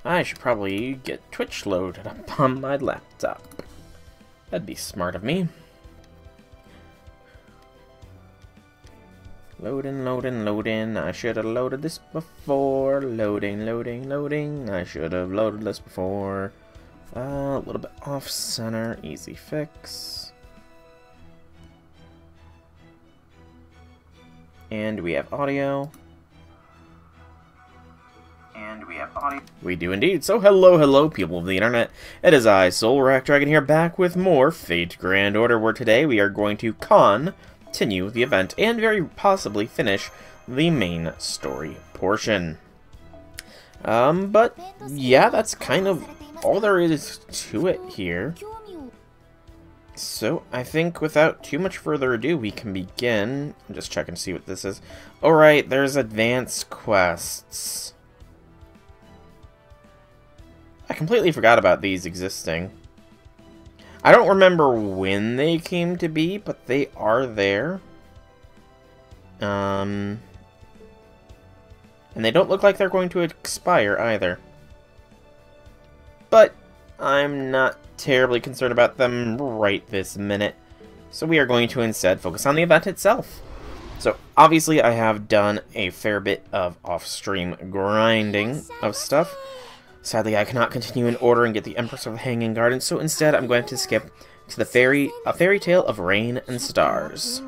I should probably get Twitch loaded up on my laptop. That'd be smart of me. Loading, loading, loading. I should have loaded this before. Loading, loading, loading. I should have loaded this before. A little bit off center. Easy fix. And we have audio. We do indeed. So hello, hello, people of the internet. It is I, Soul Rack Dragon here, back with more Fate Grand Order, where today we are going to continue the event and very possibly finish the main story portion. But yeah, that's kind of all there is to it here. So I think without too much further ado, we can begin. I'm just checking to see what this is. Alright, there's advanced quests. I completely forgot about these existing. I don't remember when they came to be, but they are there. And they don't look like they're going to expire either. But I'm not terribly concerned about them right this minute. So we are going to instead focus on the event itself. So obviously I have done a fair bit of off-stream grinding of stuff. Sadly, I cannot continue in order and get the Empress of the Hanging Garden, so instead I'm going to skip to A Fairy Tale of Rain and Stars.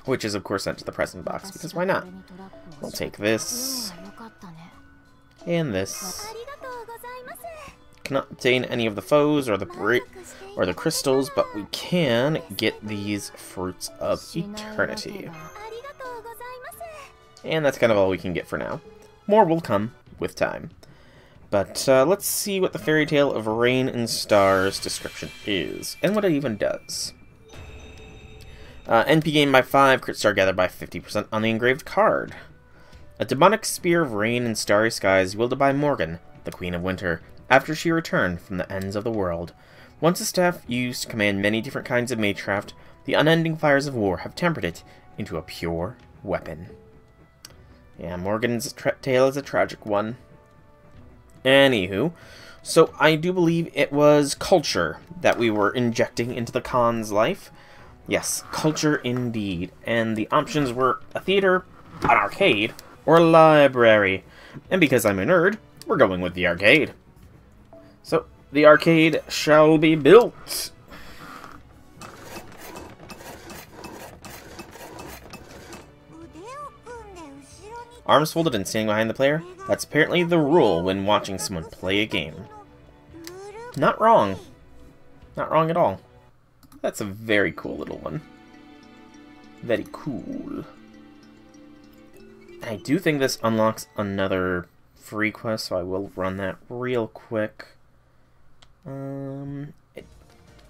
Which is, of course, sent to the present box, because why not? We'll take this. And this. Cannot obtain any of the foes or the crystals, but we can get these Fruits of Eternity. And that's kind of all we can get for now. More will come with time. But let's see what the Fairy Tale of Rain and Stars description is, and what it even does. NP gained by 5, crit star gathered by 50% on the engraved card. A demonic spear of rain and starry skies wielded by Morgan, the Queen of Winter, after she returned from the ends of the world. Once a staff used to command many different kinds of magecraft, the unending fires of war have tempered it into a pure weapon. Yeah, Morgan's tale is a tragic one. Anywho, so I do believe it was culture that we were injecting into the Khan's life. Yes, culture indeed. And the options were a theater, an arcade, or a library. And because I'm a nerd, we're going with the arcade. So, the arcade shall be built. Arms folded and standing behind the player? That's apparently the rule when watching someone play a game. Not wrong. Not wrong at all. That's a very cool little one. Very cool. I do think this unlocks another free quest, so I will run that real quick. It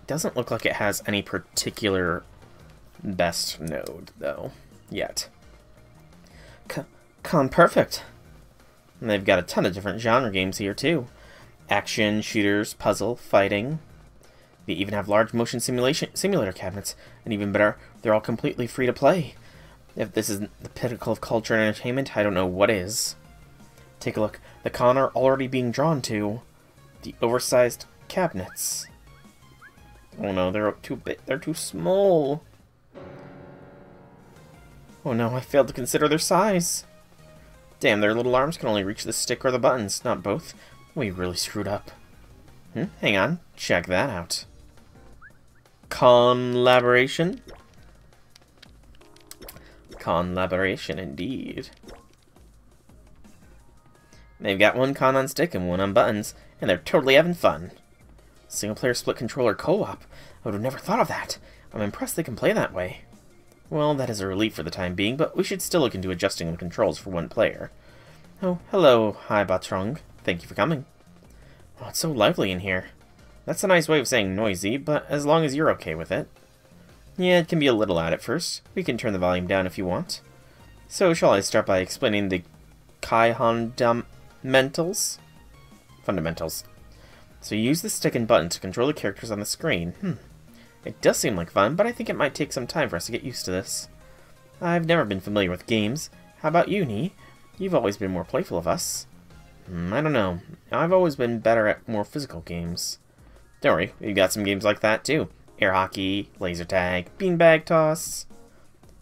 doesn't look like it has any particular best node, though, yet. Perfect. And they've got a ton of different genre games here, too. Action, shooters, puzzle, fighting. They even have large motion simulator cabinets. And even better, they're all completely free to play. If this isn't the pinnacle of culture and entertainment, I don't know what is. Take a look. The Khan are already being drawn to the oversized cabinets. Oh no, they're too big. They're too small. Oh no, I failed to consider their size. Damn, their little arms can only reach the stick or the buttons, not both. We really screwed up. Hang on, check that out. Collaboration? Collaboration, indeed. They've got one con on stick and one on buttons, and they're totally having fun. Single-player split controller co-op? I would have never thought of that. I'm impressed they can play that way. Well, that is a relief for the time being, but we should still look into adjusting the controls for one player. Oh, hello, Hi Batrung. Thank you for coming. Oh, it's so lively in here. That's a nice way of saying noisy, but as long as you're okay with it. Yeah, it can be a little loud at first. We can turn the volume down if you want. So, shall I start by explaining the fundamentals? So you use the stick and button to control the characters on the screen. It does seem like fun, but I think it might take some time for us to get used to this. I've never been familiar with games. How about you, Nee? You've always been more playful of us. I don't know. I've always been better at more physical games. Don't worry, we've got some games like that too. Air hockey, laser tag, beanbag toss.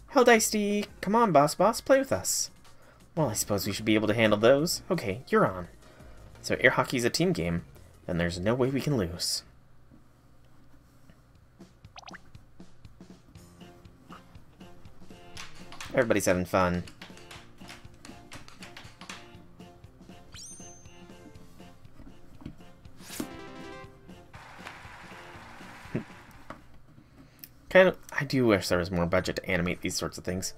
Hell Dicey, come on boss, play with us. Well, I suppose we should be able to handle those. Okay, you're on. So air hockey's a team game, then there's no way we can lose. Everybody's having fun. I do wish there was more budget to animate these sorts of things.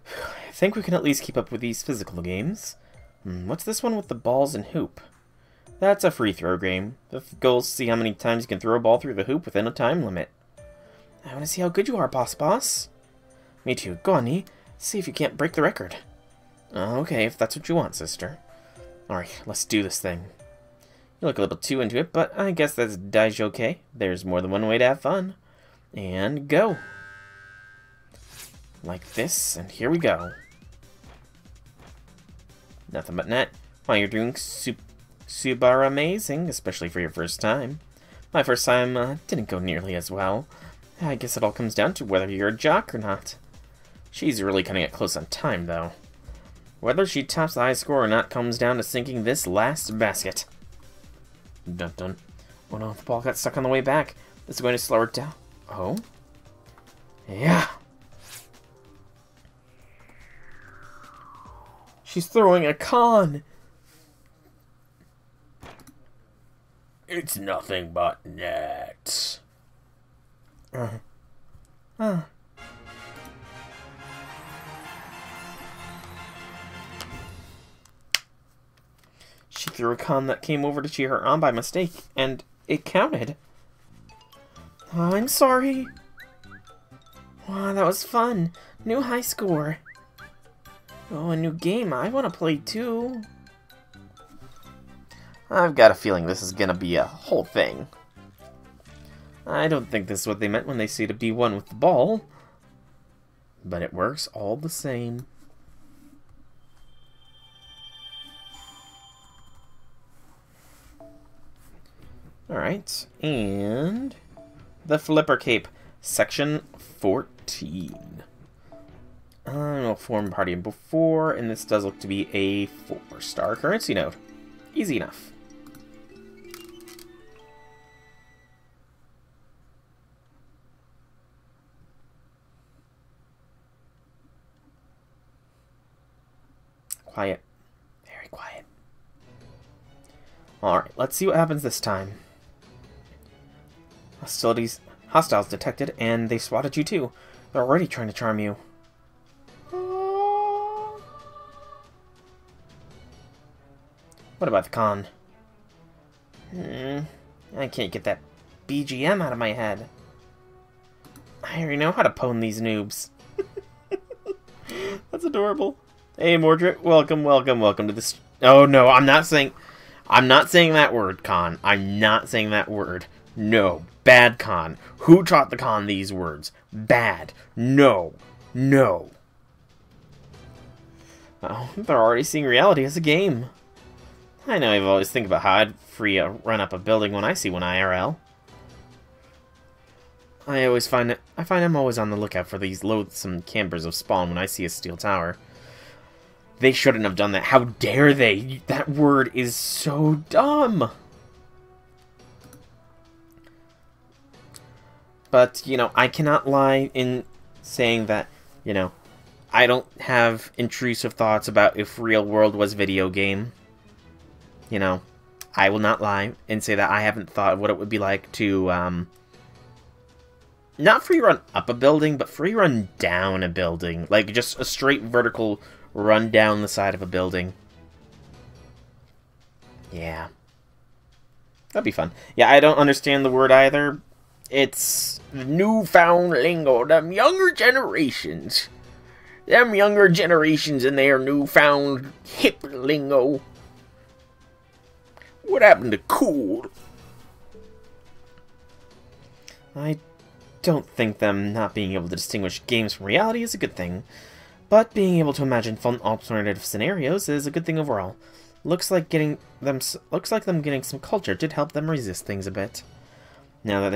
I think we can at least keep up with these physical games. What's this one with the balls and hoop? That's a free throw game. The goal is to see how many times you can throw a ball through the hoop within a time limit. I want to see how good you are, boss. Me too. Go on, Nee. See if you can't break the record. Okay, if that's what you want, sister. Alright, let's do this thing. You look a little too into it, but I guess that's daijouke. There's more than one way to have fun. And go. Like this, and here we go. Nothing but net. Wow, you're doing super amazing, especially for your first time. My first time didn't go nearly as well. I guess it all comes down to whether you're a jock or not. She's really cutting it close on time, though. Whether she tops the high score or not comes down to sinking this last basket. Dun dun. Oh no, the ball got stuck on the way back. This is going to slow her down. Oh? Yeah. She's throwing a con. It's nothing but net. She threw a con that came over to cheer her on by mistake, and it counted. Oh, I'm sorry. Wow, that was fun. New high score. Oh, a new game. I want to play too. I've got a feeling this is gonna be a whole thing. I don't think this is what they meant when they say to be one with the ball. But it works all the same. Alright, and the Flipper Cape, Section 14. I'll form party before, and this does look to be a 4-star currency node. Easy enough. Quiet. Very quiet. Alright, let's see what happens this time. Hostiles detected, and they spotted you too. They're already trying to charm you. What about the con? I can't get that BGM out of my head. I already know how to pwn these noobs. That's adorable. Hey, Mordred, welcome to this. Oh no, I'm not saying that word, Con. I'm not saying that word. No, bad Con. Who taught the Con these words? Bad. No. No. Oh, they're already seeing reality as a game. I know I've always think about how I'd run up a building when I see one IRL. I find I'm always on the lookout for these loathsome campers of spawn when I see a steel tower. They shouldn't have done that. How dare they? That word is so dumb. But, you know, I cannot lie in saying that, you know, I don't have intrusive thoughts about if real world was video game. You know, I will not lie and say that I haven't thought of what it would be like to, not free run up a building, but free run down a building. Like, just a straight vertical run down the side of a building. Yeah. That'd be fun. Yeah, I don't understand the word either. It's newfound lingo. Them younger generations and their newfound hip lingo. What happened to cool? I don't think them not being able to distinguish games from reality is a good thing, but being able to imagine fun alternative scenarios is a good thing overall. Looks like them getting some culture did help them resist things a bit. Now that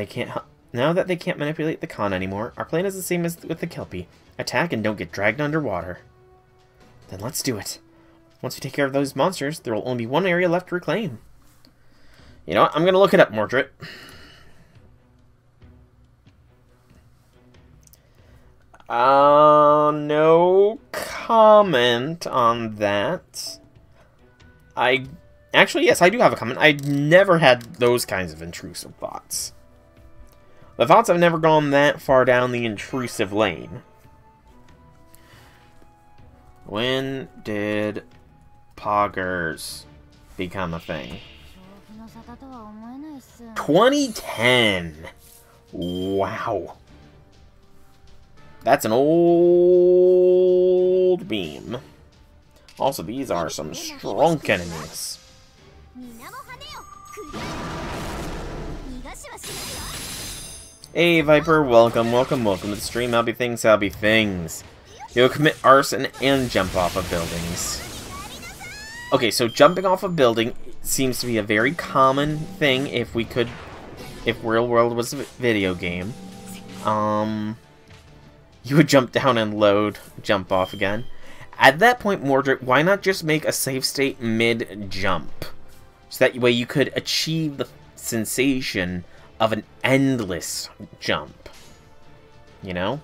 they can't manipulate the Con anymore, our plan is the same as with the Kelpie. Attack and don't get dragged underwater. Then let's do it. Once we take care of those monsters, there will only be one area left to reclaim. You know what? I'm gonna look it up, Mordred. No comment on that. Actually, yes, I do have a comment. I never had those kinds of intrusive thoughts. The thoughts have never gone that far down the intrusive lane. When did poggers become a thing? 2010! Wow. That's an old beam. Also, these are some strong enemies. Hey, Viper, welcome to the stream. I'll be things. You'll commit arson and jump off of buildings. Okay, so jumping off a building seems to be a very common thing if Real World was a video game. You would jump down and load, jump off again. At that point, Mordred, why not just make a save state mid-jump? So that way you could achieve the sensation of an endless jump. You know?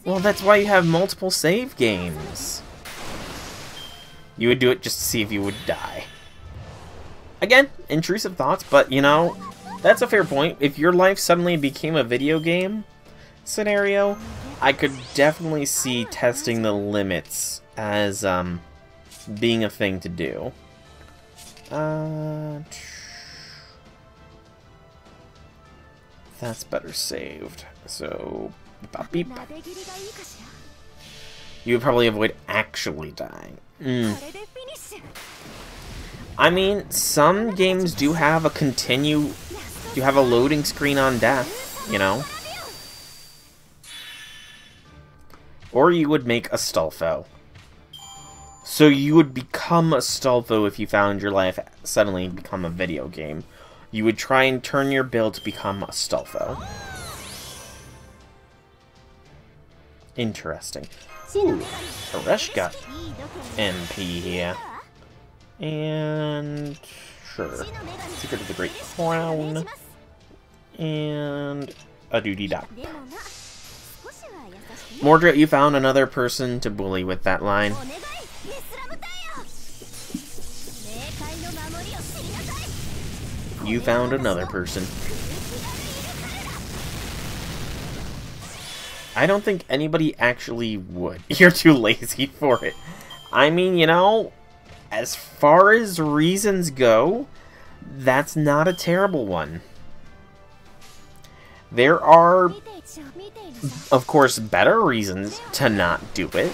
Well, that's why you have multiple save games. You would do it just to see if you would die. Again, intrusive thoughts, but, you know, that's a fair point. If your life suddenly became a video game scenario, I could definitely see testing the limits as, being a thing to do. That's better saved. So, beep. You would probably avoid actually dying. I mean, some games do have a loading screen on death, you know? Or you would make a Stulfo. So you would become a Stulfo if you found your life suddenly become a video game. You would try and turn your build to become a Stulfo. Interesting. Ooh, Aresh got MP here. And sure. Secret of the Great Crown. And a duty dot. Mordred, you found another person to bully with that line. You found another person. I don't think anybody actually would. You're too lazy for it. I mean, you know, as far as reasons go, that's not a terrible one. There are, of course, better reasons to not do it,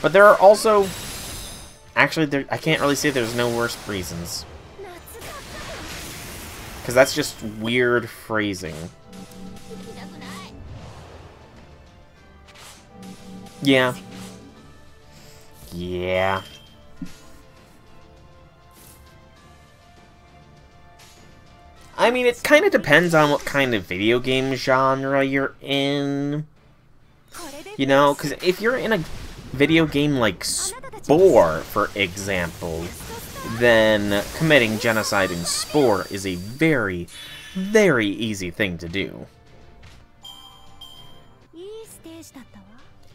but there are also... Actually, I can't really say there's no worse reasons. Because that's just weird phrasing. Yeah. Yeah. I mean, it kind of depends on what kind of video game genre you're in. You know, because if you're in a video game like Spore, for example, then committing genocide in Spore is a very, very easy thing to do.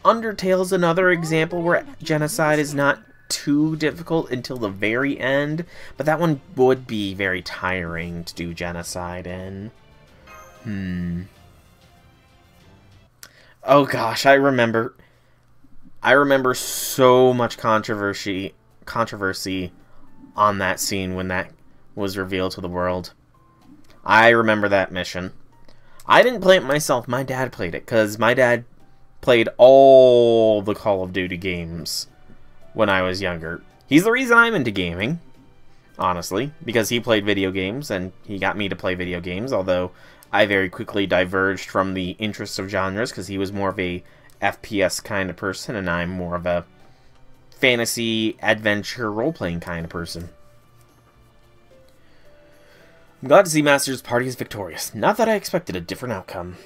Undertale's another example where genocide is not too difficult until the very end, but that one would be very tiring to do genocide in. Oh gosh, I remember so much controversy on that scene when that was revealed to the world. I remember that mission. I didn't play it myself, my dad played it, because my dad played all the Call of Duty games when I was younger. He's the reason I'm into gaming, honestly, because he played video games, and he got me to play video games, although I very quickly diverged from the interests of genres, because he was more of a FPS kind of person, and I'm more of a fantasy, adventure, role-playing kind of person. I'm glad to see Master's party is victorious. Not that I expected a different outcome.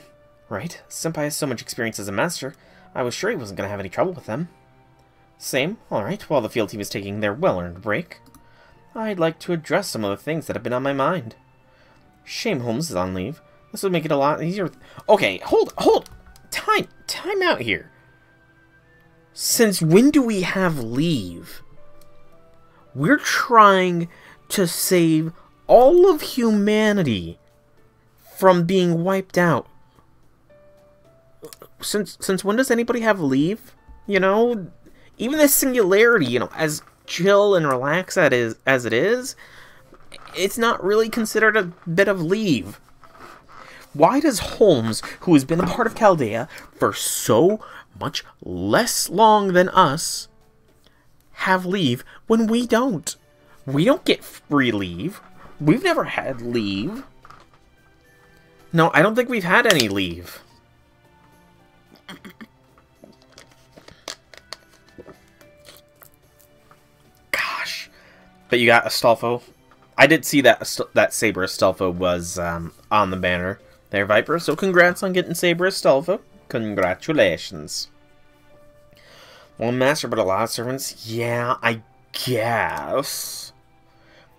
Right? Senpai has so much experience as a master, I was sure he wasn't going to have any trouble with them. Same. Alright, while the field team is taking their well-earned break, I'd like to address some of the things that have been on my mind. Shame Holmes is on leave. This would make it a lot easier. Okay, hold. Time out here. Since when do we have leave? We're trying to save all of humanity from being wiped out. Since when does anybody have leave? You know, even the singularity, you know, as chill and relaxed as it is, it's not really considered a bit of leave. Why does Holmes, who has been a part of Chaldea for so much less long than us, have leave when we don't? We don't get free leave. We've never had leave. No, I don't think we've had any leave. Gosh. But you got Astolfo. I did see that Saber Astolfo was on the banner there, Viper. So congrats on getting Saber Astolfo. Congratulations. One master, but a lot of servants? Yeah, I guess.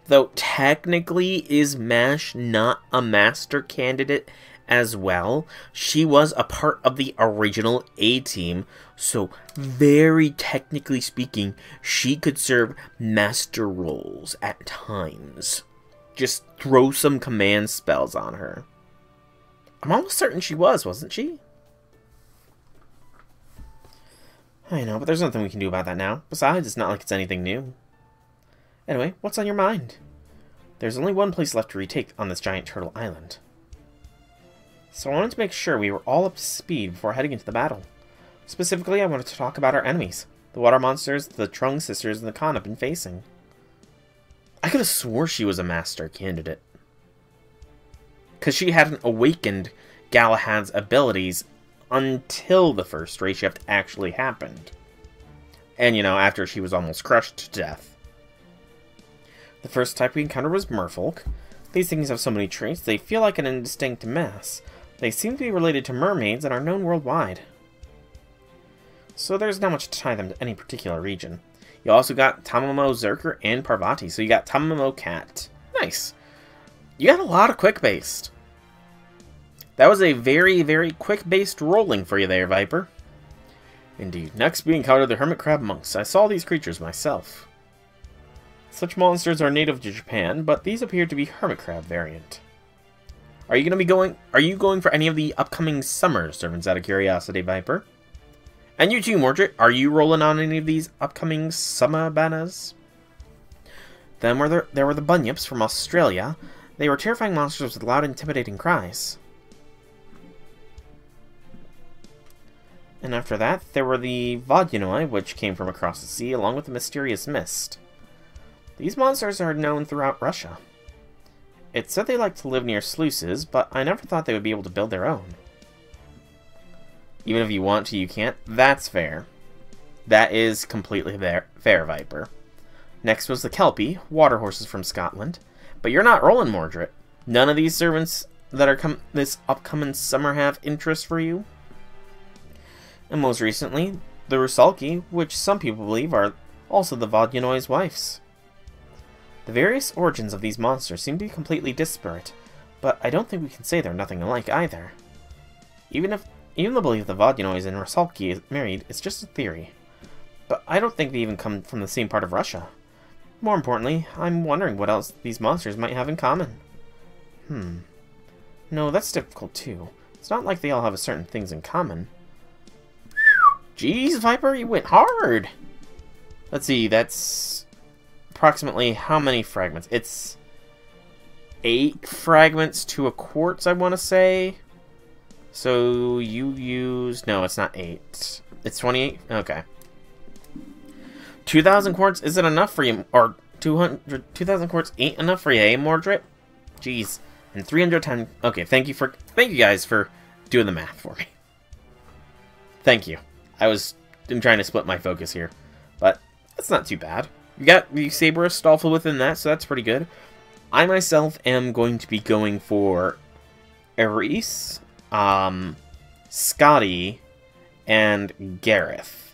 Though technically, is Mash not a master candidate as well? She was a part of the original A-team, so very technically speaking, she could serve master roles at times. Just throw some command spells on her. I'm almost certain she wasn't she? I know, but there's nothing we can do about that now. Besides, it's not like it's anything new. Anyway, what's on your mind? There's only one place left to retake on this giant turtle island. So I wanted to make sure we were all up to speed before heading into the battle. Specifically, I wanted to talk about our enemies. The water monsters, the Trung sisters, and the Khan have been facing. I could have swore she was a master candidate. Because she hadn't awakened Galahad's abilities until the first race shift actually happened. And, you know, after she was almost crushed to death. The first type we encountered was merfolk. These things have so many traits, they feel like an indistinct mass. They seem to be related to mermaids and are known worldwide. So there's not much to tie them to any particular region. You also got Tamamo, Zerker, and Parvati. So you got Tamamo Cat. Nice. You got a lot of quick-based. That was a very, very quick-based rolling for you there, Viper. Indeed. Next, we encountered the Hermit Crab Monks. I saw these creatures myself. Such monsters are native to Japan, but these appear to be Hermit Crab variant. Are you going for any of the upcoming summer servants out of curiosity, Viper? And you too, Mordred. Are you rolling on any of these upcoming summer banners? Then there were the Bunyips from Australia. They were terrifying monsters with loud, intimidating cries. And after that, there were the Vodunoi, which came from across the sea, along with the mysterious mist. These monsters are known throughout Russia. It said they like to live near sluices, but I never thought they would be able to build their own. Even if you want to, you can't. That's fair. That is completely fair, Viper. Next was the Kelpie, water horses from Scotland. But you're not rolling, Mordred. None of these servants that are this upcoming summer have interest for you? And most recently, the Rusalki, which some people believe are also the Vodunoi's wives. The various origins of these monsters seem to be completely disparate, but I don't think we can say they're nothing alike either. Even the belief that Vodunois and Rusalki is married is just a theory. But I don't think they even come from the same part of Russia. More importantly, I'm wondering what else these monsters might have in common. No, that's difficult too. It's not like they all have certain things in common. Jeez, Viper, you went hard! Let's see, that's approximately how many fragments? It's 8 fragments to a quartz, I want to say. So you used... No, it's not 8. It's 28? Okay. 2,000 quartz isn't enough for you, or 2,000 quartz ain't enough for you, eh, Mordred? Jeez. And 310... Okay, thank you guys for doing the math for me. Thank you. I'm trying to split my focus here. But that's not too bad. You got the Saber Astolfo within that, so that's pretty good. I myself am going to be going for Ares, Scotty, and Gareth,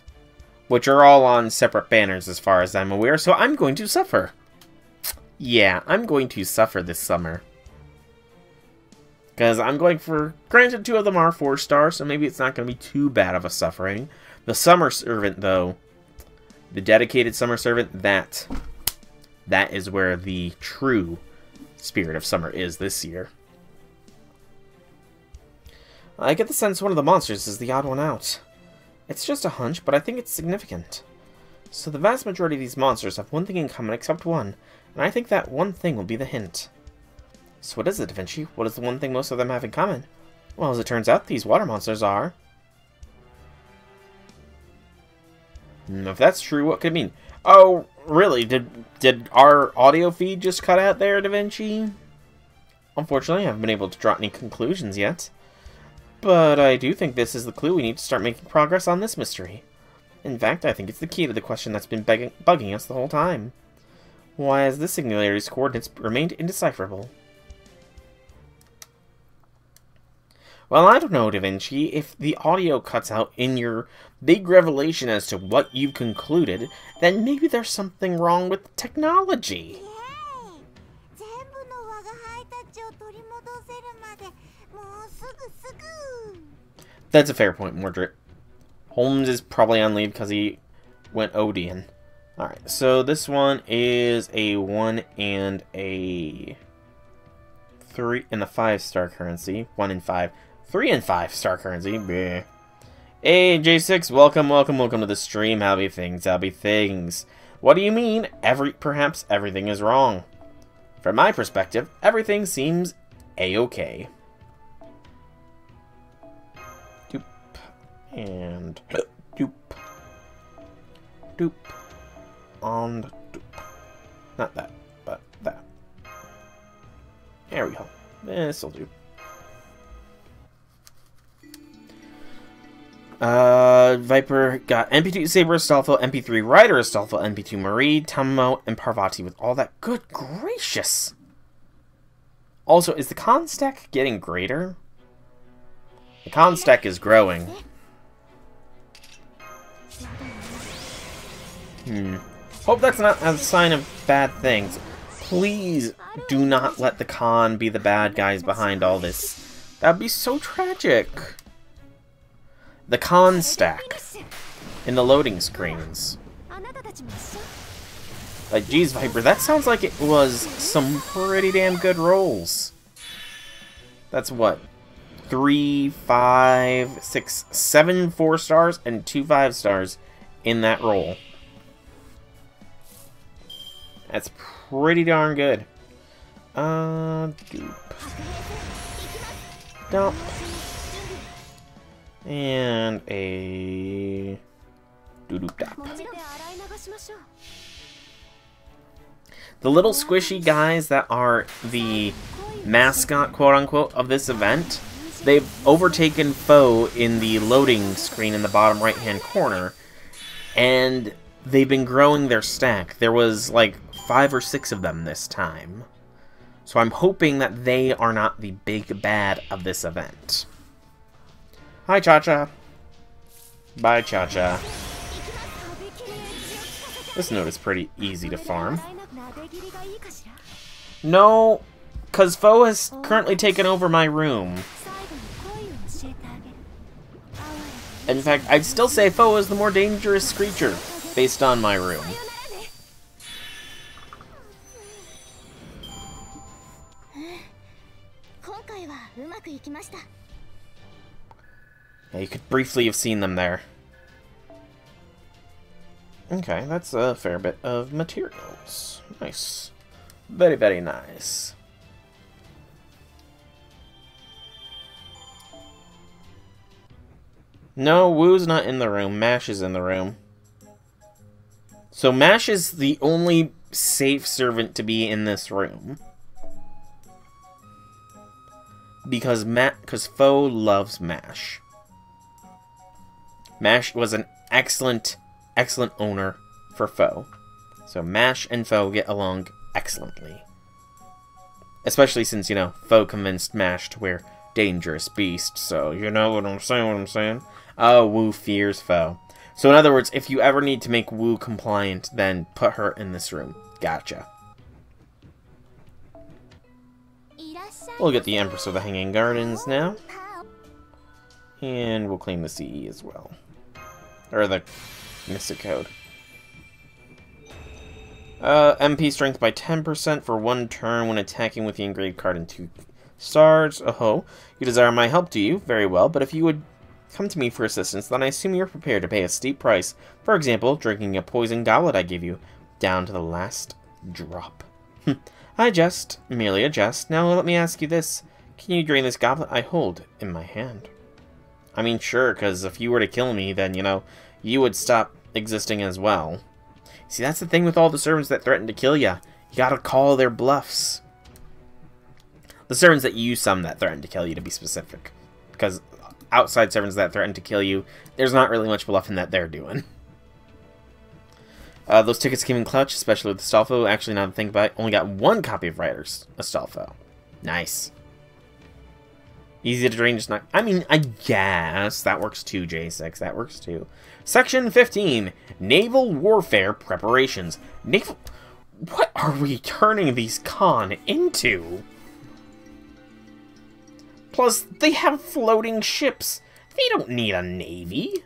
which are all on separate banners as far as I'm aware, so I'm going to suffer. Yeah, I'm going to suffer this summer. Because I'm going for... Granted, 2 of them are 4-star, so maybe it's not going to be too bad of a suffering. The Summer Servant, though, the dedicated Summer Servant, that is where the true spirit of summer is this year. I get the sense one of the monsters is the odd one out. It's just a hunch, but I think it's significant. So the vast majority of these monsters have one thing in common except one, and I think that one thing will be the hint. So what is it, Da Vinci? What is the one thing most of them have in common? Well, as it turns out, these water monsters are... If that's true, what could it mean? Oh, really? Did our audio feed just cut out there, Da Vinci? Unfortunately, I haven't been able to draw any conclusions yet. But I do think this is the clue we need to start making progress on this mystery. In fact, I think it's the key to the question that's been bugging us the whole time. Why has this singularity's coordinates remained indecipherable? Well, I don't know, Da Vinci. If the audio cuts out in your big revelation as to what you've concluded, then maybe there's something wrong with the technology. That's a fair point, Mordred. Holmes is probably on leave because he went ODing. Alright, so this one is a 1 and a 3 and a 5-star currency. 1 and 5. 3 and 5-star currency. Bleh. Hey, J6, welcome to the stream. How be things? What do you mean? Perhaps everything is wrong. From my perspective, everything seems a-okay. Doop. And doop. Doop. And doop. Not that, but that. There we go. This'll do. Viper got MP2 Saber Astolfo, MP3 Rider Astolfo, MP2 Marie, Tammo, and Parvati with all that. Good gracious! Also, is the con stack getting greater? The con stack is growing. Hope that's not a sign of bad things. Please do not let the con be the bad guys behind all this. That'd be so tragic. The con stack in the loading screens. Like, geez, Viper, that sounds like it was some pretty damn good rolls. That's what? 3, 5, 6, 7 4-stars and 2 5-stars in that roll. That's pretty darn good. Doop. Dump. And a doo-doo-dop. The little squishy guys that are the mascot, quote-unquote, of this event, they've overtaken Foe in the loading screen in the bottom right-hand corner, and they've been growing their stack. There was like 5 or 6 of them this time. So I'm hoping that they are not the big bad of this event. Hi, Cha-Cha. Bye, Cha-Cha. This node is pretty easy to farm. No, because Foe has currently taken over my room. In fact, I'd still say Foe is the more dangerous creature, based on my room. Yeah, you could briefly have seen them there. Okay, that's a fair bit of materials. Nice. Very, very nice. No, Woo's not in the room. Mash is in the room. So Mash is the only safe servant to be in this room. Because Foe loves Mash. Mash was an excellent owner for Foe. So Mash and Foe get along excellently. Especially since, you know, Foe convinced Mash to wear Dangerous Beast, so you know what I'm saying? Oh, Wu fears Foe. So in other words, if you ever need to make Wu compliant, then put her in this room. Gotcha. We'll get the Empress of the Hanging Gardens now. And we'll claim the CE as well. Or the Mystic Code. MP strength by 10% for 1 turn when attacking with the engraved card in 2 stars. Oh, you desire my help, do you? Very well, but if you would come to me for assistance, then I assume you're prepared to pay a steep price. For example, drinking a poison goblet I gave you, down to the last drop. I jest, merely a jest. Now let me ask you this. Can you drain this goblet I hold in my hand? I mean, sure, because if you were to kill me, then, you know, you would stop existing as well. See, that's the thing with all the servants that threaten to kill ya. You gotta call their bluffs. The servants that you summon that threaten to kill you, to be specific. Because outside servants that threaten to kill you, there's not really much bluffing that they're doing. Those tickets came in clutch, especially with Astolfo. Actually, now to think about it, only got 1 copy of Riders Astolfo. Nice. Easy to drain, just not... I mean, I guess. That works too, J6. That works too. Section 15. Naval Warfare Preparations. Naval... What are we turning these Con into? Plus, they have floating ships. They don't need a navy.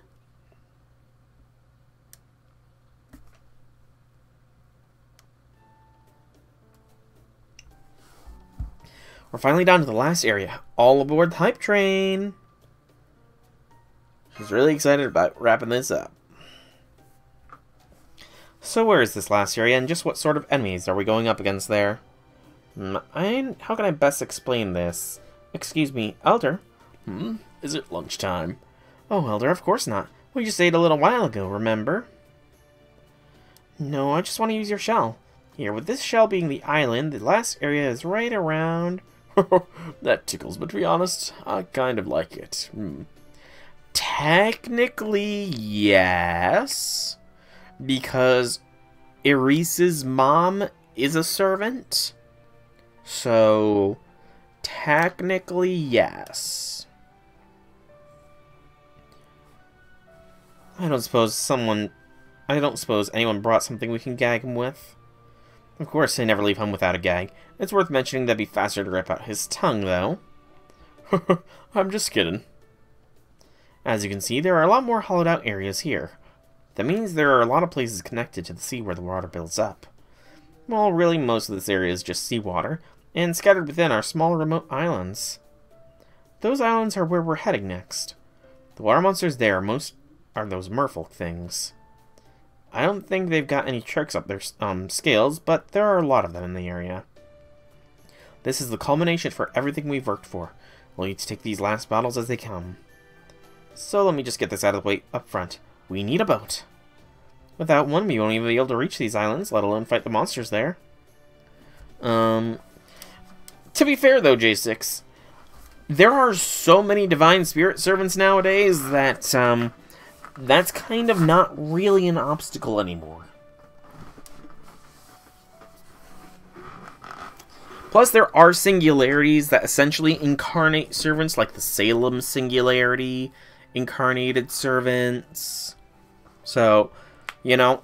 We're finally down to the last area. All aboard the hype train. She's really excited about wrapping this up. So where is this last area, and just what sort of enemies are we going up against there? How can I best explain this? Excuse me, Elder? Is it lunchtime? Oh, Elder, of course not. We just ate a little while ago, remember? No, I just want to use your shell. Here, with this shell being the island, the last area is right around... That tickles, but to be honest, I kind of like it. Technically, yes. Because Irise's mom is a servant. So, technically, yes. I don't suppose anyone brought something we can gag him with. Of course, I never leave home without a gag. It's worth mentioning that'd be faster to rip out his tongue, though. I'm just kidding. As you can see, there are a lot more hollowed out areas here. That means there are a lot of places connected to the sea where the water builds up. Well, really, most of this area is just seawater, and scattered within are small remote islands. Those islands are where we're heading next. The water monsters there are those merfolk things. I don't think they've got any tricks up their scales, but there are a lot of them in the area. This is the culmination for everything we've worked for. We'll need to take these last battles as they come. So let me just get this out of the way up front. We need a boat. Without one, we won't even be able to reach these islands, let alone fight the monsters there. To be fair, though, J6, there are so many Divine Spirit servants nowadays that, that's kind of not really an obstacle anymore. Plus, there are singularities that essentially incarnate servants, like the Salem Singularity, incarnated servants. So, you know,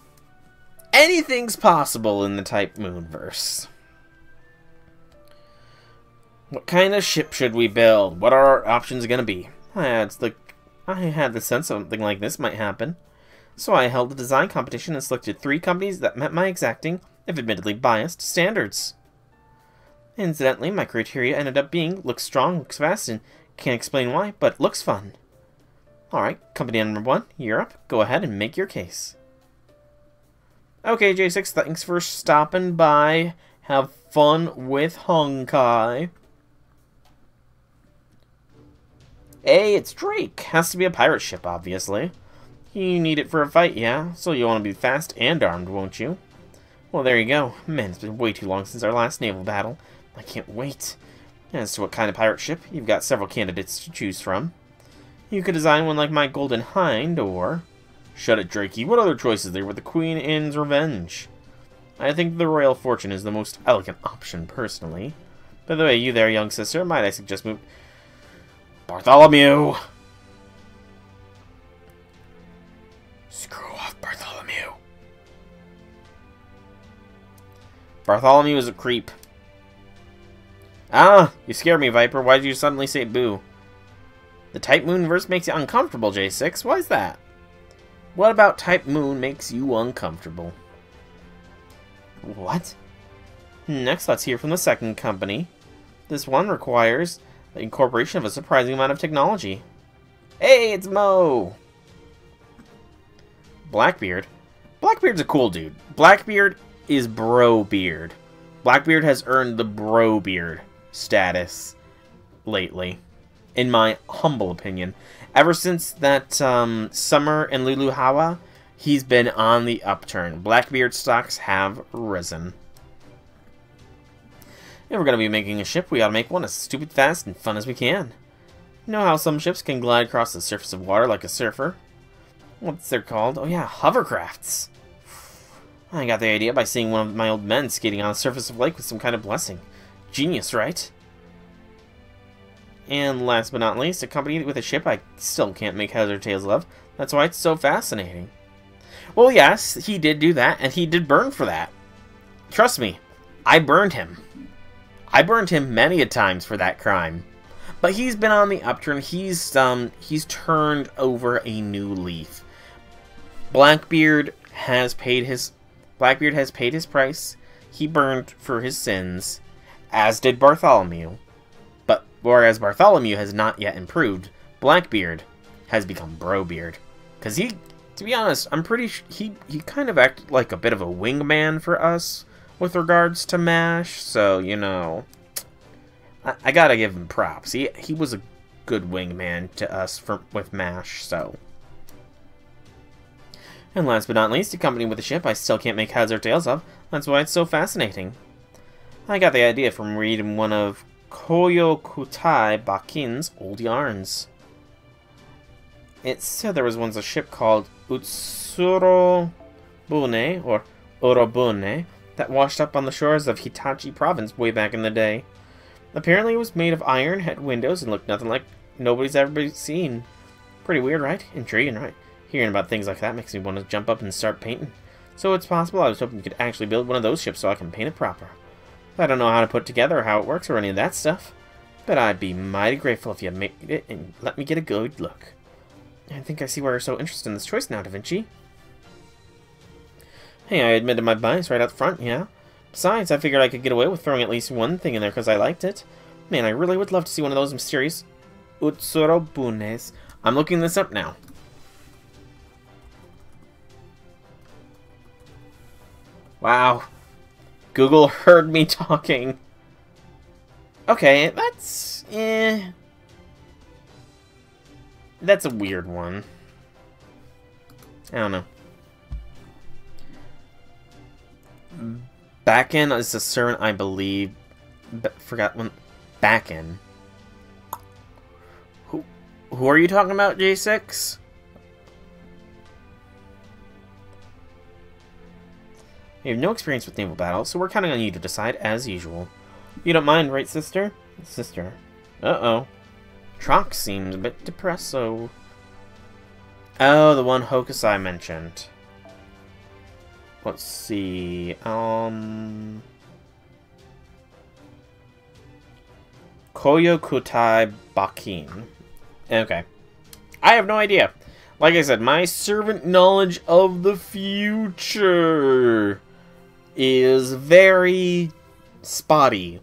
anything's possible in the Type Moonverse. What kind of ship should we build? What are our options going to be? I had the sense something like this might happen. So I held a design competition and selected 3 companies that met my exacting, if admittedly biased, standards. Incidentally, my criteria ended up being, looks strong, looks fast, and can't explain why, but looks fun. Alright, company number 1, you're up. Go ahead and make your case. Okay, J6, thanks for stopping by. Have fun with Honkai. Hey, it's Drake. Has to be a pirate ship, obviously. You need it for a fight, yeah? So you want to be fast and armed, won't you? Well, there you go. Man, it's been way too long since our last naval battle. I can't wait. As to what kind of pirate ship, you've got several candidates to choose from. You could design one like my Golden Hind, or... Shut it, Drakey. What other choices there with the Queen Anne's Revenge? I think the Royal Fortune is the most elegant option, personally. By the way, you there, young sister, might I suggest move... Bartholomew! Screw off, Bartholomew. Bartholomew is a creep. Ah, you scared me, Viper. Why did you suddenly say boo? The Type Moon verse makes you uncomfortable, J6. Why is that? What about Type Moon makes you uncomfortable? What? Next, let's hear from the second company. This one requires the incorporation of a surprising amount of technology. Hey, it's Mo! Blackbeard? Blackbeard's a cool dude. Blackbeard is bro beard. Blackbeard has earned the bro beard status lately, in my humble opinion. Ever since that Summer and Lulu Hawa, he's been on the upturn. Blackbeard stocks have risen. If we're going to be making a ship, we gotta make one as stupid fast and fun as we can. You know how some ships can glide across the surface of water like a surfer? What's they're called? Oh yeah, hovercrafts. I got the idea by seeing one of my old men skating on the surface of a lake with some kind of blessing. Genius, right? And last but not least, a company with a ship I still can't make heads or tails of. That's why it's so fascinating. Well, yes, he did do that, and he did burn for that. Trust me, I burned him. I burned him many a times for that crime. But he's been on the upturn. He's turned over a new leaf. Blackbeard has paid his price. He burned for his sins, as did Bartholomew. But whereas Bartholomew has not yet improved, Blackbeard has become Brobeard. Because he, to be honest, I'm pretty sure he kind of acted like a bit of a wingman for us with regards to MASH, so, you know, I gotta give him props. He was a good wingman to us with MASH, so. And last but not least, a company with a ship I still can't make heads or tails of. That's why it's so fascinating. I got the idea from reading one of Koyokutai Bakin's old yarns. It said there was once a ship called Utsurobune, or Orobune, that washed up on the shores of Hitachi province way back in the day. Apparently it was made of iron, had windows, and looked nothing like nobody's ever seen. Pretty weird, right? Intriguing, right? Hearing about things like that makes me want to jump up and start painting. So it's possible I was hoping you could actually build one of those ships so I can paint it proper. I don't know how to put it together or how it works or any of that stuff, but I'd be mighty grateful if you made it and let me get a good look. I think I see why you're so interested in this choice now, Da Vinci. Hey, I admitted my bias right out front, yeah? Besides, I figured I could get away with throwing at least one thing in there because I liked it. Man, I really would love to see one of those mysterious Utsorobunes. I'm looking this up now. Wow. Google heard me talking. Okay, that's... That's a weird one. I don't know. Backen is a servant, I believe. Forgot one. Backen. Who are you talking about, J6? We have no experience with naval battles, so we're counting on you to decide as usual. You don't mind, right, sister? Sister. Uh-oh. Trox seems a bit depresso. Oh, the one Hokusai mentioned. Let's see. Koyokutai Bakin. Okay. I have no idea. Like I said, my servant knowledge of the future is very spotty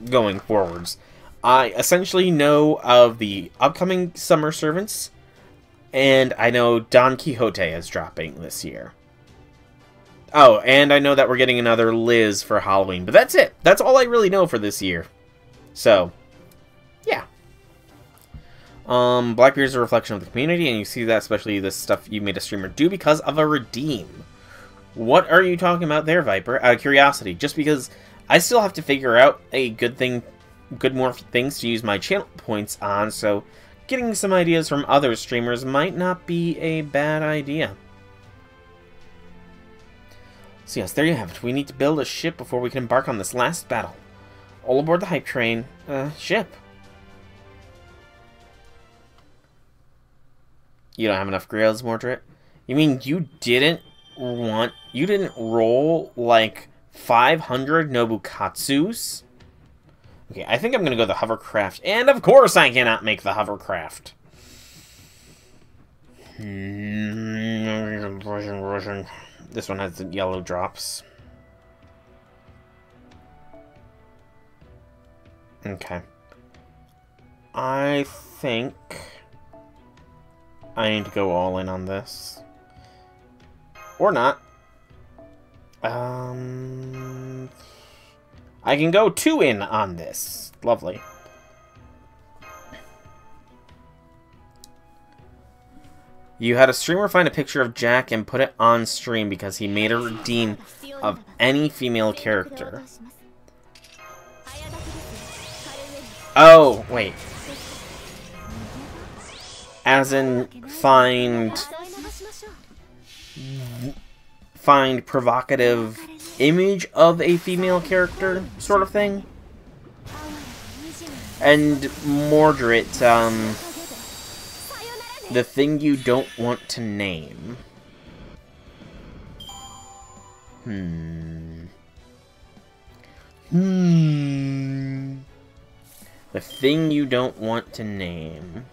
going forwards. I essentially know of the upcoming summer servants, and I know Don Quixote is dropping this year. Oh, and I know that we're getting another Liz for Halloween, but that's it. That's all I really know for this year. So, yeah. Blackbeard's a reflection of the community, and you see that especially the stuff you made a streamer do because of a redeem. What are you talking about there, Viper? Out of curiosity, just because I still have to figure out a good more things to use my channel points on, so getting some ideas from other streamers might not be a bad idea. So yes, there you have it. We need to build a ship before we can embark on this last battle. All aboard the hype train. Ship. You don't have enough grails, Mordred? You mean you didn't roll, like, 500 Nobukatsus? Okay, I think I'm gonna go the hovercraft. And of course I cannot make the hovercraft. This one has the yellow drops. Okay. I think I need to go all in on this. Or not. I can go 2 in on this. Lovely. You had a streamer find a picture of Jack and put it on stream because he made a redeem of any female character. Oh, wait. As in, find provocative image of a female character, sort of thing. And Mordred, the thing you don't want to name. The thing you don't want to name.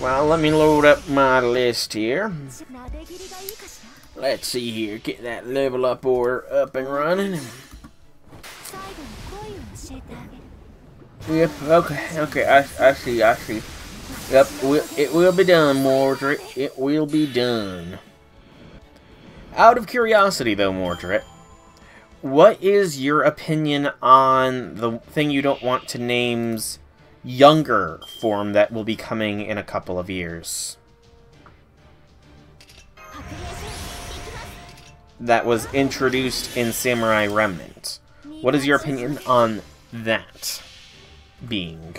Well, let me load up my list here. Let's see here, get that level up order up and running. Yep, okay, I see. Yep, it will be done, Mordred. It will be done. Out of curiosity, though, Mordred, what is your opinion on the thing you don't want to name's younger form that will be coming in a couple of years? That was introduced in Samurai Remnant. What is your opinion on that being?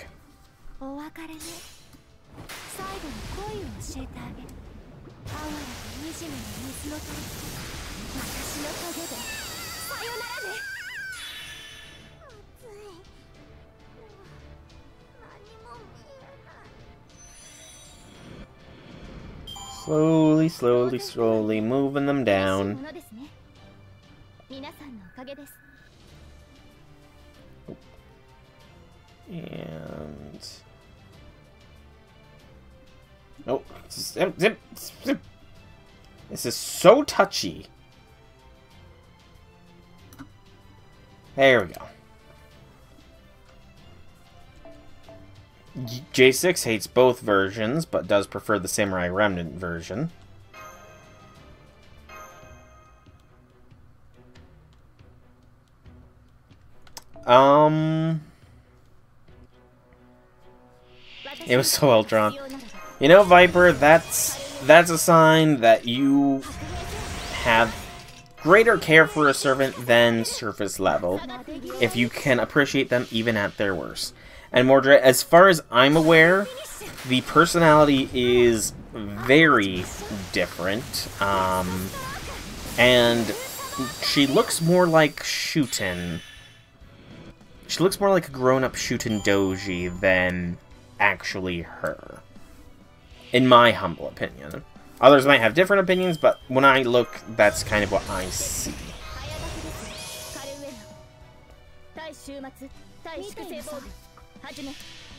Slowly moving them down. And... oh, zip. This is so touchy. There we go. J6 hates both versions, but does prefer the Samurai Remnant version. It was so well drawn. You know, Viper, that's a sign that you have greater care for a servant than surface level, if you can appreciate them even at their worst. And Mordred, as far as I'm aware, the personality is very different, and she looks more like Shuten. She looks more like a grown-up Shuten Doji than actually her, in my humble opinion. Others might have different opinions, but when I look, that's kind of what I see.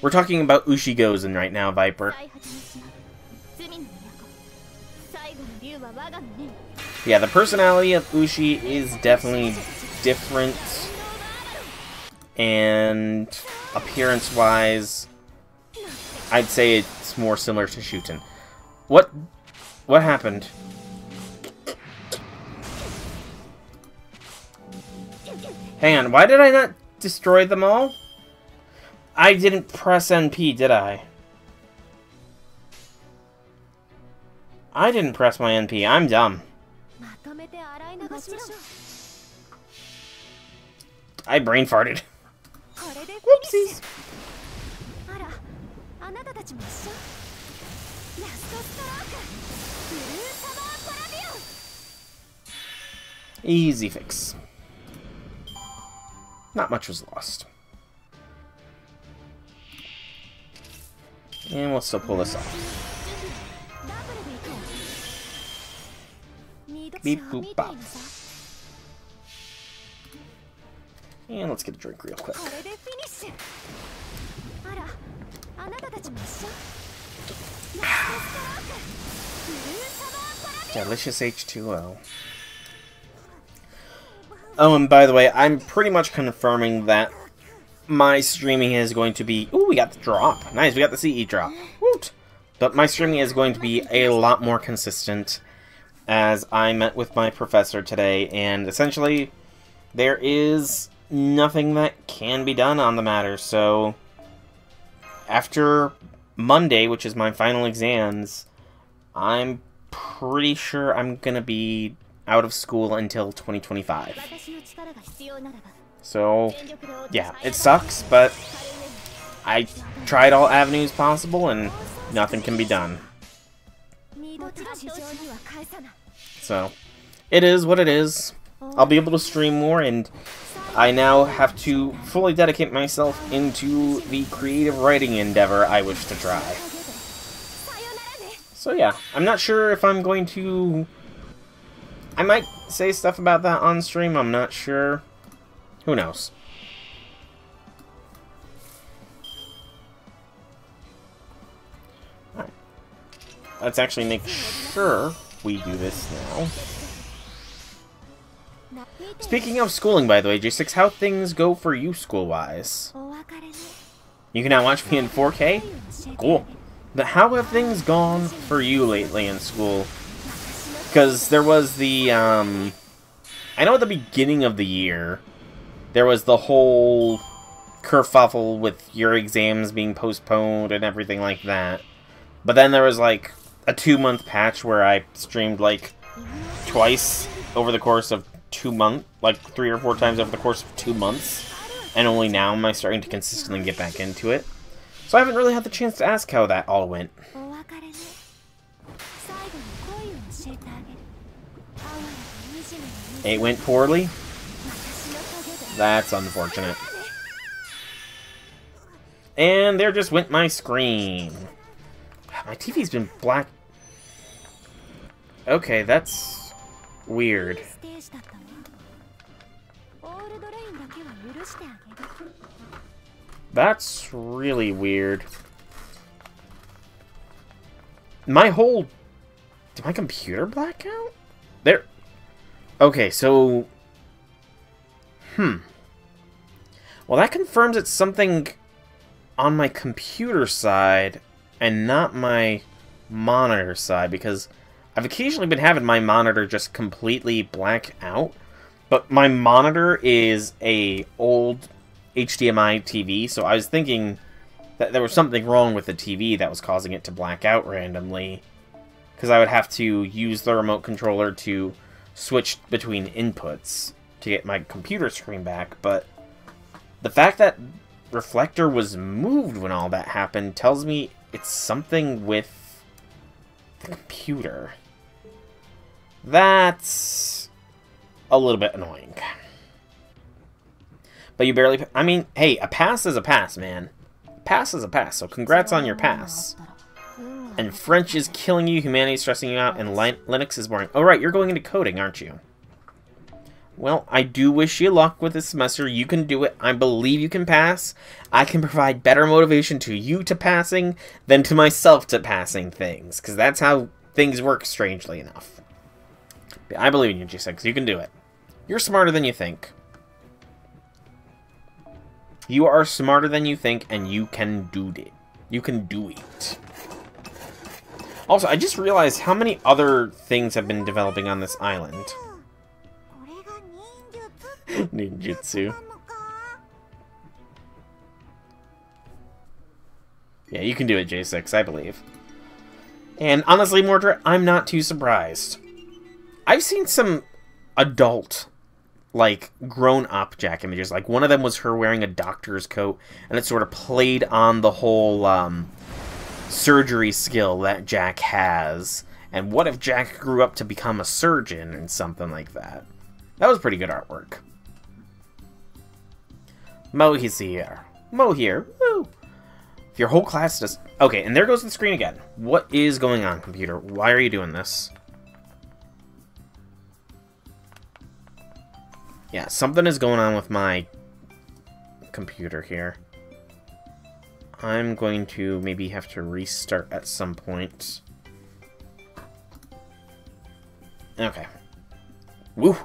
We're talking about Ushigozen right now, Viper. Yeah, the personality of Ushi is definitely different, and appearance-wise, I'd say it's more similar to Shuten. What happened? Hang on, why did I not destroy them all? I didn't press NP, did I? I didn't press my NP. I'm dumb. I brain farted. Whoopsies. Easy fix. Not much was lost. And we'll still pull this off. Beep boop bop. And let's get a drink real quick. Delicious H2O. Oh, and by the way, I'm pretty much confirming that my streaming is going to be... Ooh, we got the drop. Nice, we got the CE drop. Woot! But my streaming is going to be a lot more consistent, as I met with my professor today, and essentially, there is nothing that can be done on the matter, so... After Monday, which is my final exams, I'm pretty sure I'm gonna be out of school until 2025. So, yeah, it sucks, but I tried all avenues possible and nothing can be done. So, it is what it is. I'll be able to stream more, and I now have to fully dedicate myself into the creative writing endeavor I wish to try. So yeah, I'm not sure if I'm going to... I might say stuff about that on stream, I'm not sure. Who knows? Alright. Let's actually make sure we do this now. Speaking of schooling, by the way, J6, how things go for you school-wise? You can now watch me in 4K? Cool. But how have things gone for you lately in school? Because there was the, I know at the beginning of the year, there was the whole kerfuffle with your exams being postponed and everything like that. But then there was, like, a 2-month patch where I streamed, like, twice over the course of 2 months, like 3 or 4 times over the course of 2 months, and only now am I starting to consistently get back into it. So I haven't really had the chance to ask how that all went. It went poorly? That's unfortunate. And there just went my screen. My TV's been black. Okay, that's weird. That's really weird. My whole... Did my computer black out? There... Okay, so... Well, that confirms it's something on my computer side and not my monitor side, because I've occasionally been having my monitor just completely black out, but my monitor is a old HDMI TV, so I was thinking that there was something wrong with the TV that was causing it to black out randomly, because I would have to use the remote controller to switch between inputs to get my computer screen back, but the fact that reflector was moved when all that happened tells me it's something with the computer. That's a little bit annoying. But you barely... I mean, hey, a pass is a pass, man. A pass is a pass, so congrats on your pass. And French is killing you, humanity is stressing you out, and Linux is boring. Oh, right, you're going into coding, aren't you? Well, I do wish you luck with this semester. You can do it. I believe you can pass. I can provide better motivation to you to passing than to myself to passing things, because that's how things work, strangely enough. But I believe in you, G6. You can do it. You're smarter than you think. You are smarter than you think, and you can do it. You can do it. Also, I just realized how many other things have been developing on this island. Ninjutsu. Yeah, you can do it, J6, I believe. And honestly, Mordred, I'm not too surprised. I've seen some adult like, grown-up Jack images. Like, one of them was her wearing a doctor's coat, and it sort of played on the whole, surgery skill that Jack has. And what if Jack grew up to become a surgeon and something like that? That was pretty good artwork. Mo is here. Mo here. Woo! If your whole class does... Okay, and there goes the screen again. What is going on, computer? Why are you doing this? Yeah, something is going on with my computer here. I'm going to maybe have to restart at some point. Okay. Woo!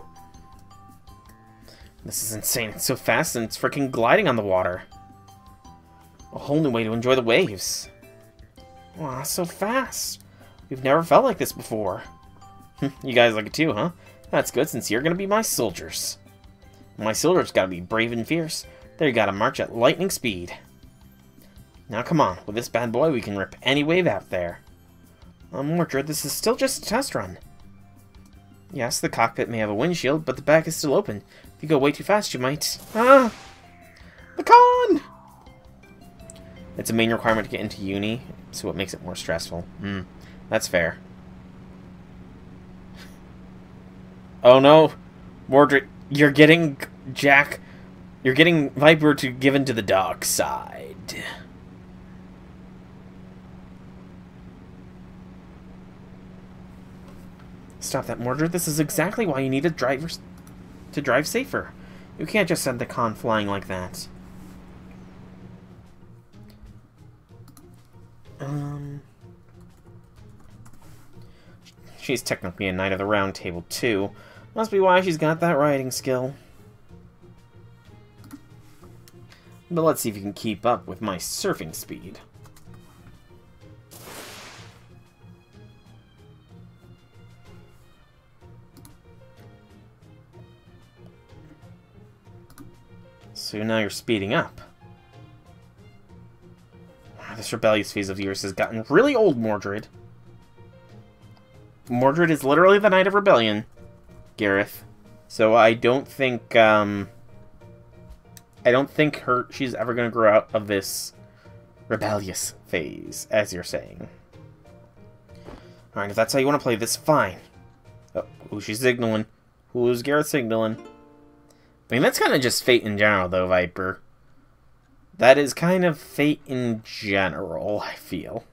This is insane. It's so fast and it's freaking gliding on the water. A whole new way to enjoy the waves. Wow, so fast. We've never felt like this before. You guys like it too, huh? That's good, since you're gonna be my soldiers. My soldiers gotta be brave and fierce. They gotta march at lightning speed. Now come on, with this bad boy we can rip any wave out there. Mordred, this is still just a test run. Yes, the cockpit may have a windshield, but the back is still open. If you go way too fast, you might... Ah! The con! It's a main requirement to get into uni, so it makes it more stressful. That's fair. Oh no! Mordred, you're getting... Jack... You're getting Viper to give in to the dark side. Stop that, Mordred. This is exactly why you need drivers to drive safer. You can't just send the con flying like that. She's technically a Knight of the Round Table, too. Must be why she's got that riding skill. But let's see if you can keep up with my surfing speed. So now you're speeding up. Wow, this rebellious phase of yours has gotten really old, Mordred. Mordred is literally the Knight of Rebellion, Gareth. So I don't think, she's ever going to grow out of this rebellious phase, as you're saying. Alright, if that's how you want to play this, fine. Oh, who's she signaling? Who's Gareth signaling? I mean, that's kind of just fate in general, though, Viper. That is kind of fate in general, I feel.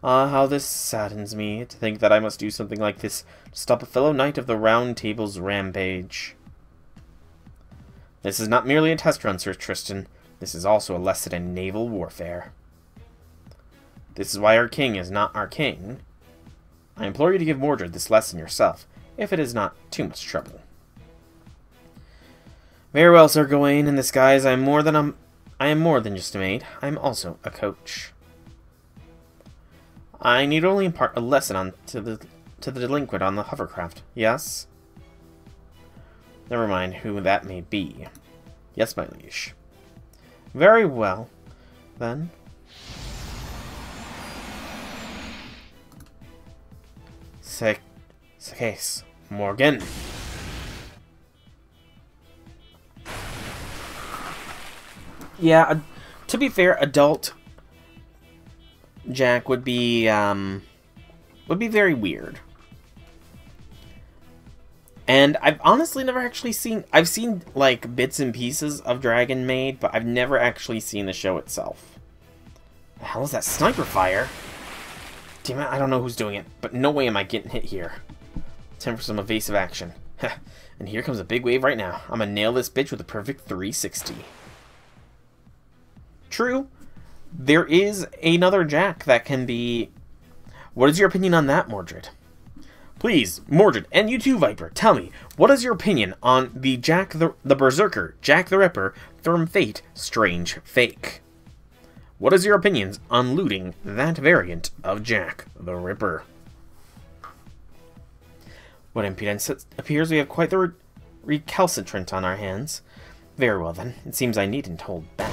Ah, how this saddens me, to think that I must do something like this to stop a fellow Knight of the Round Table's rampage. This is not merely a test run, Sir Tristan. This is also a lesson in naval warfare. This is why our king is not our king. I implore you to give Mordred this lesson yourself, if it is not too much trouble. Very well, Sir Gawain. In this guise, I am more than just a maid. I am also a coach. I need only impart a lesson to the delinquent on the hovercraft. Yes? Never mind who that may be. Yes, my liege. Very well, then. Case, Morgan. Yeah, to be fair, adult Jack would be very weird. And I've honestly never actually seen... I've seen, like, bits and pieces of Dragon Maid, but I've never actually seen the show itself. The hell is that sniper fire? Damn it, I don't know who's doing it, but no way am I getting hit here. Time for some evasive action. And here comes a big wave right now. I'm gonna nail this bitch with a perfect 360. True. There is another Jack that can be... What is your opinion on that, Mordred? Please, Mordred, and you too, Viper, tell me, what is your opinion on the Jack the Berserker, Jack the Ripper, Firm Fate, Strange Fake? What is your opinions on looting that variant of Jack the Ripper? What impudence! It appears we have quite the recalcitrant on our hands. Very well then, it seems I needn't hold back.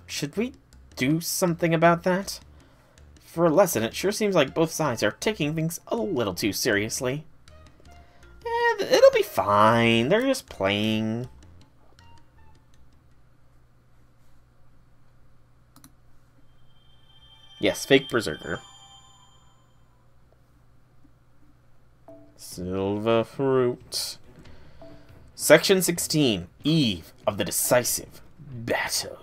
Should we do something about that? For a lesson, it sure seems like both sides are taking things a little too seriously. It'll be fine. They're just playing. Yes, fake berserker. Silver fruit. Section 16. Eve of the decisive battle.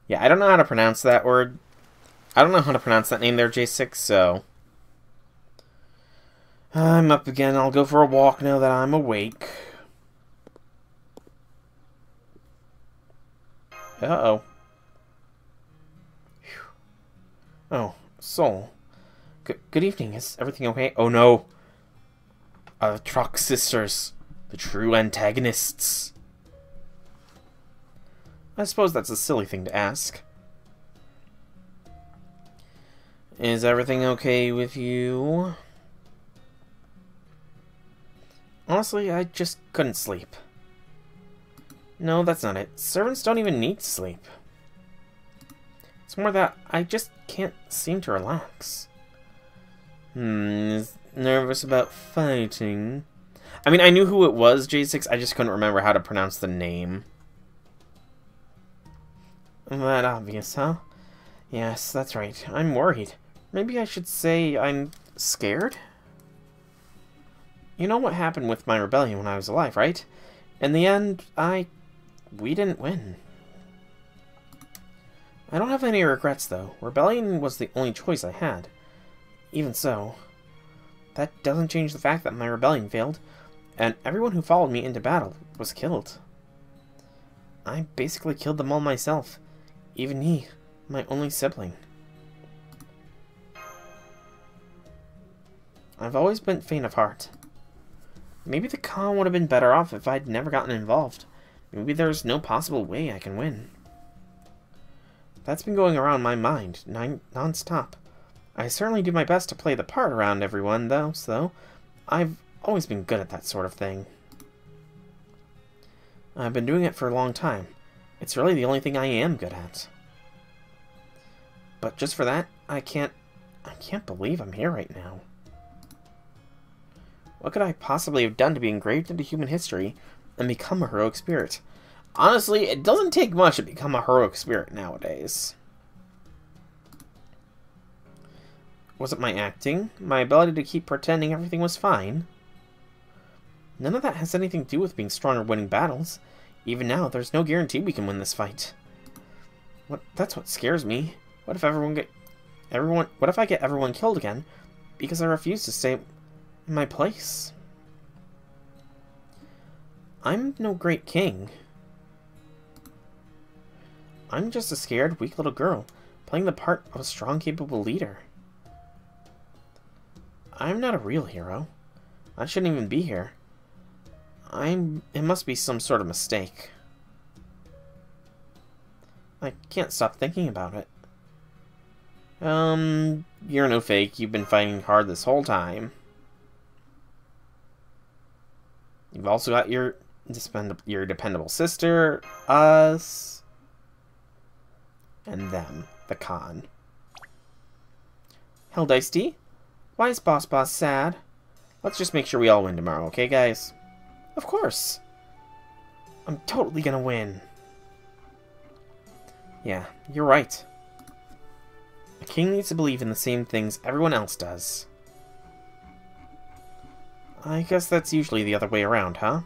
Yeah, I don't know how to pronounce that word. I don't know how to pronounce that name there, J6, so... I'm up again. I'll go for a walk now that I'm awake. Uh-oh. Oh, Soul. Good evening. Is everything okay? Oh, no. The Truck Sisters. The true antagonists. I suppose that's a silly thing to ask. Is everything okay with you? Honestly, I just couldn't sleep. No, that's not it. Servants don't even need to sleep. It's more that I just can't seem to relax. Is nervous about fighting? I mean, I knew who it was, J6, I just couldn't remember how to pronounce the name. That obvious, huh? Yes, that's right. I'm worried. Maybe I should say I'm scared? You know what happened with my rebellion when I was alive, right? In the end, we didn't win. I don't have any regrets, though. Rebellion was the only choice I had. Even so, that doesn't change the fact that my rebellion failed, and everyone who followed me into battle was killed. I basically killed them all myself. Even he, my only sibling. I've always been faint of heart. Maybe the Khan would have been better off if I'd never gotten involved. Maybe there's no possible way I can win. That's been going around my mind non-stop. I certainly do my best to play the part around everyone, though, so I've always been good at that sort of thing. I've been doing it for a long time. It's really the only thing I am good at. But just for that, I can't believe I'm here right now. What could I possibly have done to be engraved into human history and become a heroic spirit? Honestly, it doesn't take much to become a heroic spirit nowadays. Was it my acting? My ability to keep pretending everything was fine? None of that has anything to do with being strong or winning battles. Even now, there's no guarantee we can win this fight. That's what scares me. What if what if I get everyone killed again because I refuse to stay in my place? I'm no great king. I'm just a scared, weak little girl, playing the part of a strong, capable leader. I'm not a real hero. I shouldn't even be here. It must be some sort of mistake. I can't stop thinking about it. You're no fake. You've been fighting hard this whole time. You've also got your dependable sister, us, and them, the Khan. Hell, Dice D? Why is Boss sad? Let's just make sure we all win tomorrow, okay, guys? Of course. I'm totally gonna win. Yeah, you're right. A king needs to believe in the same things everyone else does. I guess that's usually the other way around, huh?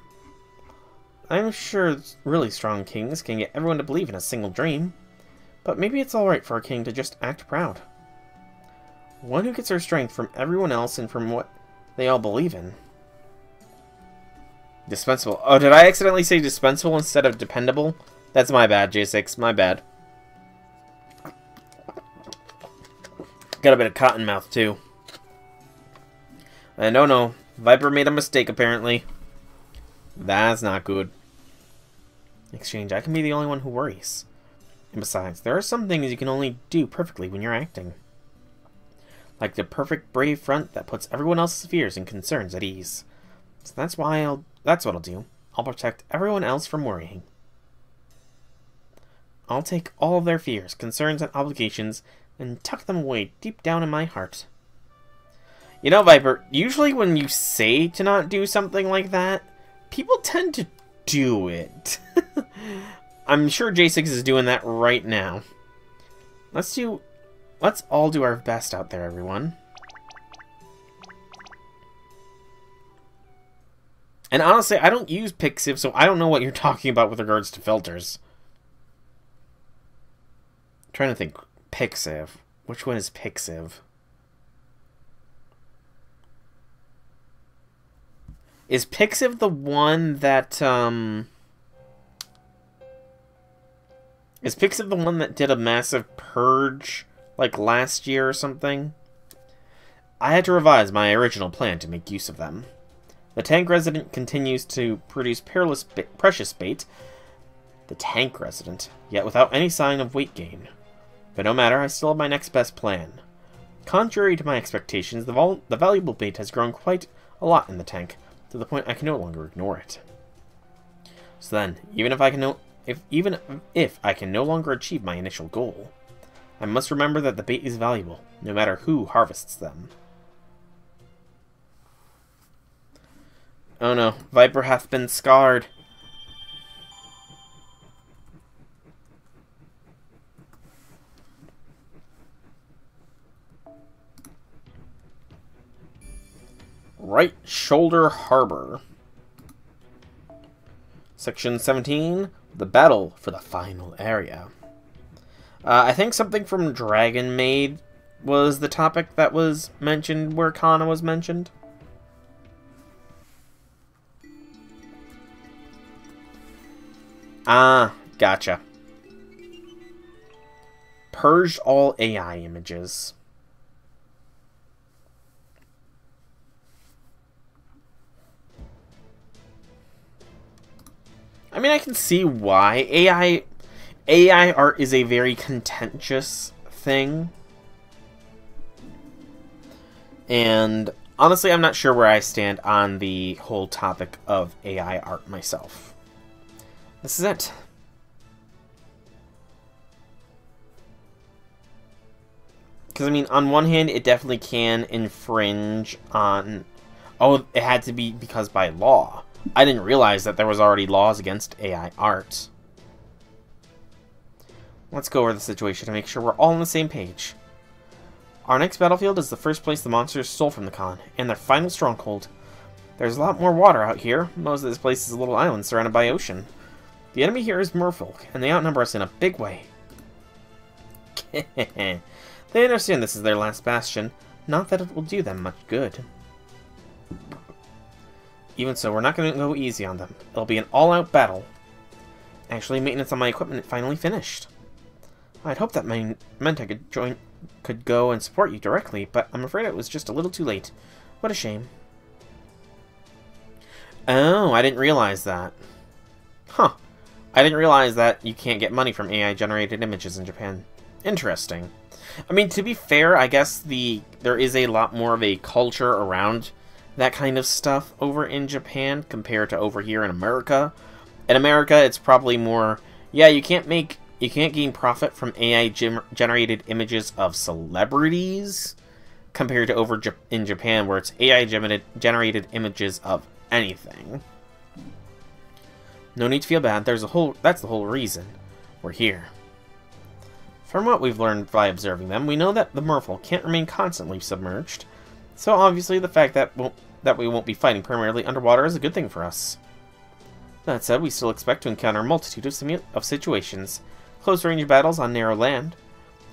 I'm sure really strong kings can get everyone to believe in a single dream, but maybe it's alright for a king to just act proud. One who gets their strength from everyone else and from what they all believe in. Dispensable. Oh, did I accidentally say dispensable instead of dependable? That's my bad, J6. My bad. Got a bit of cotton mouth, too. And oh no. Viper made a mistake, apparently. That's not good. Exchange, I can be the only one who worries. And besides, there are some things you can only do perfectly when you're acting. like the perfect brave front that puts everyone else's fears and concerns at ease. So that's what I'll do. I'll protect everyone else from worrying. I'll take all of their fears, concerns, and obligations and tuck them away deep down in my heart. You know, Viper, usually when you say to not do something like that, people tend to do it. I'm sure J6 is doing that right now. Let's all do our best out there, everyone. And honestly, I don't use Pixiv, so I don't know what you're talking about with regards to filters. I'm trying to think. Pixiv. Which one is Pixiv? Is Pixiv the one that, Is Pixiv the one that did a massive purge, like, last year or something? I had to revise my original plan to make use of them. The tank resident continues to produce precious bait. The tank resident, yet without any sign of weight gain. But no matter, I still have my next best plan. Contrary to my expectations, the valuable bait has grown quite a lot in the tank, to the point I can no longer ignore it. So then, even if I can no longer achieve my initial goal, I must remember that the bait is valuable, no matter who harvests them. Oh no, Viper hath been scarred. Right Shoulder Harbor. Section 17, the battle for the final area. I think something from Dragon Maid was the topic that was mentioned where Kana was mentioned. Ah, gotcha. Purged all AI images. I mean, I can see why. AI art is a very contentious thing. And honestly, I'm not sure where I stand on the whole topic of AI art myself. This is it. Because, I mean, on one hand, it definitely can infringe on... Oh, it had to be because by law. I didn't realize that there was already laws against AI art. Let's go over the situation to make sure we're all on the same page. Our next battlefield is the first place the monsters stole from the Con, and their final stronghold. There's a lot more water out here. Most of this place is a little island surrounded by ocean. The enemy here is merfolk, and they outnumber us in a big way. They understand this is their last bastion, not that it will do them much good. Even so, we're not going to go easy on them. It'll be an all-out battle. Actually, maintenance on my equipment finally finished. I'd hoped that meant I could go and support you directly, but I'm afraid it was just a little too late. What a shame. Oh, I didn't realize that. Huh. I didn't realize that you can't get money from AI-generated images in Japan. Interesting. I mean, to be fair, I guess there is a lot more of a culture around that kind of stuff over in Japan compared to over here in America. In America, it's probably more, yeah, you can't gain profit from AI-generated images of celebrities compared to over in Japan, where it's AI-generated images of anything. No need to feel bad. That's the whole reason we're here. From what we've learned by observing them, we know that the merfolk can't remain constantly submerged. So obviously the fact that we won't be fighting primarily underwater is a good thing for us. That said, we still expect to encounter a multitude of situations. Close-range battles on narrow land.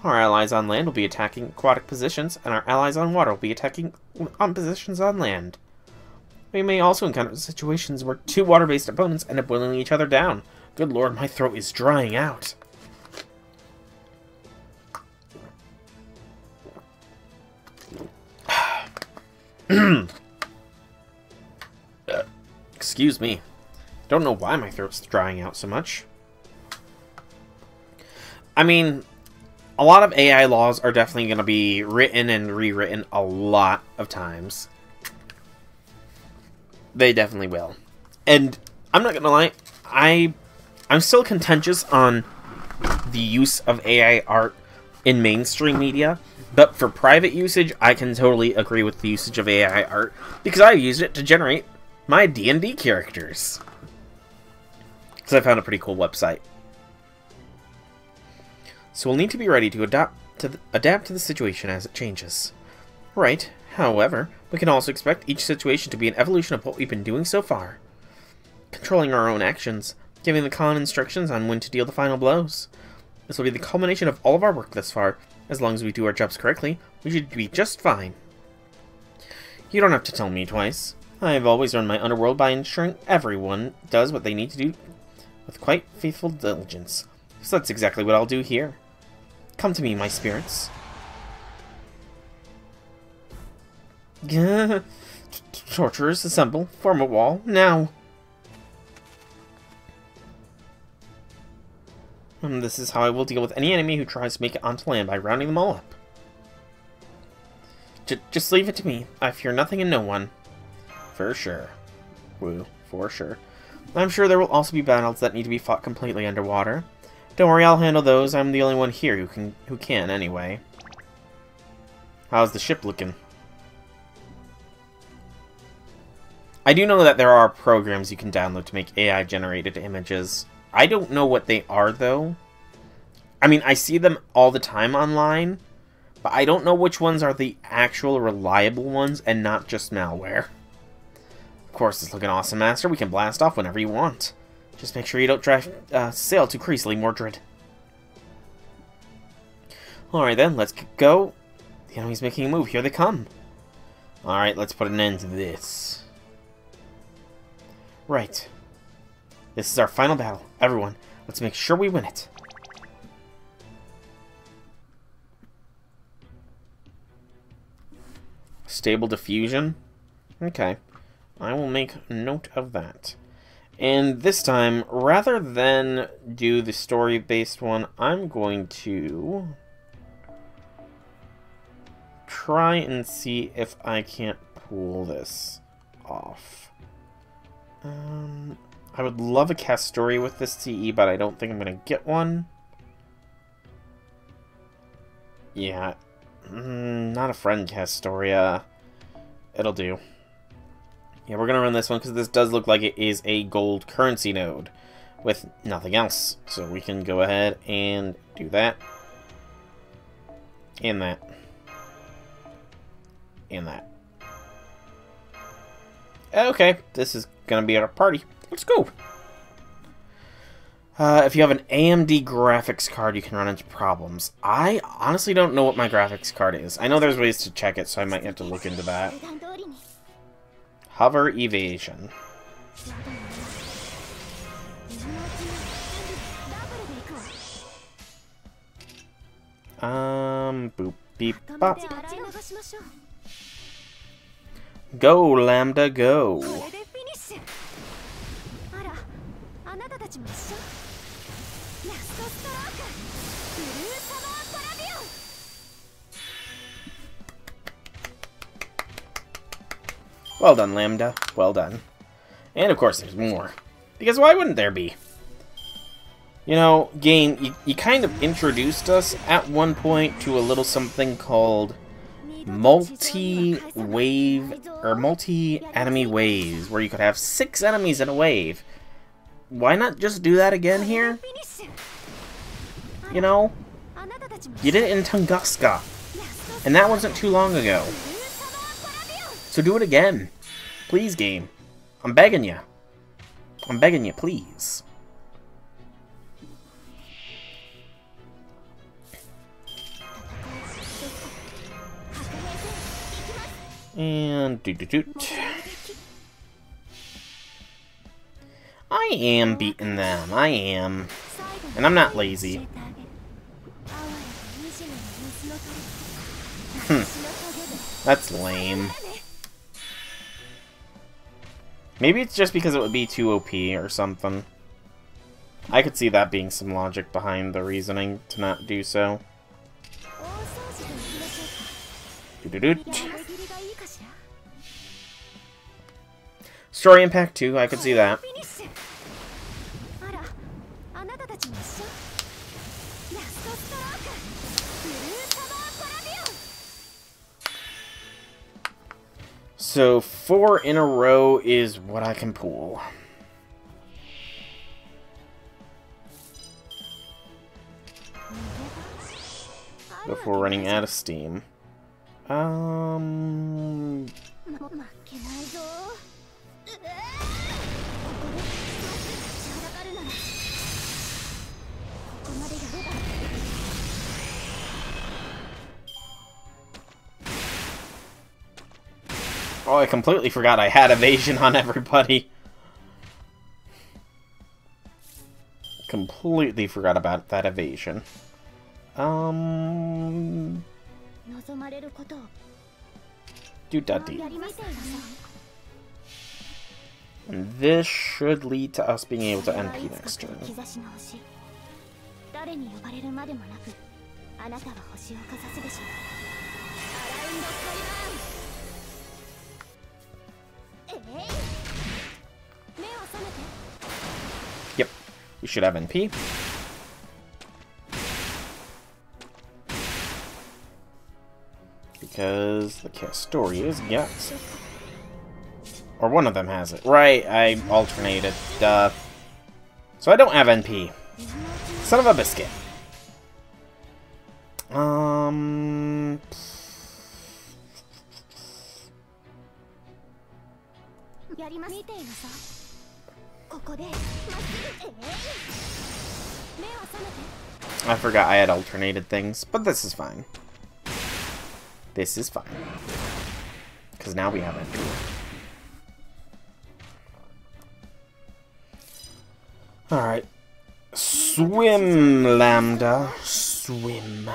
Our allies on land will be attacking aquatic positions, and our allies on water will be attacking on positions on land. We may also encounter situations where two water-based opponents end up boiling each other down. Good lord, my throat is drying out. Excuse me. Don't know why my throat's drying out so much. I mean, A lot of AI laws are definitely going to be written and rewritten a lot of times. They definitely will. And I'm not going to lie, I'm still contentious on the use of AI art in mainstream media, but for private usage, I can totally agree with the usage of AI art, because I used it to generate my D&D characters. Because I found a pretty cool website. So we'll need to be ready to adapt to the situation as it changes. Right, however, we can also expect each situation to be an evolution of what we've been doing so far. Controlling our own actions, giving the Con instructions on when to deal the final blows. This will be the culmination of all of our work thus far. As long as we do our jobs correctly, we should be just fine. You don't have to tell me twice. I have always run my underworld by ensuring everyone does what they need to do with quite faithful diligence. So that's exactly what I'll do here. Come to me, my spirits. Torturers, assemble. Form a wall. Now! This is how I will deal with any enemy who tries to make it onto land by rounding them all up. Just leave it to me. I fear nothing and no one. For sure. Woo, for sure. I'm sure there will also be battles that need to be fought completely underwater. Don't worry, I'll handle those. I'm the only one here who can anyway. How's the ship looking? I do know that there are programs you can download to make AI-generated images. I don't know what they are, though. I mean, I see them all the time online, but I don't know which ones are the actual reliable ones and not just malware. Of course, it's looking awesome, Master. We can blast off whenever you want. Just make sure you don't drive sail too crazily, Mordred. Alright then, let's go. The enemy's making a move. Here they come. Alright, let's put an end to this. Right. This is our final battle. Everyone, let's make sure we win it. Stable diffusion? Okay. I will make note of that. And this time, rather than do the story-based one, I'm going to try and see if I can't pull this off. I would love a cast story with this CE, but I don't think I'm going to get one. Yeah. Not a friend cast story. It'll do. Yeah, we're going to run this one because this does look like it is a gold currency node with nothing else. So we can go ahead and do that. And that. And that. Okay, this is going to be our party. Let's go! If you have an AMD graphics card, you can run into problems. I honestly don't know what my graphics card is. I know there's ways to check it, so I might have to look into that. Hover evasion. Boop, beep, bop. Go, Lambda, go. Well done, Lambda. Well done. And of course there's more. Because why wouldn't there be? You know, game, you kind of introduced us at one point to a little something called multi-wave, or multi-enemy waves, where you could have 6 enemies in a wave. Why not just do that again here? You know? You did it in Tunguska, and that wasn't too long ago. So do it again. Please, game. I'm begging you. I'm begging you, please. And doot. I am beating them. I am. And I'm not lazy. That's lame. Maybe it's just because it would be too OP or something. I could see that being some logic behind the reasoning to not do so. Doo-doo-doot. Story Impact 2, I could see that. So 4 in a row is what I can pull. Before running out of steam. Oh, I completely forgot I had evasion on everybody. Completely forgot about that evasion. Do-da-dee. And this should lead to us being able to NP next turn. Yep, we should have NP. Because the Castorias got it. Or one of them has it. Right, I alternated. Duh. So I don't have NP. Son of a biscuit. I forgot I had alternated things, but this is fine. This is fine. Because now we have NP. Alright. Swim, Lambda. Swim.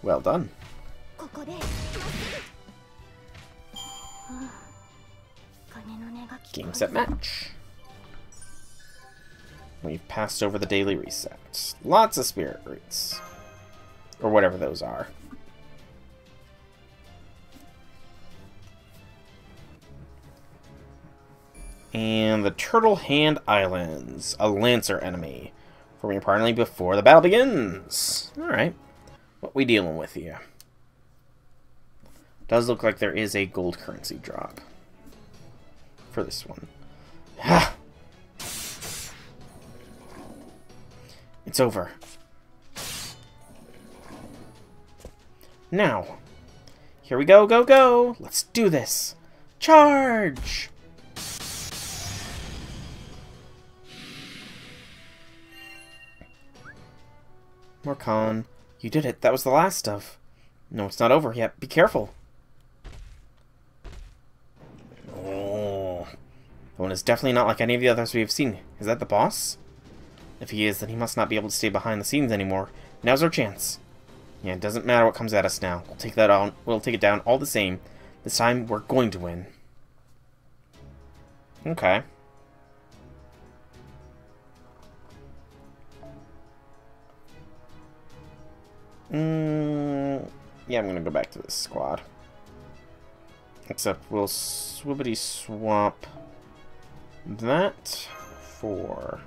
Well done. Game, set, match. We've passed over the daily resets. Lots of spirit roots. Or whatever those are. And the Turtle Hand Islands. A Lancer enemy. Forming your party before the battle begins. Alright. What we dealing with here? Does look like there is a gold currency drop. For this one. Ha! It's over. Now. Here we go, go, go! Let's do this! Charge! More con. You did it. That was the last stuff. No, it's not over yet. Be careful. Oh. The one is definitely not like any of the others we have seen. Is that the boss? If he is, then he must not be able to stay behind the scenes anymore. Now's our chance. Yeah, it doesn't matter what comes at us now. We'll take that on. We'll take it down all the same. This time, we're going to win. Okay. Yeah, I'm gonna go back to this squad. Except we'll swibbity swap that for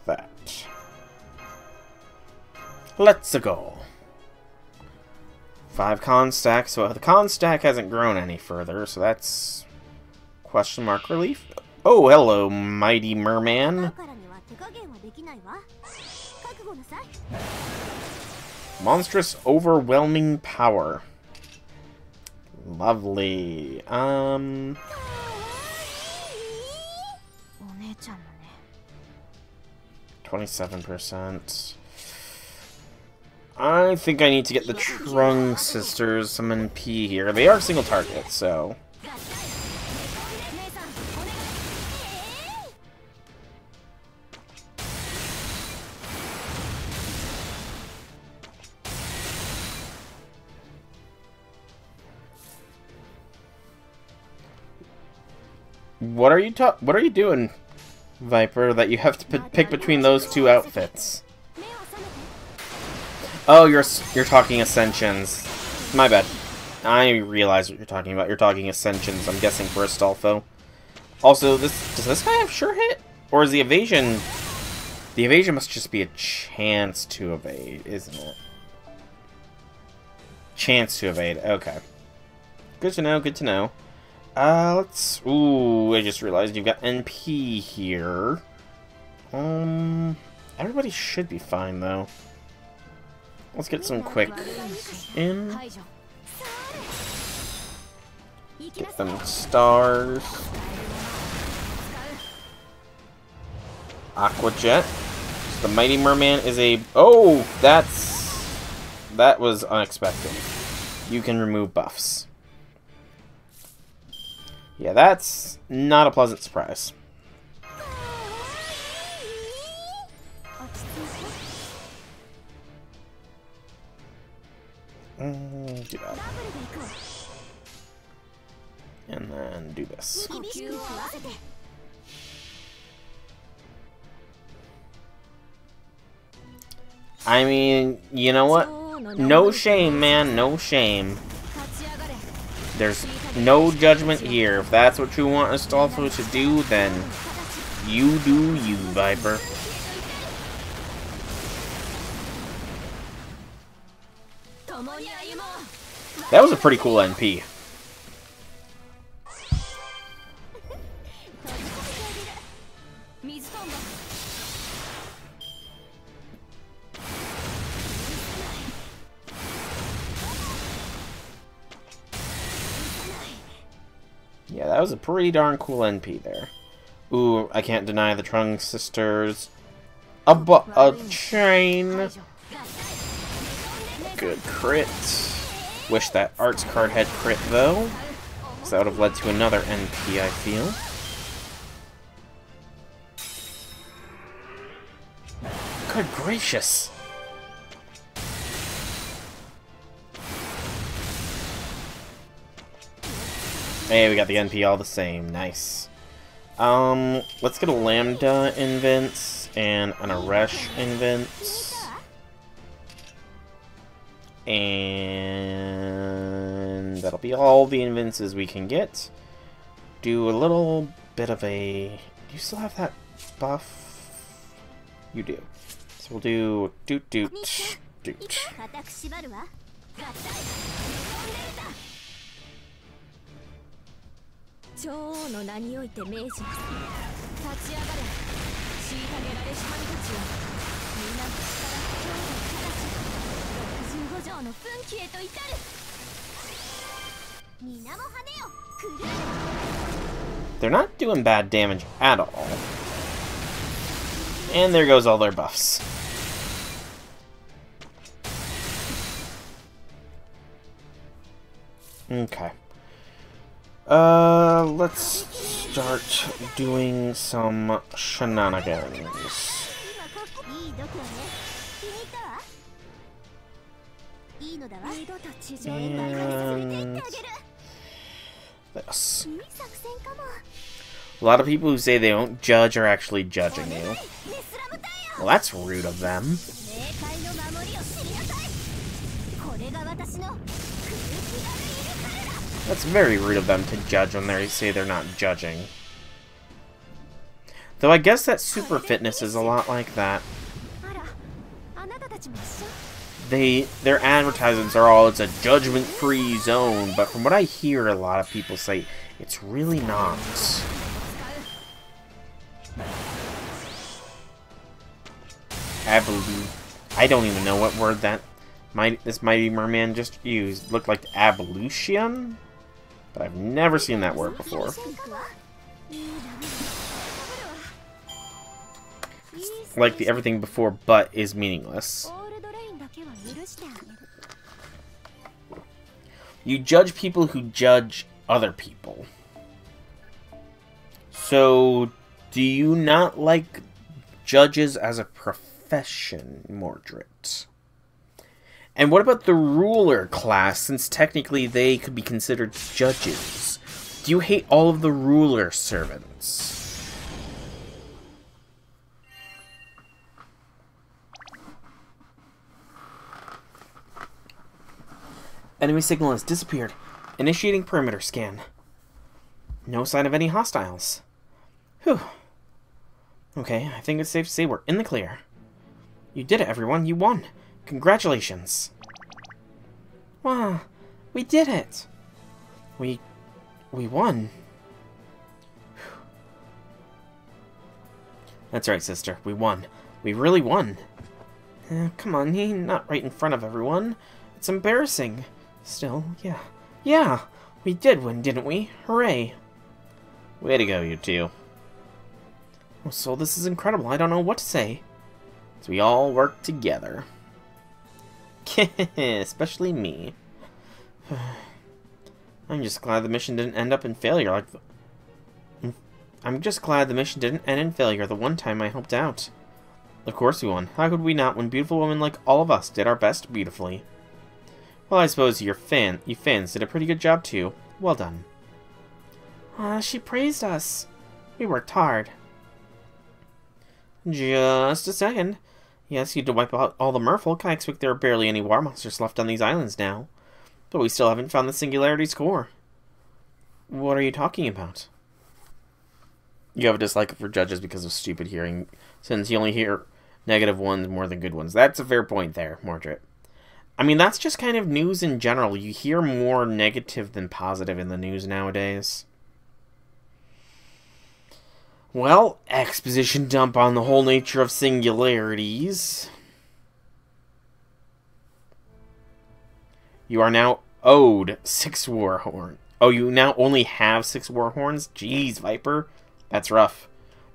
that. Let's go. 5 con stack, so the con stack hasn't grown any further, so that's question mark relief. Oh, hello, mighty merman. Monstrous overwhelming power. Lovely. 27%. I think I need to get the Trung sisters some NP here. They are single targets, so... What are you doing, Viper, that you have to pick between those two outfits? Oh, you're talking Ascensions. My bad. I realize what you're talking about. You're talking Ascensions, I'm guessing, for Astolfo. Also, does this guy have sure hit? Or is the evasion... The evasion must just be a chance to evade, isn't it? Chance to evade, okay. Good to know, good to know. Let's... Ooh, I just realized you've got NP here. Everybody should be fine, though. Let's get some quick in. Get them stars. Aqua Jet. So the Mighty Merman is a... Oh, that was unexpected. You can remove buffs. Yeah, that's not a pleasant surprise. Do that. And then do this. I mean, you know what? No shame, man. No shame. There's no judgment here. If that's what you want Astolfo to do, then you do you, Viper. That was a pretty cool NP. Yeah, that was a pretty darn cool NP there. Ooh, I can't deny the Trung sisters. A chain. Good crit. Wish that arts card had crit though, because that would have led to another NP, I feel. Good gracious. Hey, we got the NP all the same. Nice. Let's get a Lambda invents and an Aresh invents. And that'll be all the invences we can get. Do a little bit of a... Do you still have that buff? You do. So we'll do doot doot doot. They're not doing bad damage at all. And there goes all their buffs. Okay. Let's start doing some shenanigans. And this. A lot of people who say they don't judge are actually judging you. Well, that's rude of them. That's very rude of them to judge when they say they're not judging. Though I guess that super fitness is a lot like that. Their advertisements are all, it's a judgment-free zone, but from what I hear a lot of people say, it's really not. I don't even know what word that this Mighty Merman just used. Looked like ablution? But I've never seen that word before. Like the everything before but is meaningless. You judge people who judge other people. So, do you not like judges as a profession, Mordred? And what about the ruler class, since technically they could be considered judges? Do you hate all of the ruler servants? Enemy signal has disappeared. Initiating perimeter scan. No sign of any hostiles. Whew. Okay, I think it's safe to say we're in the clear. You did it, everyone. You won. Congratulations. Wow, we did it. We won. That's right, sister. We won. We really won. Come on, not right in front of everyone. It's embarrassing. Still, yeah. Yeah, we did win, didn't we? Hooray. Way to go, you two. Oh, so this is incredible. I don't know what to say. So we all work together. Especially me. I'm just glad the mission didn't end up in failure I'm just glad the mission didn't end in failure the one time I helped out. Of course we won. How could we not when beautiful women like all of us did our best beautifully? Well, I suppose you fans did a pretty good job too. Well done. She praised us. We worked hard. Just a second. Yes, you had to wipe out all the merfolk. I expect there are barely any war monsters left on these islands now. But we still haven't found the Singularity's core. What are you talking about? You have a dislike for judges because of stupid hearing, since you only hear negative ones more than good ones. That's a fair point there, Mordred. I mean, that's just kind of news in general. You hear more negative than positive in the news nowadays. Well, exposition dump on the whole nature of singularities. You are now owed 6 war horns. Oh, you now only have 6 war horns? Jeez, Viper. That's rough.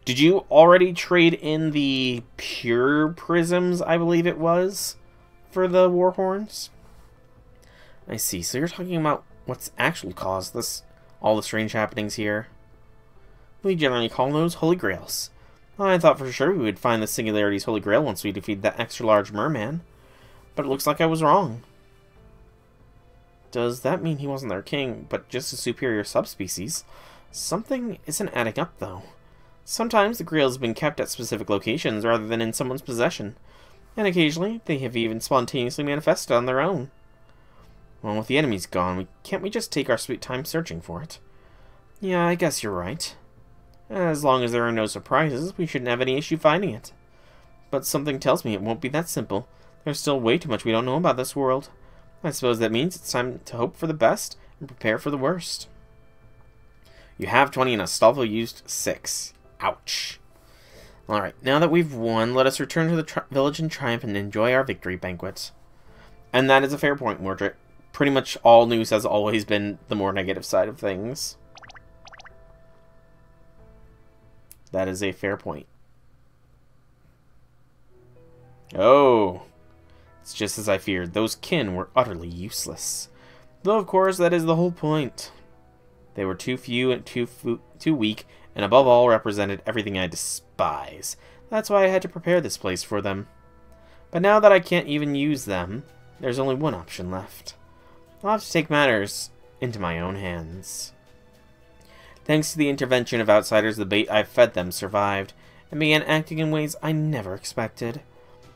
Did you already trade in the pure prisms, I believe it was, for the war horns? I see. So you're talking about what's actually caused all the strange happenings here. We generally call those Holy Grails. I thought for sure we would find the Singularity's Holy Grail once we defeat that extra-large merman. But it looks like I was wrong. Does that mean he wasn't their king, but just a superior subspecies? Something isn't adding up, though. Sometimes the Grail has been kept at specific locations rather than in someone's possession. And occasionally, they have even spontaneously manifested on their own. Well, with the enemies gone, can't we just take our sweet time searching for it? Yeah, I guess you're right. As long as there are no surprises, we shouldn't have any issue finding it. But something tells me it won't be that simple. There's still way too much we don't know about this world. I suppose that means it's time to hope for the best and prepare for the worst. You have 20 and Astolfo used 6. Ouch. Alright, now that we've won, let us return to the village in triumph and enjoy our victory banquet. And that is a fair point, Mordred. Pretty much all news has always been the more negative side of things. That is a fair point. Oh. It's just as I feared. Those kin were utterly useless. Though, of course, that is the whole point. They were too few and too weak, and above all represented everything I despise. That's why I had to prepare this place for them. But now that I can't even use them, there's only one option left. I'll have to take matters into my own hands. Thanks to the intervention of outsiders, the bait I fed them survived, and began acting in ways I never expected.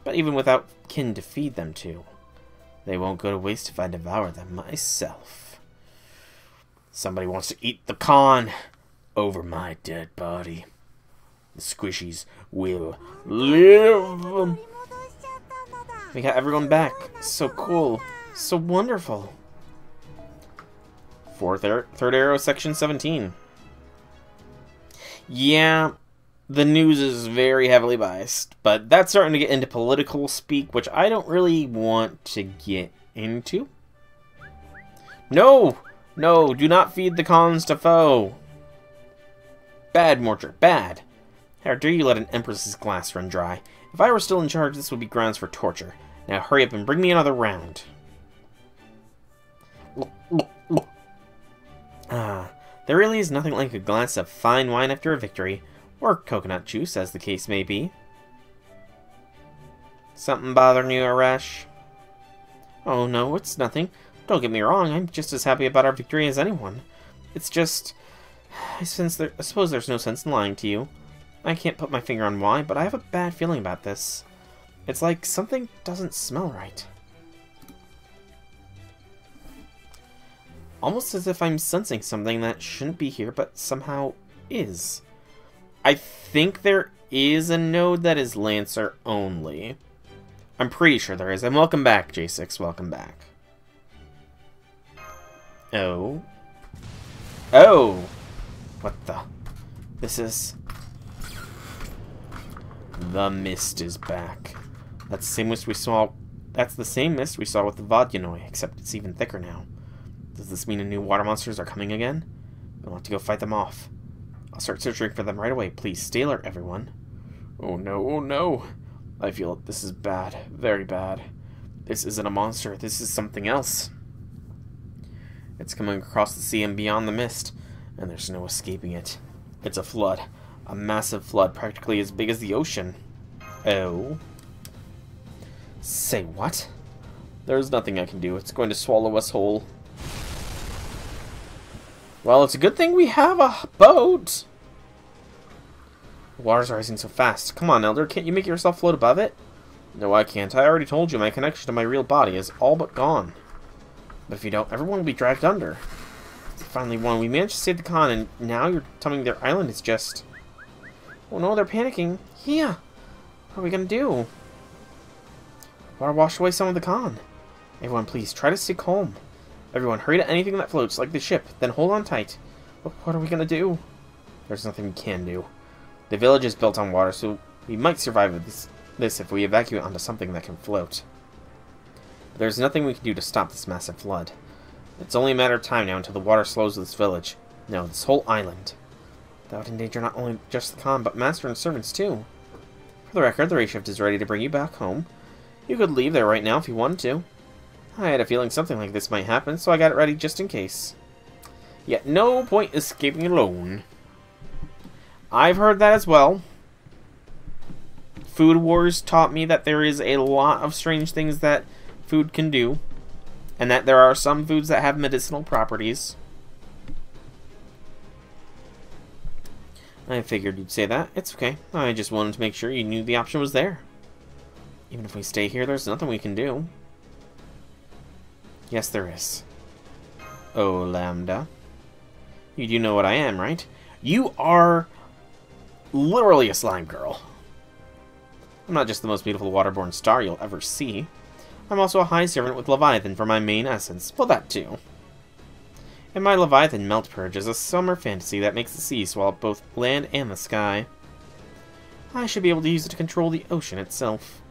But even without kin to feed them to, they won't go to waste if I devour them myself. Somebody wants to eat the con over my dead body. The squishies will live. We got everyone back. So cool. So wonderful. Third arrow, section 17. Yeah, the news is very heavily biased, but that's starting to get into political speak, which I don't really want to get into. No! No, do not feed the cons to foe. Bad, Mordred, bad. How dare you let an empress's glass run dry? If I were still in charge, this would be grounds for torture. Now hurry up and bring me another round. There really is nothing like a glass of fine wine after a victory, or coconut juice, as the case may be. Something bothering you, Arash? Oh no, it's nothing. Don't get me wrong, I'm just as happy about our victory as anyone. It's just... I suppose there's no sense in lying to you. I can't put my finger on why, but I have a bad feeling about this. It's like something doesn't smell right. Almost as if I'm sensing something that shouldn't be here, but somehow is. I think there is a node that is Lancer only. I'm pretty sure there is. And welcome back, J6. Welcome back. Oh. Oh! What the? This is... The mist is back. That's the same mist we saw... That's the same mist we saw with the VOD, except it's even thicker now. Does this mean the new water monsters are coming again? I want to go fight them off. I'll start searching for them right away. Please stay alert, everyone. Oh no, oh no. I feel this is bad. Very bad. This isn't a monster. This is something else. It's coming across the sea and beyond the mist, and there's no escaping it. It's a flood. A massive flood, practically as big as the ocean. Oh. Say what? There's nothing I can do. It's going to swallow us whole. Well, it's a good thing we have a boat. The water's rising so fast. Come on, Elder. Can't you make yourself float above it? No, I can't. I already told you my connection to my real body is all but gone. But if you don't, everyone will be dragged under. Finally won. We managed to save the Con, and now you're telling me their island is just... Oh no, they're panicking. Yeah. What are we gonna do? Water washed away some of the Con. Everyone, please, try to stay calm. Everyone, hurry to anything that floats, like the ship. Then hold on tight. What are we gonna do? There's nothing we can do. The village is built on water, so we might survive this if we evacuate onto something that can float. But there's nothing we can do to stop this massive flood. It's only a matter of time now until the water slows this village. No, this whole island. That would endanger not only just the Con, but master and servants too. For the record, the ray shift is ready to bring you back home. You could leave there right now if you wanted to. I had a feeling something like this might happen, so I got it ready just in case. Yet no point escaping alone. I've heard that as well. Food Wars taught me that there is a lot of strange things that food can do. And that there are some foods that have medicinal properties. I figured you'd say that. It's okay. I just wanted to make sure you knew the option was there. Even if we stay here, there's nothing we can do. Yes, there is. Oh, Lambda. You do know what I am, right? You are literally a slime girl. I'm not just the most beautiful waterborne star you'll ever see. I'm also a high servant with Leviathan for my main essence. Well, that too. And my Leviathan Melt Purge is a summer fantasy that makes the sea swallow both land and the sky. I should be able to use it to control the ocean itself.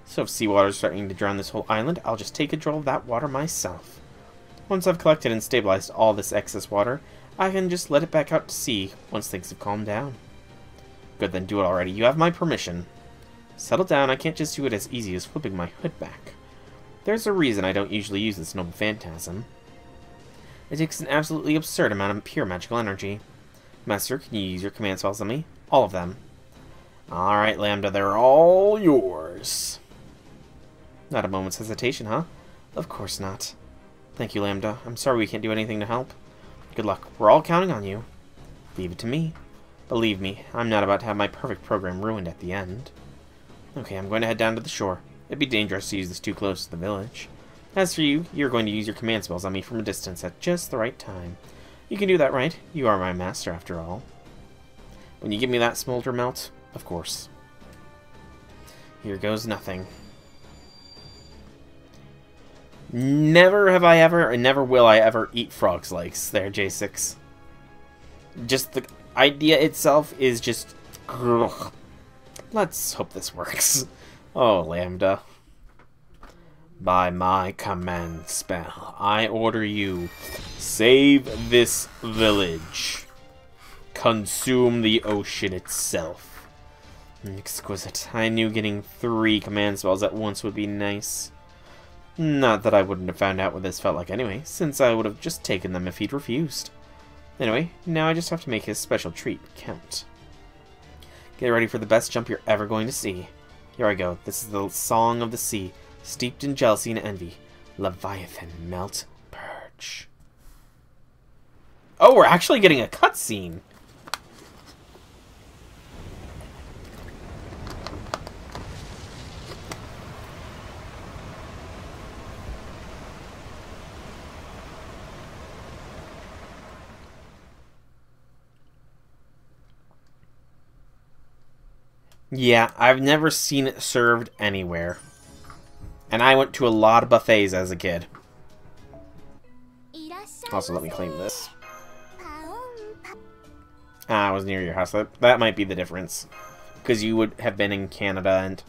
So if seawater is starting to drown this whole island, I'll just take control of that water myself. Once I've collected and stabilized all this excess water, I can just let it back out to sea once things have calmed down. Good, then do it already. You have my permission. Settle down, I can't just do it as easy as flipping my hood back. There's a reason I don't usually use this noble phantasm. It takes an absolutely absurd amount of pure magical energy. Master, can you use your command spells on me? All of them. Alright, Lambda, they're all yours. Not a moment's hesitation, huh? Of course not. Thank you, Lambda. I'm sorry we can't do anything to help. Good luck. We're all counting on you. Leave it to me. Believe me, I'm not about to have my perfect program ruined at the end. Okay, I'm going to head down to the shore. It'd be dangerous to use this too close to the village. As for you, you're going to use your command spells on me from a distance at just the right time. You can do that, right? You are my master, after all. When you give me that smolder melt, of course. Here goes nothing. Never have I ever, and never will I ever eat frog's legs there, J6. Just the idea itself is just... Ugh. Let's hope this works. Oh, Lambda. By my command spell, I order you, save this village. Consume the ocean itself. Exquisite. I knew getting 3 command spells at once would be nice. Not that I wouldn't have found out what this felt like anyway, since I would have just taken them if he'd refused. Anyway, now I just have to make his special treat count. Get ready for the best jump you're ever going to see. Here I go. This is the song of the sea, steeped in jealousy and envy. Leviathan Melt Purge. Oh, we're actually getting a cutscene. Yeah, I've never seen it served anywhere. And I went to a lot of buffets as a kid. Also, let me claim this. Ah, I was near your house. That might be the difference. Because you would have been in Canada, and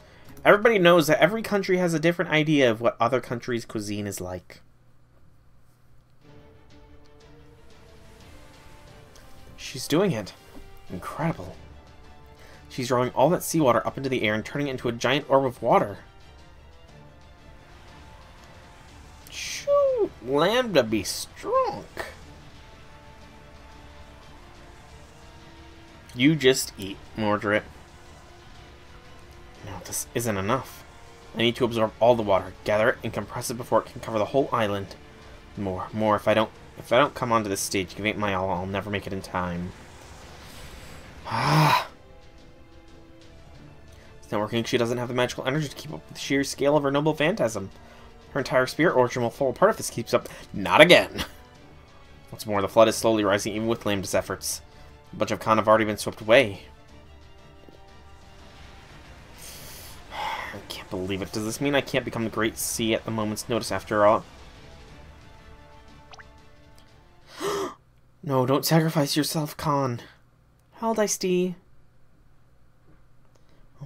everybody knows that every country has a different idea of what other countries' cuisine is like. She's doing it. Incredible. She's drawing all that seawater up into the air and turning it into a giant orb of water. Shoo! Lambda be strong. You just eat, Mordred. No, this isn't enough. I need to absorb all the water, gather it, and compress it before it can cover the whole island. More. If I don't come onto this stage, give it my all, I'll never make it in time. Ah. It's not working. She doesn't have the magical energy to keep up with the sheer scale of her noble phantasm. Her entire spirit origin will fall apart if this keeps up. Not again! What's more, the flood is slowly rising even with Lambda's efforts. A bunch of Con have already been swept away. I can't believe it. Does this mean I can't become the Great Sea at the moment's notice after all? No, don't sacrifice yourself, Con. Held I stee.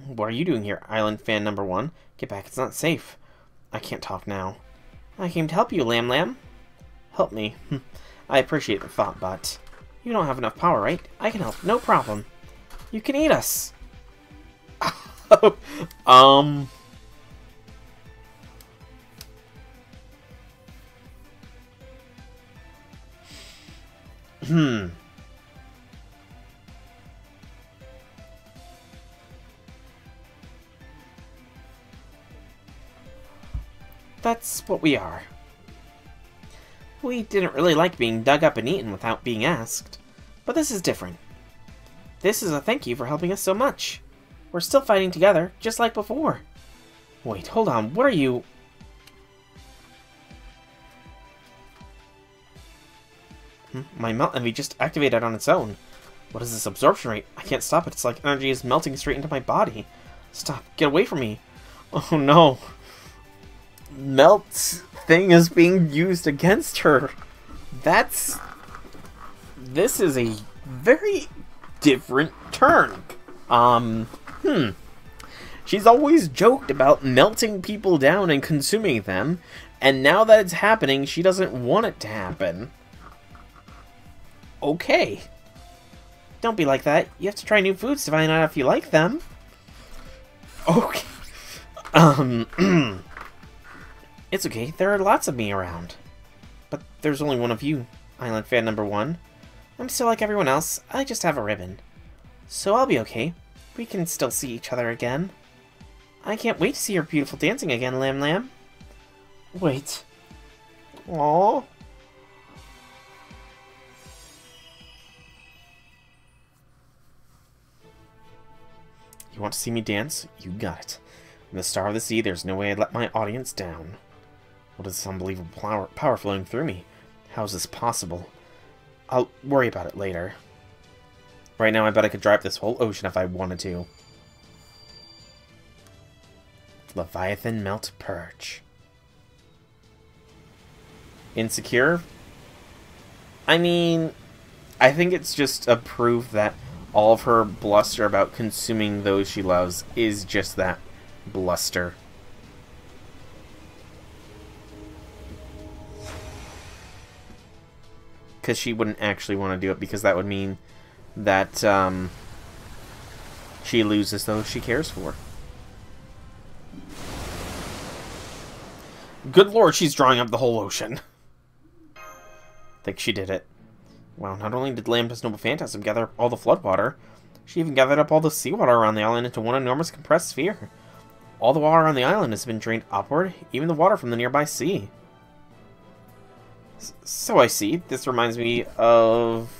What are you doing here, Island Fan number 1? Get back, it's not safe. I can't talk now. I came to help you, Lam. Help me. I appreciate the thought, but... You don't have enough power, right? I can help, no problem. You can eat us. That's what we are. We didn't really like being dug up and eaten without being asked. But this is different. This is a thank you for helping us so much. We're still fighting together, just like before. Wait, hold on, what are you... My melt envy just activated on its own. What is this absorption rate? I can't stop it. It's like energy is melting straight into my body. Stop. Get away from me. Oh no. Melt thing is being used against her. This is a very different turn. She's always joked about melting people down and consuming them, and now that it's happening, she doesn't want it to happen. Okay. Don't be like that. You have to try new foods to find out if you like them. Okay. It's okay. There are lots of me around. But there's only one of you, Island Fan number 1. I'm still like everyone else. I just have a ribbon. So I'll be okay. We can still see each other again. I can't wait to see your beautiful dancing again, Lam. Wait. Aww. You want to see me dance? You got it. I'm the star of the sea. There's no way I'd let my audience down. What is this unbelievable power flowing through me? How is this possible? I'll worry about it later. Right now, I bet I could dry up this whole ocean if I wanted to. Leviathan Melt Purge. Insecure? I mean, I think it's just a proof that all of her bluster about consuming those she loves is just that. Bluster. Because she wouldn't actually want to do it, because that would mean that she loses those she cares for. Good lord, she's drawing up the whole ocean. I think she did it. Wow, not only did Lambda's noble phantasm gather up all the floodwater, she even gathered up all the seawater around the island into one enormous compressed sphere. All the water on the island has been drained upward, even the water from the nearby sea. So I see. This reminds me of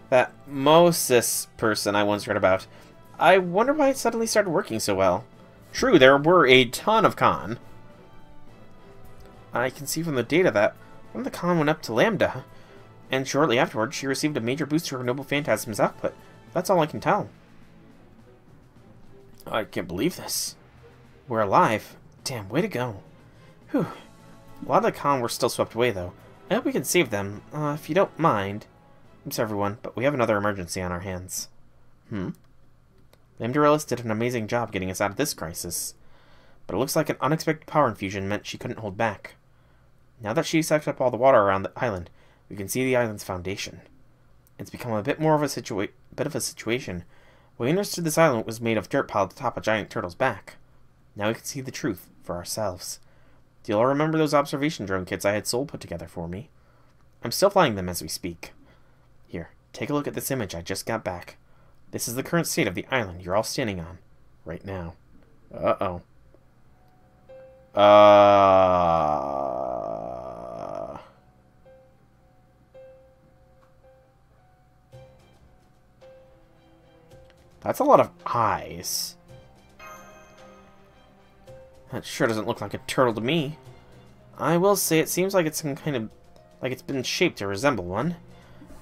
that Moses person I once read about. I wonder why it suddenly started working so well. True, there were a ton of Con. I can see from the data that one of the Con went up to Lambda, and shortly afterwards she received a major boost to her Noble Phantasm's output. That's all I can tell. I can't believe this. We're alive. Damn, way to go. Whew. A lot of the Con were still swept away, though. I hope we can save them, if you don't mind. I'm sorry, everyone, but we have another emergency on our hands. Lambda did an amazing job getting us out of this crisis, but it looks like an unexpected power infusion meant she couldn't hold back. Now that she sucked up all the water around the island, we can see the island's foundation. It's become a bit more of a situation. We understood this island was made of dirt piled atop a giant turtle's back. Now we can see the truth for ourselves. Do you all remember those observation drone kits I had Soul put together for me? I'm still flying them as we speak. Here, take a look at this image I just got back. This is the current state of the island you're all standing on, right now. Uh-oh. That's a lot of eyes. That sure doesn't look like a turtle to me. I will say it seems like it's some kind of... like it's been shaped to resemble one.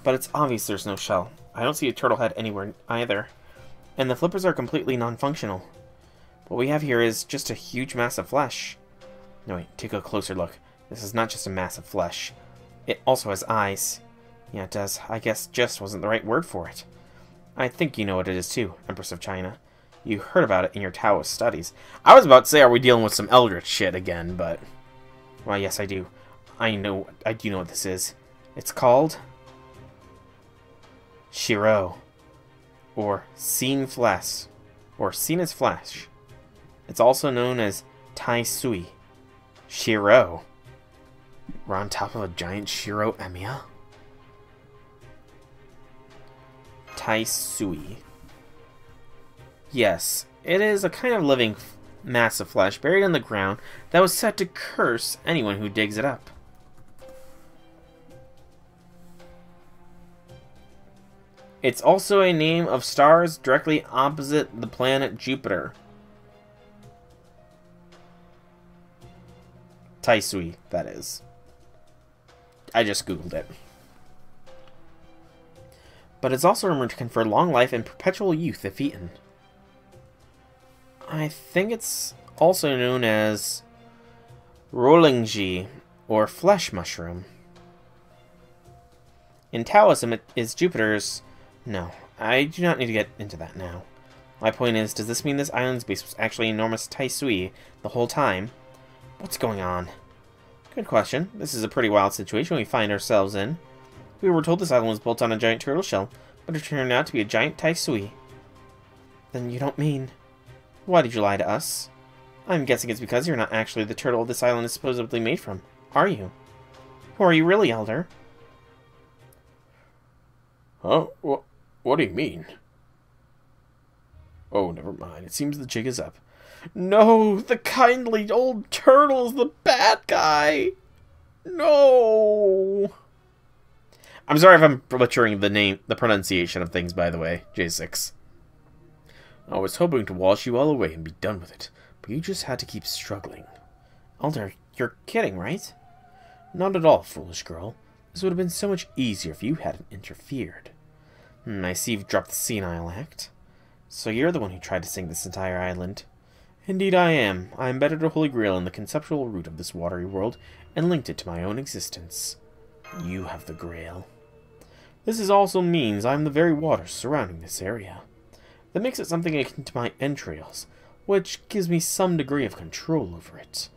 But it's obvious there's no shell. I don't see a turtle head anywhere either. And the flippers are completely non-functional. What we have here is just a huge mass of flesh. No, wait, take a closer look. This is not just a mass of flesh. It also has eyes. Yeah, it does. I guess just wasn't the right word for it. I think you know what it is too, Empress of China. You heard about it in your Taoist studies. I was about to say, are we dealing with some Eldritch shit again, but... well, yes, I do. I do know what this is. It's called... Shiro. Or seen flesh. Or seen as flesh. It's also known as Tai Sui. Shiro. We're on top of a giant Shiro Emiya? Tai Sui. Yes, it is a kind of living mass of flesh buried in the ground that was set to curse anyone who digs it up. It's also a name of stars directly opposite the planet Jupiter. Tai Sui, that is. I just googled it. But it's also rumored to confer long life and perpetual youth if eaten. I think it's also known as Rolingji, or flesh mushroom. In Taoism, it is Jupiter's... no, I do not need to get into that now. My point is, does this mean this island's base was actually enormous Tai Sui the whole time? What's going on? Good question. This is a pretty wild situation we find ourselves in. We were told this island was built on a giant turtle shell, but it turned out to be a giant Tai Sui. Then you don't mean... why did you lie to us? I'm guessing it's because you're not actually the turtle this island is supposedly made from, are you? Who are you really, Elder? Huh? What do you mean? Oh, never mind. It seems the jig is up. No! The kindly old turtle's the bad guy! No! I'm sorry if I'm butchering the pronunciation of things, by the way, J6. I was hoping to wash you all away and be done with it, but you just had to keep struggling. Elder, you're kidding, right? Not at all, foolish girl. This would have been so much easier if you hadn't interfered. I see you've dropped the senile act. So you're the one who tried to sink this entire island. Indeed I am. I embedded a holy grail in the conceptual root of this watery world and linked it to my own existence. You have the grail. This also means I am the very water surrounding this area. That makes it something akin to my entrails, which gives me some degree of control over it.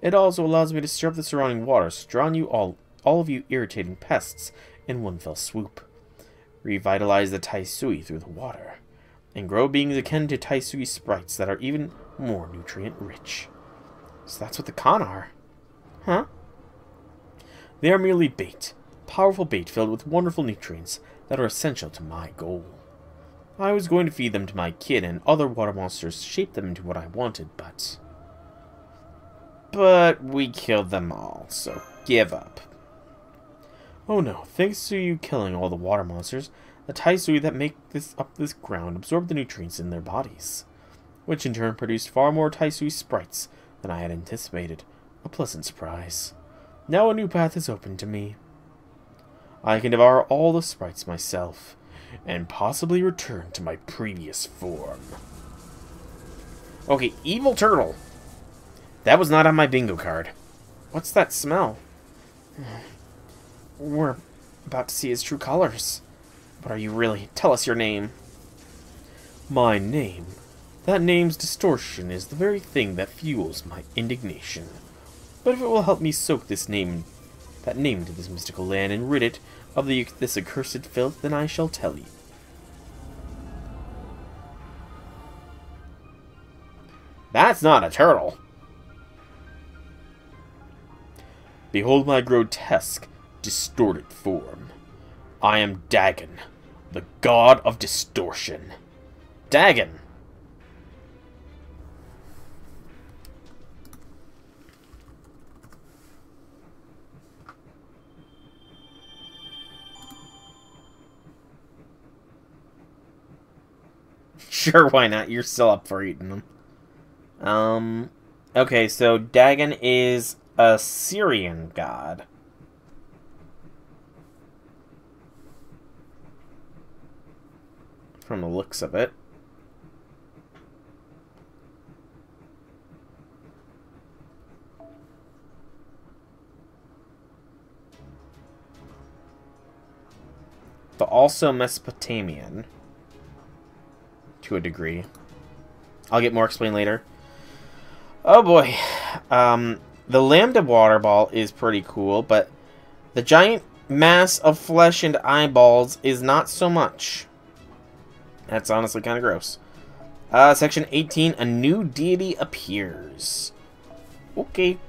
It also allows me to stir up the surrounding waters, drawing you all of you irritating pests in one fell swoop. Revitalize the Tai Sui through the water, and grow beings akin to Tai Sui sprites that are even more nutrient-rich. So that's what the Con are. Huh? They are merely bait. Powerful bait filled with wonderful nutrients that are essential to my goal. I was going to feed them to my kid and other water monsters, shape them into what I wanted, but... But we killed them all, so give up. Oh no, thanks to you killing all the water monsters, the taisui that make this ground absorb the nutrients in their bodies, which in turn produced far more taisui sprites than I had anticipated. A pleasant surprise. Now a new path is open to me. I can devour all the sprites myself, and possibly return to my previous form. Okay, evil turtle. That was not on my bingo card. What's that smell? We're about to see his true colors. What are you really? Tell us your name. My name? That name's distortion is the very thing that fuels my indignation. But if it will help me soak that name into this mystical land and rid it of this accursed filth, then I shall tell you. That's not a turtle. Behold my grotesque, distorted form. I am Dagon, the god of distortion. Dagon. Sure, why not? You're still up for eating them. Okay, so Dagon is a Syrian god. From the looks of it. But also Mesopotamian. To a degree. I'll get more explained later. Oh boy. The Lambda water ball is pretty cool, but the giant mass of flesh and eyeballs is not so much. That's honestly kind of gross. Section 18, a new deity appears. Okay.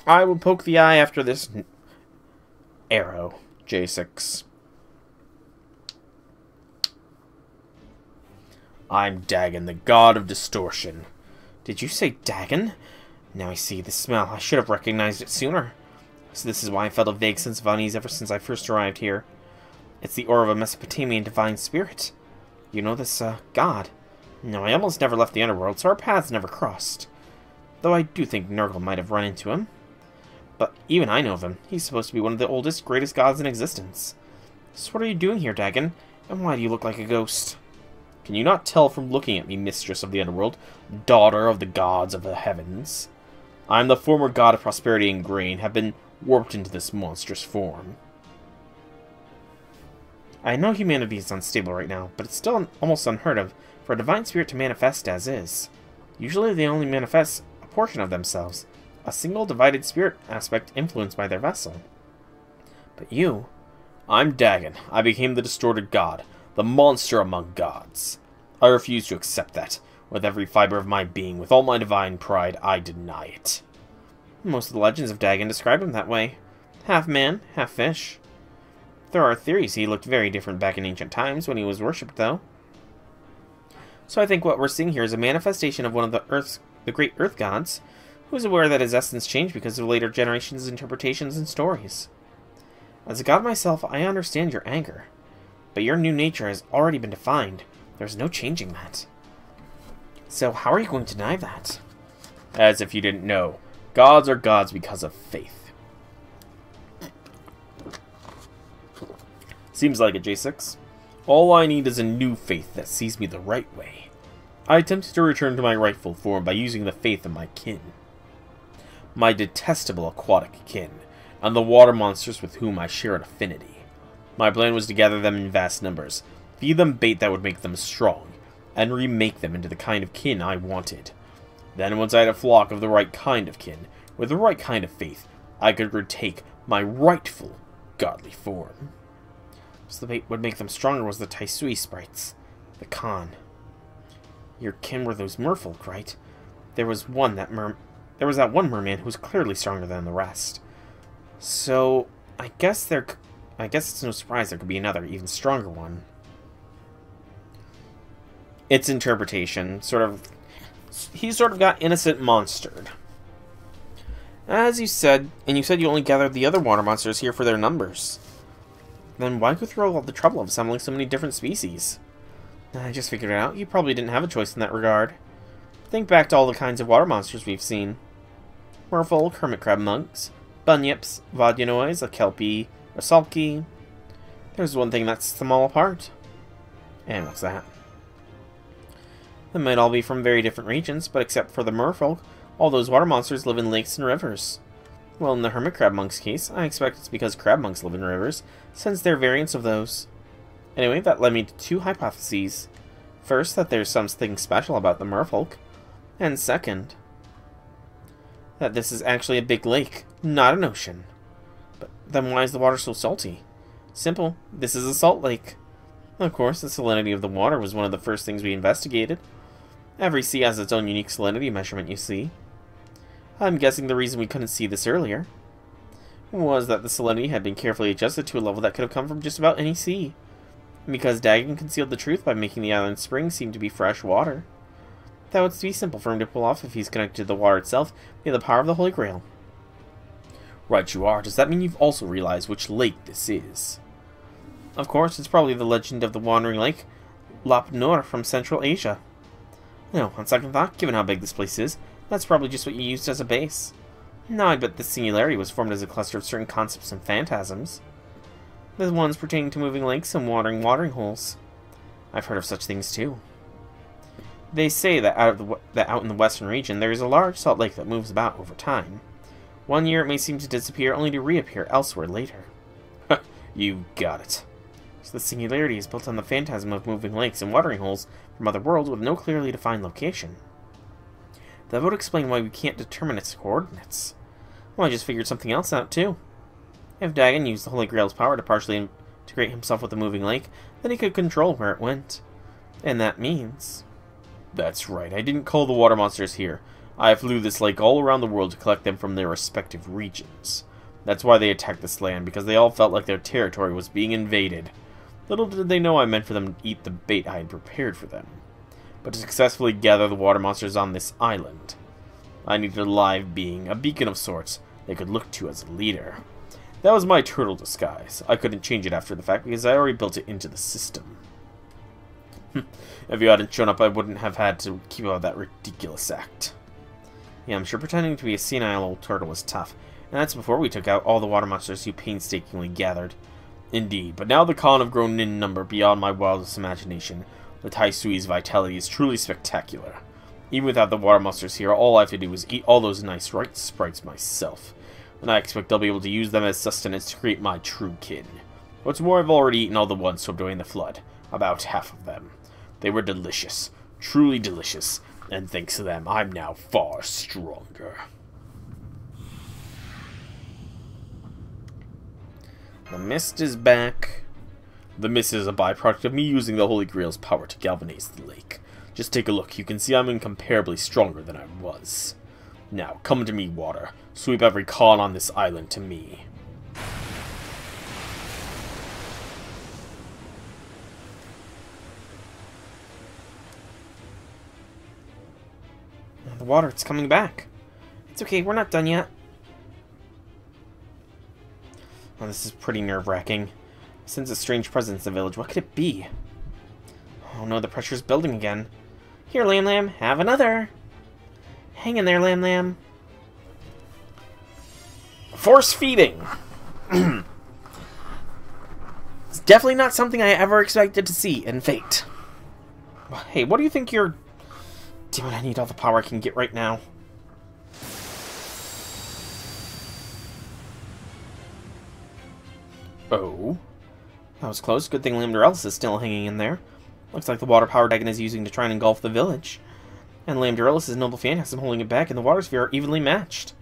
I will poke the eye after this arrow. J6. I'm Dagon, the god of distortion. Did you say Dagon? Now I see the smell. I should have recognized it sooner. So this is why I felt a vague sense of unease ever since I first arrived here. It's the aura of a Mesopotamian divine spirit. You know this, god? No, I almost never left the underworld, so our paths never crossed. Though I do think Nurgle might have run into him. But even I know of him. He's supposed to be one of the oldest, greatest gods in existence. So what are you doing here, Dagon? And why do you look like a ghost? Can you not tell from looking at me, mistress of the underworld, daughter of the gods of the heavens? I am the former god of prosperity and grain, have been warped into this monstrous form. I know humanity is unstable right now, but it's still almost unheard of for a divine spirit to manifest as is. Usually they only manifest a portion of themselves, a single divided spirit aspect influenced by their vessel. But you... I'm Dagon. I became the distorted god, the monster among gods. I refuse to accept that. With every fiber of my being, with all my divine pride, I deny it. Most of the legends of Dagon describe him that way. Half man, half fish. There are theories he looked very different back in ancient times when he was worshipped, though. So I think what we're seeing here is a manifestation of one of the great earth gods, who is aware that his essence changed because of later generations' interpretations and stories. As a god myself, I understand your anger. But your new nature has already been defined. There's no changing that. So how are you going to deny that? As if you didn't know. Gods are gods because of faith. Seems like it, J6. All I need is a new faith that sees me the right way. I attempted to return to my rightful form by using the faith of my kin. My detestable aquatic kin, and the water monsters with whom I share an affinity. My plan was to gather them in vast numbers, feed them bait that would make them strong, and remake them into the kind of kin I wanted. Then once I had a flock of the right kind of kin, with the right kind of faith, I could retake my rightful godly form. So the bait would make them stronger was the Taisui sprites, the Con. Your kin were those merfolk, right? There was that one merman who was clearly stronger than the rest. So I guess it's no surprise there could be another, even stronger one. It's interpretation, sort of he sort of got innocent monstered. As you said, and you said you only gathered the other water monsters here for their numbers. Then why go through all the trouble of assembling so many different species? I just figured it out. You probably didn't have a choice in that regard. Think back to all the kinds of water monsters we've seen. Merfolk, hermit crab monks, bunyips, vodanoids, a kelpie, a sulky. There's one thing that sets them all apart. And what's that? They might all be from very different regions, but except for the merfolk, all those water monsters live in lakes and rivers. Well, in the hermit crab monk's case, I expect it's because crab monks live in rivers, since they're variants of those. Anyway, that led me to two hypotheses. First, that there's something special about the merfolk. And second, that this is actually a big lake, not an ocean. But then why is the water so salty? Simple, this is a salt lake. Of course, the salinity of the water was one of the first things we investigated. Every sea has its own unique salinity measurement, you see. I'm guessing the reason we couldn't see this earlier was that the salinity had been carefully adjusted to a level that could have come from just about any sea. Because Dagon concealed the truth by making the island's springs seem to be fresh water. That would be simple for him to pull off if he's connected to the water itself via the power of the Holy Grail. Right you are. Does that mean you've also realized which lake this is? Of course, it's probably the legend of the Wandering Lake, Lop Nur from Central Asia. No, on second thought, given how big this place is, that's probably just what you used as a base. Now I bet this singularity was formed as a cluster of certain concepts and phantasms. The ones pertaining to moving lakes and watering holes. I've heard of such things too. They say that out in the western region there is a large salt lake that moves about over time. One year it may seem to disappear only to reappear elsewhere later. You got it. So the singularity is built on the phantasm of moving lakes and watering holes from other worlds with no clearly defined location. That would explain why we can't determine its coordinates. Well, I just figured something else out too. If Dagon used the Holy Grail's power to partially integrate himself with the moving lake, then he could control where it went. And that means... That's right, I didn't call the water monsters here. I flew this lake all around the world to collect them from their respective regions. That's why they attacked this land, because they all felt like their territory was being invaded. Little did they know I meant for them to eat the bait I had prepared for them. But to successfully gather the water monsters on this island, I needed a live being, a beacon of sorts, they could look to as a leader. That was my turtle disguise. I couldn't change it after the fact because I already built it into the system. If you hadn't shown up, I wouldn't have had to keep up that ridiculous act. Yeah, I'm sure pretending to be a senile old turtle was tough, and that's before we took out all the water monsters you painstakingly gathered. Indeed, but now the Khan have grown in number beyond my wildest imagination. The Tai Sui's vitality is truly spectacular. Even without the water monsters here, all I have to do is eat all those nice right sprites myself. And I expect I'll be able to use them as sustenance to create my true kin. What's more, I've already eaten all the ones swept away in the flood. About half of them. They were delicious. Truly delicious. And thanks to them, I'm now far stronger. The mist is back. The mist is a byproduct of me using the Holy Grail's power to galvanize the lake. Just take a look. You can see I'm incomparably stronger than I was. Now, come to me, water. Sweep every Khan on this island to me. The water, it's coming back. It's okay, we're not done yet. Oh, this is pretty nerve-wracking. I sense a strange presence in the village. What could it be? Oh no, the pressure's building again. Here, Lam Lam, have another. Hang in there, Lam Lam. Force feeding. It's definitely not something I ever expected to see in Fate. Hey, what do you think you're... Damn it, I need all the power I can get right now. Oh. That was close. Good thing Lamdorellis is still hanging in there. Looks like the water power Dagon is using to try and engulf the village. And Lamdorellis' noble phantasm holding it back and the water sphere are evenly matched.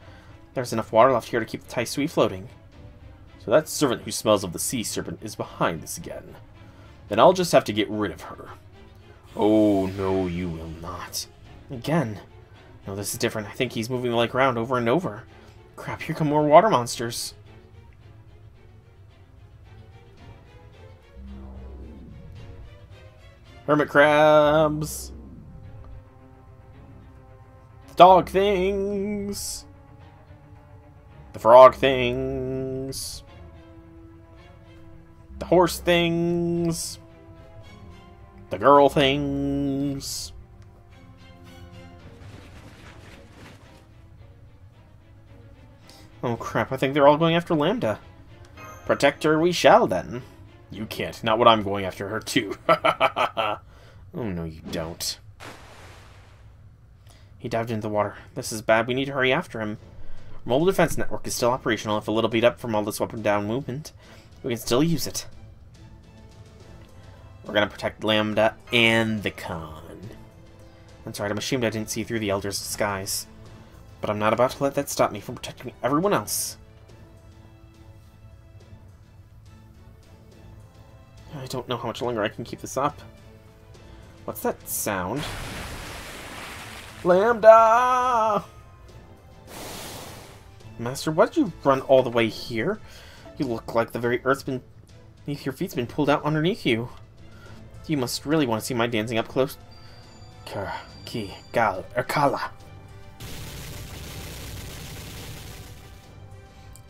There's enough water left here to keep the Tai Sui floating. So that servant who smells of the sea serpent is behind this again. Then I'll just have to get rid of her. Oh, no, you will not. Again. No, this is different. I think he's moving the lake around over and over. Crap, here come more water monsters. Hermit crabs. dog things. The frog things. The horse things. The girl things. Oh crap, I think they're all going after Lambda. Protect her we shall then. You can't, not when I'm going after her too. Oh no you don't. He dived into the water. This is bad, we need to hurry after him. Our mobile defense network is still operational, if a little beat up from all this weapon down movement. We can still use it. We're gonna protect Lambda and the Con. That's right, I'm ashamed I didn't see through the Elder's disguise. But I'm not about to let that stop me from protecting everyone else. I don't know how much longer I can keep this up. What's that sound? Lambda! Master, why did you run all the way here? You look like the very earth's beneath your feet's been pulled out underneath you. You must really want to see my dancing up close. Kala.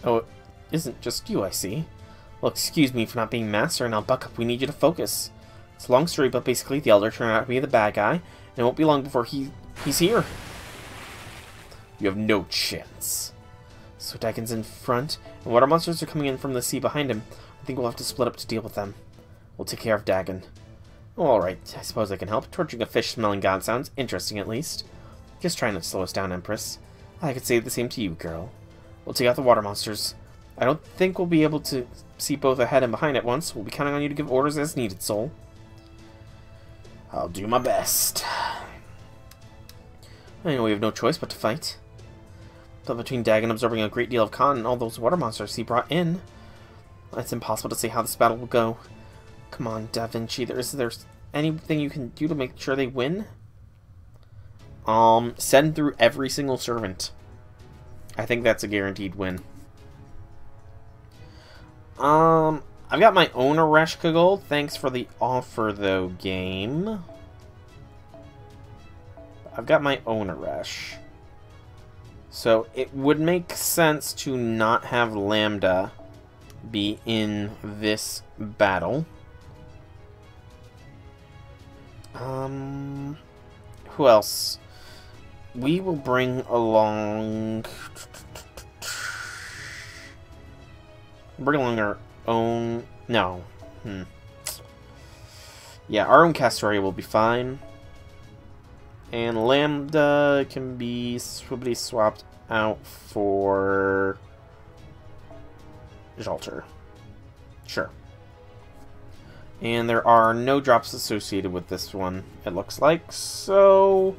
Oh, it isn't just you, I see. Well, excuse me for not being master, and I'll buck up. We need you to focus. It's a long story, but basically the Elder turned out to be the bad guy, and it won't be long before he's here. You have no chance. So Dagon's in front, and water monsters are coming in from the sea behind him. I think we'll have to split up to deal with them. We'll take care of Dagon. Oh, alright, I suppose I can help. Torching a fish-smelling god sounds interesting, at least. Just try not to slow us down, Empress. I could say the same to you, girl. We'll take out the water monsters. I don't think we'll be able to see both ahead and behind at once. We'll be counting on you to give orders as needed, Soul. I'll do my best. I know we have no choice but to fight. But between Dagon absorbing a great deal of Con and all those water monsters he brought in, it's impossible to say how this battle will go. Come on, Da Vinci, is there anything you can do to make sure they win? Send through every single servant. I think that's a guaranteed win. I've got my own Areshka gold. Thanks for the offer, though, game. I've got my own Aresh. So, it would make sense to not have Lambda be in this battle. Who else? We will bring along... Bring along our own... No. Yeah, our own Castoria will be fine. And Lambda can be swapped out for... Jalter. Sure. And there are no drops associated with this one, it looks like, so...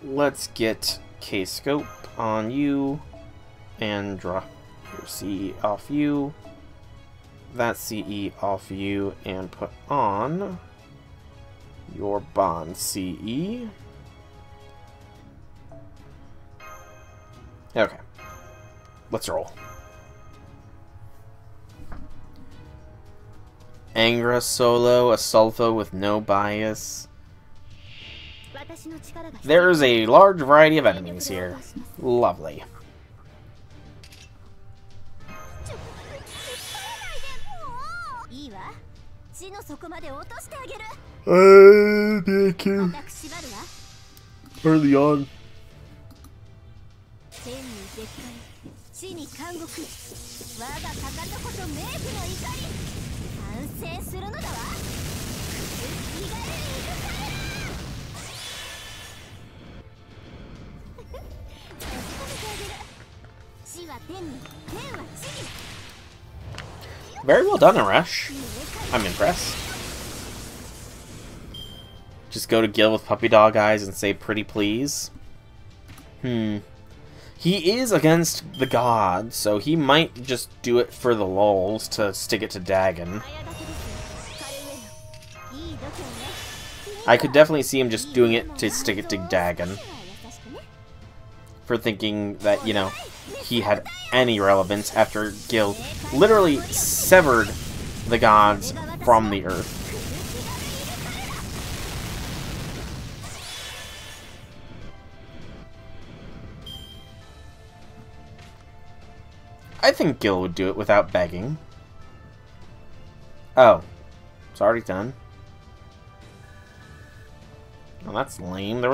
Let's get K-Scope on you, and drop your CE off you, that CE off you, and put on your Bond CE. Okay. Let's roll. Angra solo, a Sulfo with no bias. There's a large variety of enemies here. Lovely. Thank you. Early on. Very well done, Arash. I'm impressed. Just go to Gil with puppy dog eyes and say pretty please. He is against the god, so he might just do it for the lulz to stick it to Dagon. I could definitely see him just doing it to stick it to Dagon. For thinking that, you know, he had any relevance after Gil literally severed the gods from the earth. I think Gil would do it without begging. Oh. It's already done. Well, that's lame.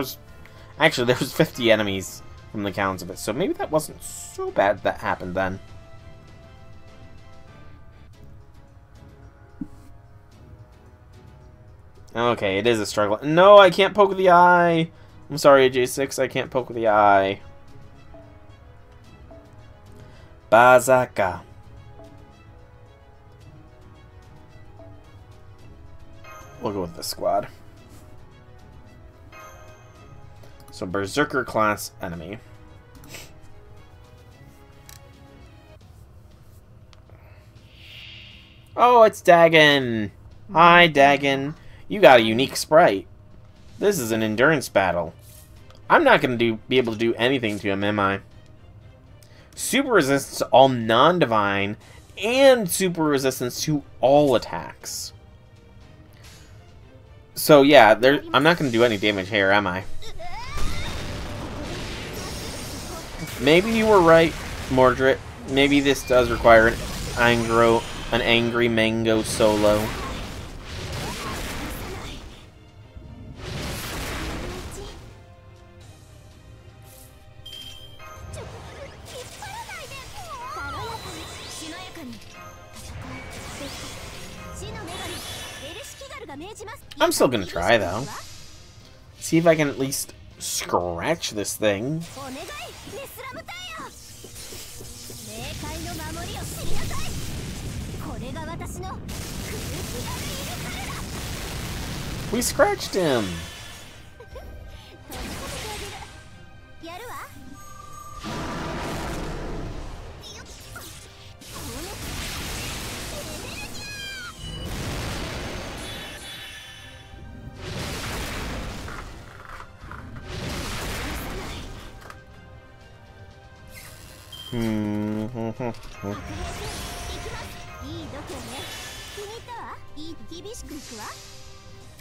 Actually, there was 50 enemies from the counts of it, so maybe that wasn't so bad that happened then. Okay, it is a struggle. No, I can't poke with the eye! I'm sorry, J6, I can't poke with the eye. Bazaka. We'll go with this squad. So, Berserker class enemy. Oh, it's Dagon! Hi, Dagon. You got a unique sprite. This is an endurance battle. I'm not going to be able to do anything to him, am I? Super resistance to all non-divine, and super resistance to all attacks. So yeah, I'm not going to do any damage here, am I? Maybe you were right, Mordred. Maybe this does require an angry mango solo. I'm still gonna try, though. See if I can at least scratch this thing. We scratched him!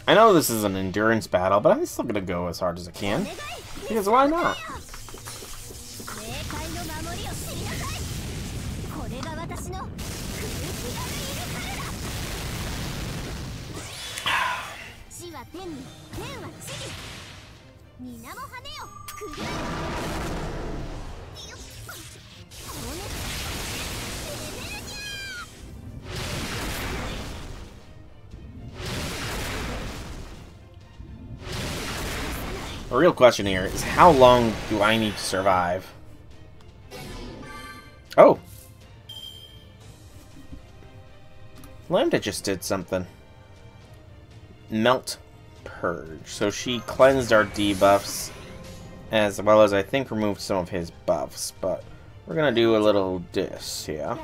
I know this is an endurance battle, but I'm still gonna go as hard as I can. Because why not? The real question here is how long do I need to survive? Oh! Lambda just did something. Melt Purge. So she cleansed our debuffs, as well as I think removed some of his buffs, but we're gonna do a little diss here.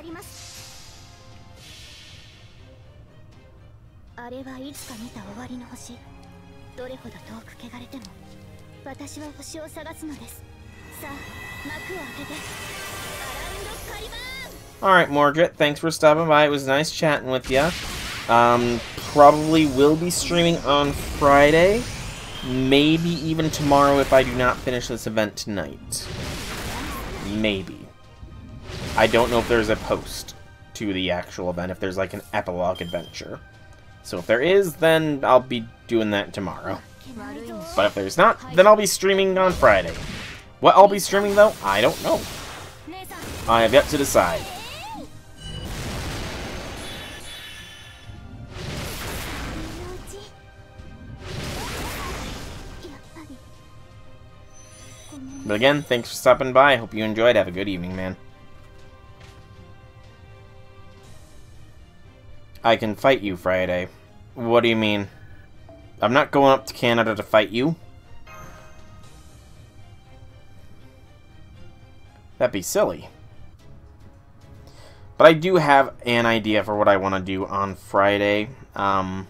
Alright, Mordred, thanks for stopping by. It was nice chatting with you. Probably will be streaming on Friday. Maybe even tomorrow if I do not finish this event tonight. Maybe. I don't know if there's a post to the actual event, if there's like an epilogue adventure. So if there is, then I'll be doing that tomorrow. But if there's not, then I'll be streaming on Friday. What I'll be streaming, though, I don't know. I have yet to decide. But again, thanks for stopping by. I hope you enjoyed. Have a good evening, man. I can fight you Friday. What do you mean? I'm not going up to Canada to fight you. That'd be silly. But I do have an idea for what I want to do on Friday. Like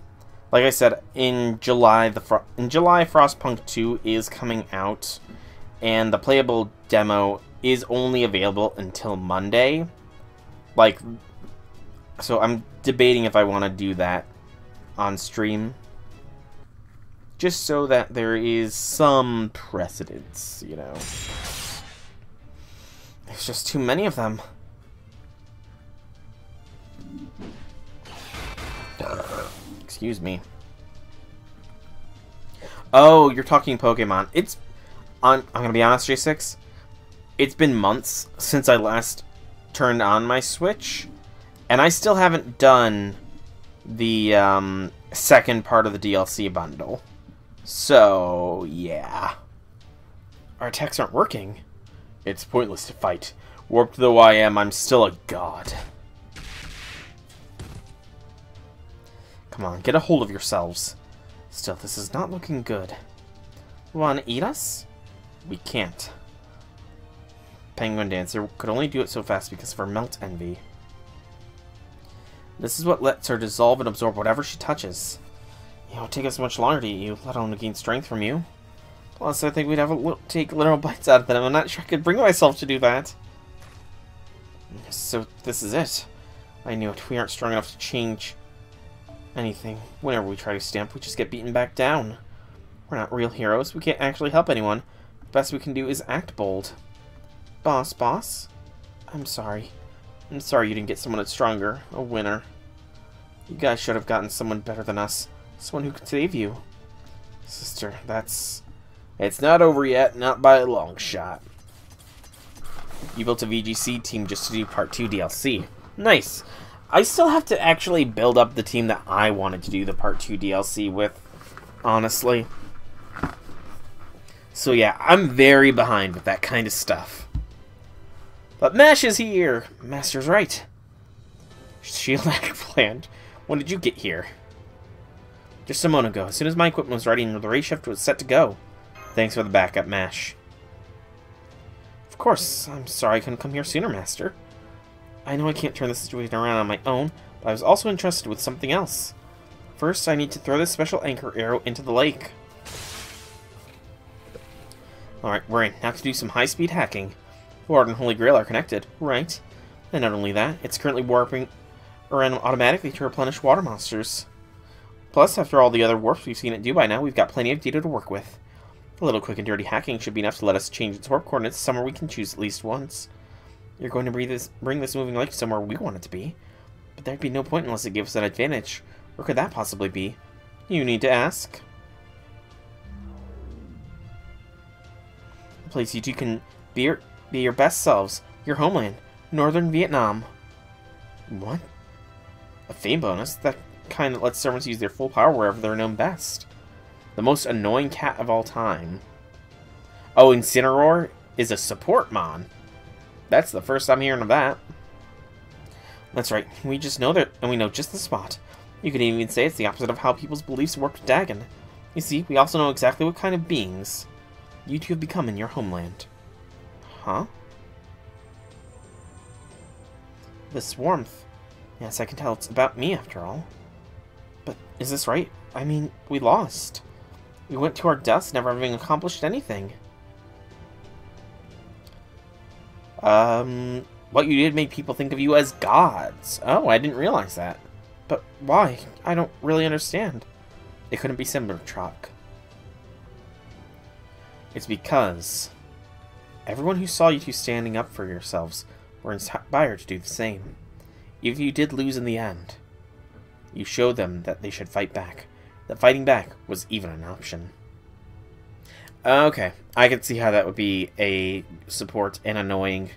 I said, in July, Frostpunk 2 is coming out, and the playable demo is only available until Monday. So I'm debating if I want to do that on stream, just so that there is some precedence, you know. There's just too many of them. Excuse me. Oh, you're talking Pokemon. It's on. I'm gonna be honest, J6. It's been months since I last turned on my Switch, and I still haven't done the second part of the DLC bundle. So yeah, our attacks aren't working. It's pointless to fight. Warped though I am, I'm still a god. Come on, get a hold of yourselves. Still, this is not looking good. Want to eat us? We can't. Penguin Dancer could only do it so fast because of her melt envy. This is what lets her dissolve and absorb whatever she touches. It would take us much longer to eat you, let alone to gain strength from you. Plus, I think we'd have to take literal bites out of them. I'm not sure I could bring myself to do that. So, this is it. I knew it. We aren't strong enough to change anything. Whenever we try to stamp, we just get beaten back down. We're not real heroes. We can't actually help anyone. The best we can do is act bold. Boss? I'm sorry. I'm sorry you didn't get someone that's stronger. A winner. You guys should have gotten someone better than us. Someone who could save you. Sister, that's... It's not over yet, not by a long shot. You built a VGC team just to do Part 2 DLC. Nice. I still have to actually build up the team that I wanted to do the Part 2 DLC with, honestly. So yeah, I'm very behind with that kind of stuff. But Mash is here! Master's right. Shield Eggplant, when did you get here? Just a moment ago, as soon as my equipment was ready and the race shift was set to go. Thanks for the backup, Mash. Of course, I'm sorry I couldn't come here sooner, Master. I know I can't turn the situation around on my own, but I was also entrusted with something else. First, I need to throw this special anchor arrow into the lake. Alright, we're in. Now to do some high-speed hacking. Ward and Holy Grail are connected, right? And not only that, it's currently warping around automatically to replenish water monsters. Plus, after all the other warps we've seen it do by now, we've got plenty of data to work with. A little quick and dirty hacking should be enough to let us change its warp coordinates somewhere we can choose at least once. You're going to bring this moving lake somewhere we want it to be. But there'd be no point unless it gives us an advantage. Where could that possibly be? You need to ask. A place you two can be your best selves. Your homeland. Northern Vietnam. What? A fame bonus? That kind that lets servants use their full power wherever they're known best. The most annoying cat of all time. Oh, Incineroar is a support mon. That's the first I'm hearing of that. That's right. We just know that, and we know just the spot. You could even say it's the opposite of how people's beliefs work with Dagon. You see, we also know exactly what kind of beings you two have become in your homeland. Huh? This warmth. Yes, I can tell it's about me after all. But is this right? I mean, we lost. We went to our deaths never having accomplished anything. What you did made people think of you as gods. Oh, I didn't realize that. But why? I don't really understand. It couldn't be similar, Trock. It's because everyone who saw you two standing up for yourselves were inspired to do the same. If you did lose in the end, you showed them that they should fight back. That fighting back was even an option. Okay, I can see how that would be a support and annoying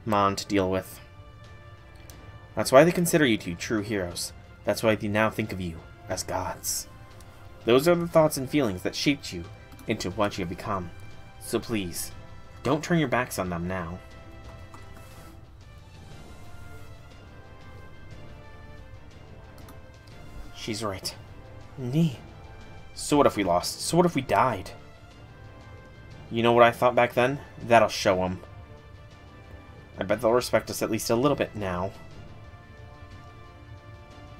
mon to deal with. That's why they consider you two true heroes. That's why they now think of you as gods. Those are the thoughts and feelings that shaped you into what you have become. So please, don't turn your backs on them now. She's right. Nee. So what if we lost? So what if we died? You know what I thought back then? That'll show them. I bet they'll respect us at least a little bit now.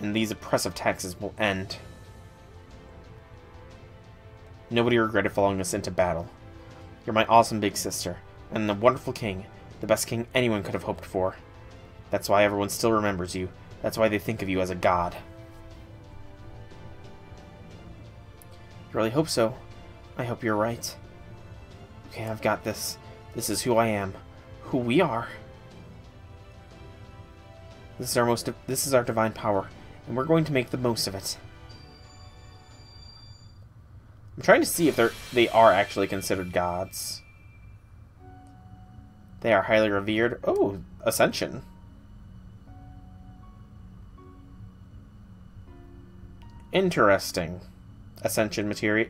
And these oppressive taxes will end. Nobody regretted following us into battle. You're my awesome big sister, and a wonderful king, the best king anyone could have hoped for. That's why everyone still remembers you. That's why they think of you as a god. I really hope so. I hope you're right. Okay, I've got this. This is who I am. Who we are. This is our divine power, and we're going to make the most of it. I'm trying to see if they are actually considered gods. They are highly revered. Oh, Ascension. Interesting. Ascension material.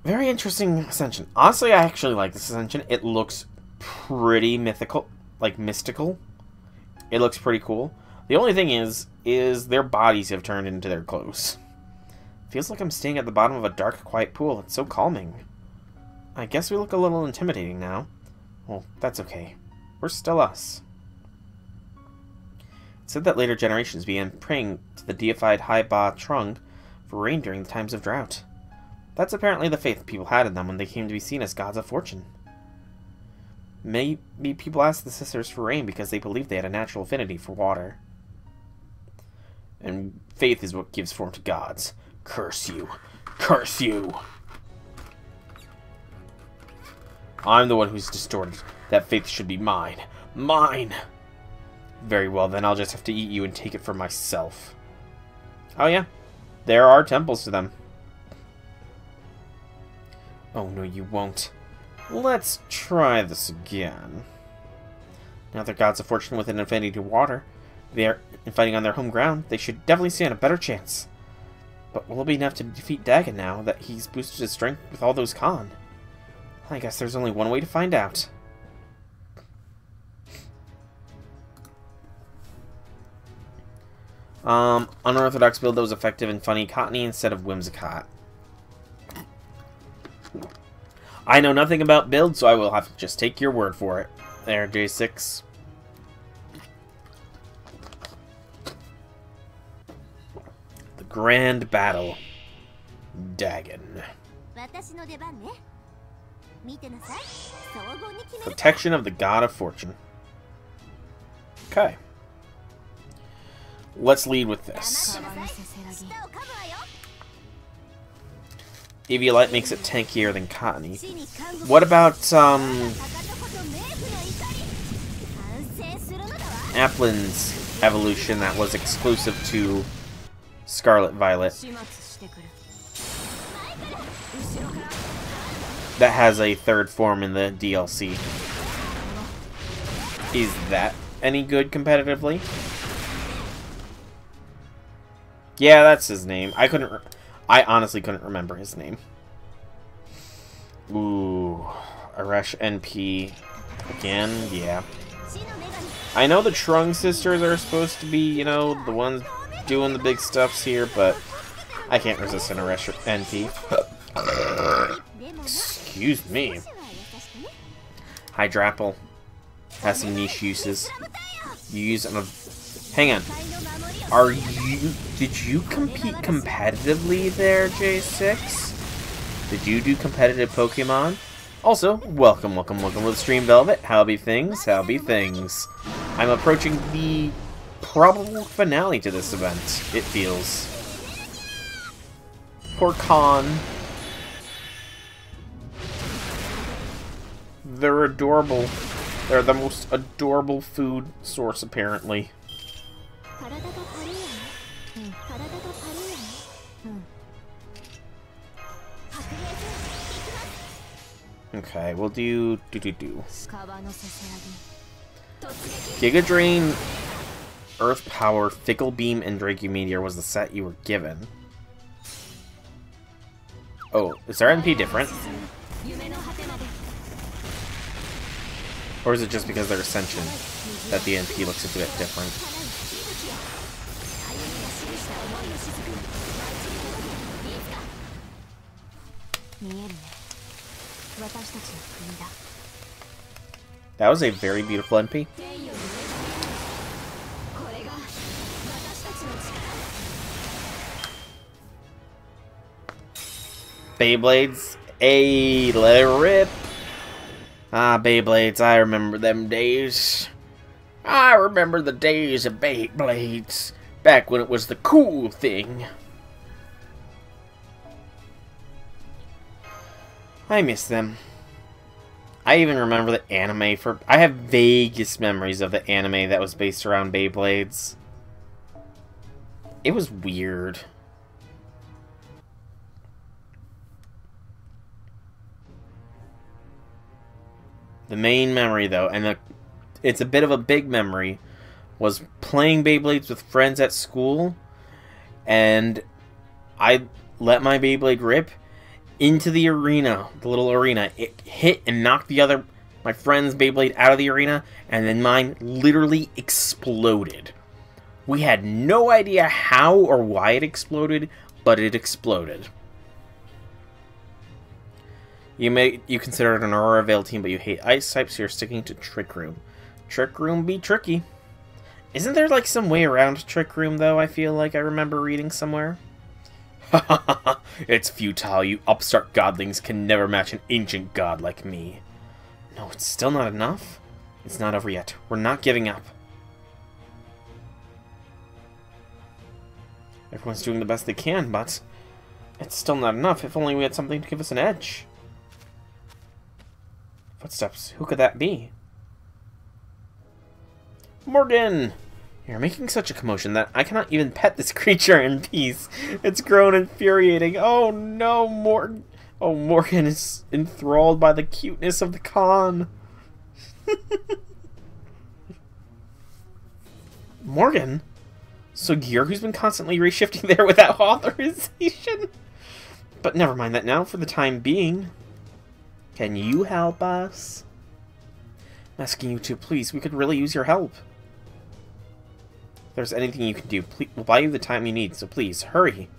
Very interesting Ascension. Honestly, I actually like this Ascension. It looks pretty mythical, like mystical. It looks pretty cool. The only thing is their bodies have turned into their clothes. Feels like I'm staying at the bottom of a dark, quiet pool. It's so calming. I guess we look a little intimidating now. Well, that's okay. We're still us. It said that later generations began praying to the deified Hai Ba Trung for rain during the times of drought. That's apparently the faith people had in them when they came to be seen as gods of fortune. Maybe people asked the sisters for rain because they believed they had a natural affinity for water. And faith is what gives form to gods. Curse you. Curse you! I'm the one who's distorted. That faith should be mine. Mine! Very well, then I'll just have to eat you and take it for myself. Oh yeah, there are temples to them. Oh no, you won't. Let's try this again. Now they're gods of fortune with an affinity to water. They are fighting on their home ground. They should definitely stand a better chance. But will it be enough to defeat Dagon now that he's boosted his strength with all those Con? I guess there's only one way to find out. Unorthodox build that was effective and funny. Cottony instead of Whimsicott. I know nothing about build, so I will have to just take your word for it. There, J6. The Grand Battle. Dagon. Protection of the God of Fortune. Okay. Let's lead with this. Eviolite makes it tankier than Cottony. What about, Applin's evolution that was exclusive to Scarlet Violet? That has a third form in the DLC. Is that any good competitively? Yeah, that's his name. I honestly couldn't remember his name. Ooh, Aresh NP again. Yeah. I know the Trung sisters are supposed to be, you know, the ones doing the big stuffs here, but I can't resist an Aresh NP. Excuse me. Hydrapple has some niche uses. You use an... Hang on. Did you compete competitively there, J6? Did you do competitive Pokemon? Also, welcome to the stream, Velvet. How be things? How be things? I'm approaching the probable finale to this event, it feels. Poor Con. They're adorable. They're the most adorable food source, apparently. Okay, we'll do. Giga Drain, Earth Power, Fickle Beam, and Draco Meteor was the set you were given. Oh, is our NP different? Or is it just because they're Ascension that the NP looks a bit different? That was a very beautiful NP. Beyblades, let it rip. Ah, Beyblades, I remember them days. I remember the days of Beyblades, back when it was the cool thing. I miss them. I even remember the anime for... I have vaguest memories of the anime that was based around Beyblades. It was weird. The main memory, though, and it's a bit of a big memory, was playing Beyblades with friends at school, and I let my Beyblade rip into the arena, the little arena. It hit and knocked my friend's Beyblade out of the arena, and then mine literally exploded. We had no idea how or why it exploded, but it exploded. You consider it an Aurora Veil team, but you hate ice types, so you're sticking to Trick Room. Trick Room be tricky. Isn't there like some way around Trick Room, though? I feel like I remember reading somewhere. It's futile. You upstart godlings can never match an ancient god like me. No, it's still not enough. It's not over yet. We're not giving up. Everyone's doing the best they can, but it's still not enough. If only we had something to give us an edge. Footsteps. Who could that be? Morgan! You're making such a commotion that I cannot even pet this creature in peace. It's grown infuriating. Oh no, Morgan. Oh, Morgan is enthralled by the cuteness of the con. Morgan? So you're who's been constantly reshifting there without authorization? But never mind that now for the time being. Can you help us? I'm asking you to, please. We could really use your help. If there's anything you can do, please, we'll buy you the time you need, so please, hurry.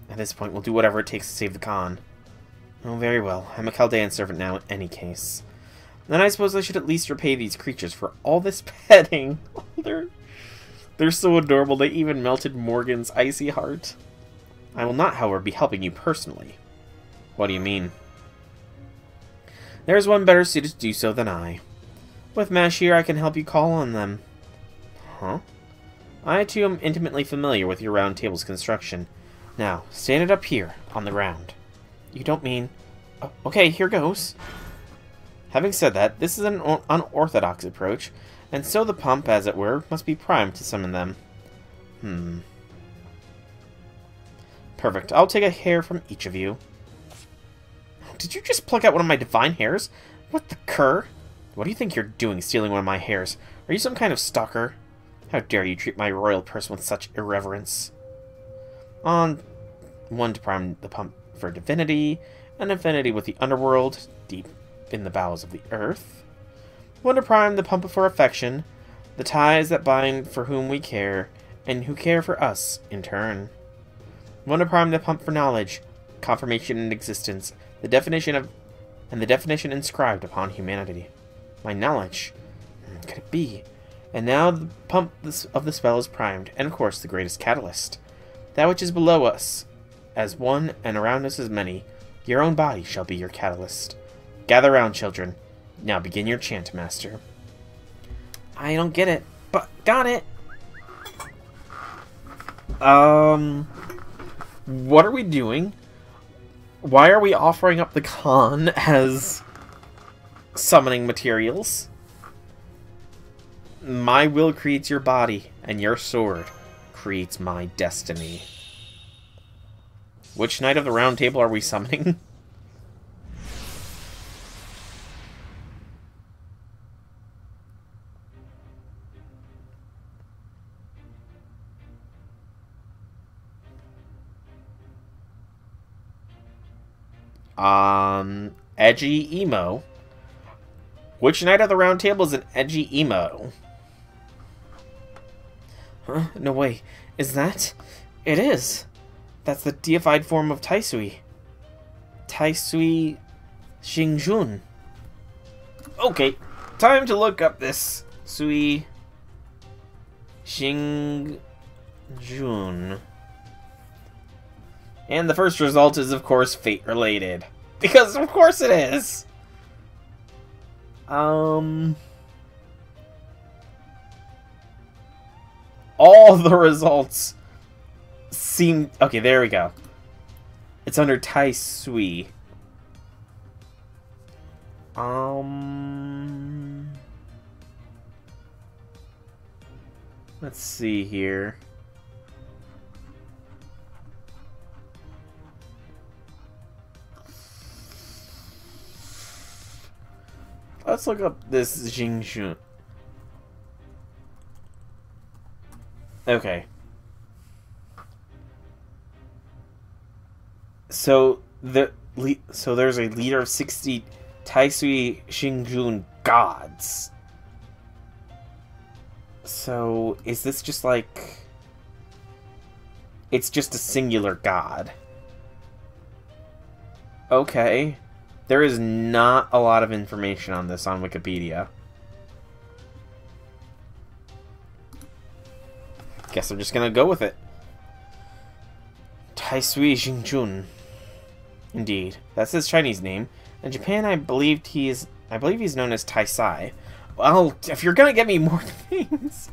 At this point, we'll do whatever it takes to save the con. Oh, very well. I'm a Chaldean servant now, in any case. Then I suppose I should at least repay these creatures for all this petting. They're so adorable, they even melted Morgan's icy heart. I will not, however, be helping you personally. What do you mean? There is one better suited to do so than I. With Mash here, I can help you call on them. Huh? I, too, am intimately familiar with your round table's construction. Now, stand it up here, on the ground. You don't mean... Oh, okay, here goes. Having said that, this is an unorthodox approach, and so the pump, as it were, must be primed to summon them. Perfect. I'll take a hair from each of you. Did you just pluck out one of my divine hairs? What the cur? What do you think you're doing, stealing one of my hairs? Are you some kind of stalker? How dare you treat my royal person with such irreverence? On one to prime the pump for divinity, an affinity with the underworld, deep in the bowels of the earth. One to prime the pump for affection, the ties that bind for whom we care, and who care for us in turn. One to prime the pump for knowledge, confirmation in existence, the definition inscribed upon humanity. My knowledge. Could it be? And now the pump of the spell is primed, and of course the greatest catalyst. That which is below us as one, and around us as many. Your own body shall be your catalyst. Gather round, children. Now begin your chant, master. I don't get it, but got it. What are we doing? Why are we offering up the con as summoning materials? My will creates your body, and your sword creates my destiny. Which Knight of the Round Table are we summoning? Edgy emo. Which Knight of the Round Table is an edgy emo? Huh? No way. Is that? It is. That's the deified form of Taisui. Taisui Xingjun. Okay, time to look up this Sui Xingjun. And the first result is, of course, fate-related. Because, of course, it is! All the results seem... Okay, there we go. It's under Tai Sui. Let's see here. Let's look up this Jingxun. Okay. So there's a leader of 60 Taisui Xingjun gods. So is this just like, it's just a singular god? Okay. There is not a lot of information on this on Wikipedia. Guess I'm just gonna go with it. Taisui Xingjun. Indeed, that's his Chinese name. In Japan, I believe he's known as Taisai. Well, if you're gonna get me more things.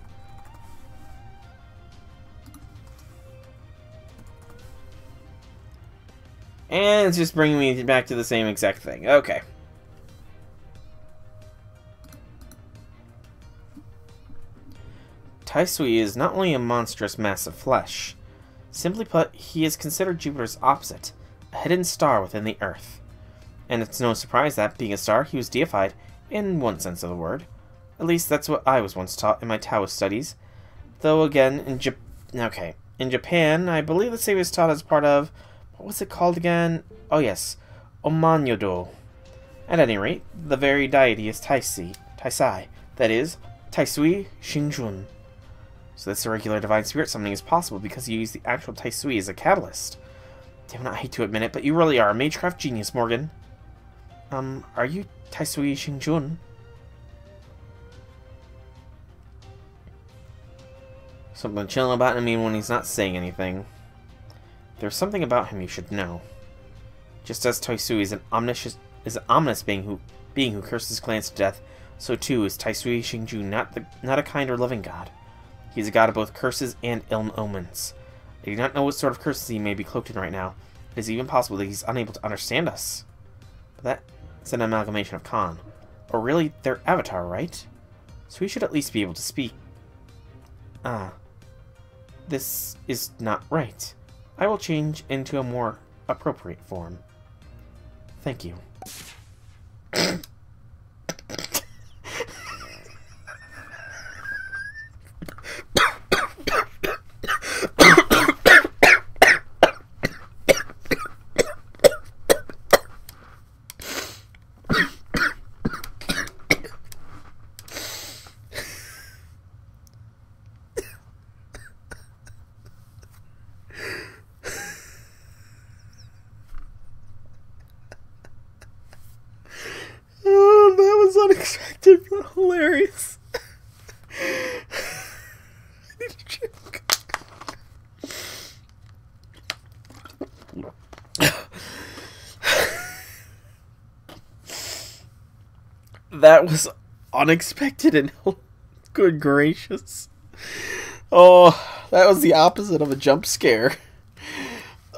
And it's just bringing me back to the same exact thing. Okay. Taisui is not only a monstrous mass of flesh. Simply put, he is considered Jupiter's opposite, a hidden star within the Earth. And it's no surprise that, being a star, he was deified, in one sense of the word. At least that's what I was once taught in my Taoist studies. Though again, in Japan, I believe that he was taught as part of, what was it called again? Oh yes, Omanyodo. At any rate, the very deity is Taisai, that is, Taisui Xingjun. So this irregular divine spirit summoning is possible because you use the actual Taisui as a catalyst. Damn it, I hate to admit it, but you really are a magecraft genius, Morgan. Are you Taisui Xingjun? Something chilling about him even when he's not saying anything. There's something about him you should know. Just as Taisui is an ominous being who curses clans to death, so too is Taisui Xingjun not a kind or loving god. He is a god of both curses and ill omens. I do not know what sort of curses he may be cloaked in right now. It is even possible that he's unable to understand us. But that's an amalgamation of Con. Or really, their avatar, right? So he should at least be able to speak. This is not right. I will change into a more appropriate form. Thank you. Unexpected, but hilarious. That was unexpected and good gracious. Oh, that was the opposite of a jump scare.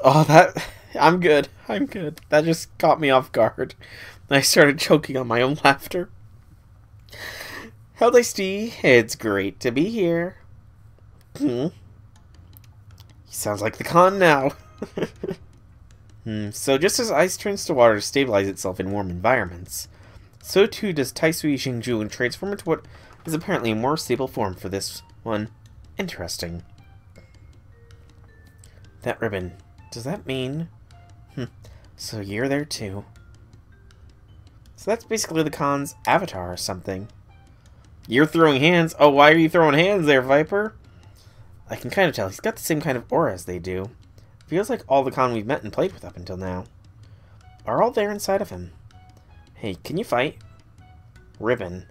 Oh, I'm good. I'm good. That just caught me off guard. I started choking on my own laughter. Hello, Steve. It's great to be here. He sounds like the Con now. So just as ice turns to water to stabilize itself in warm environments, so too does Taisui Xingjun transform into what is apparently a more stable form for this one. Interesting. That ribbon. Does that mean... So you're there too. So that's basically the Con's avatar or something. You're throwing hands? Oh, why are you throwing hands there, Viper? I can kind of tell. He's got the same kind of aura as they do. Feels like all the Con we've met and played with up until now are all there inside of him. Hey, can you fight? Ribbon.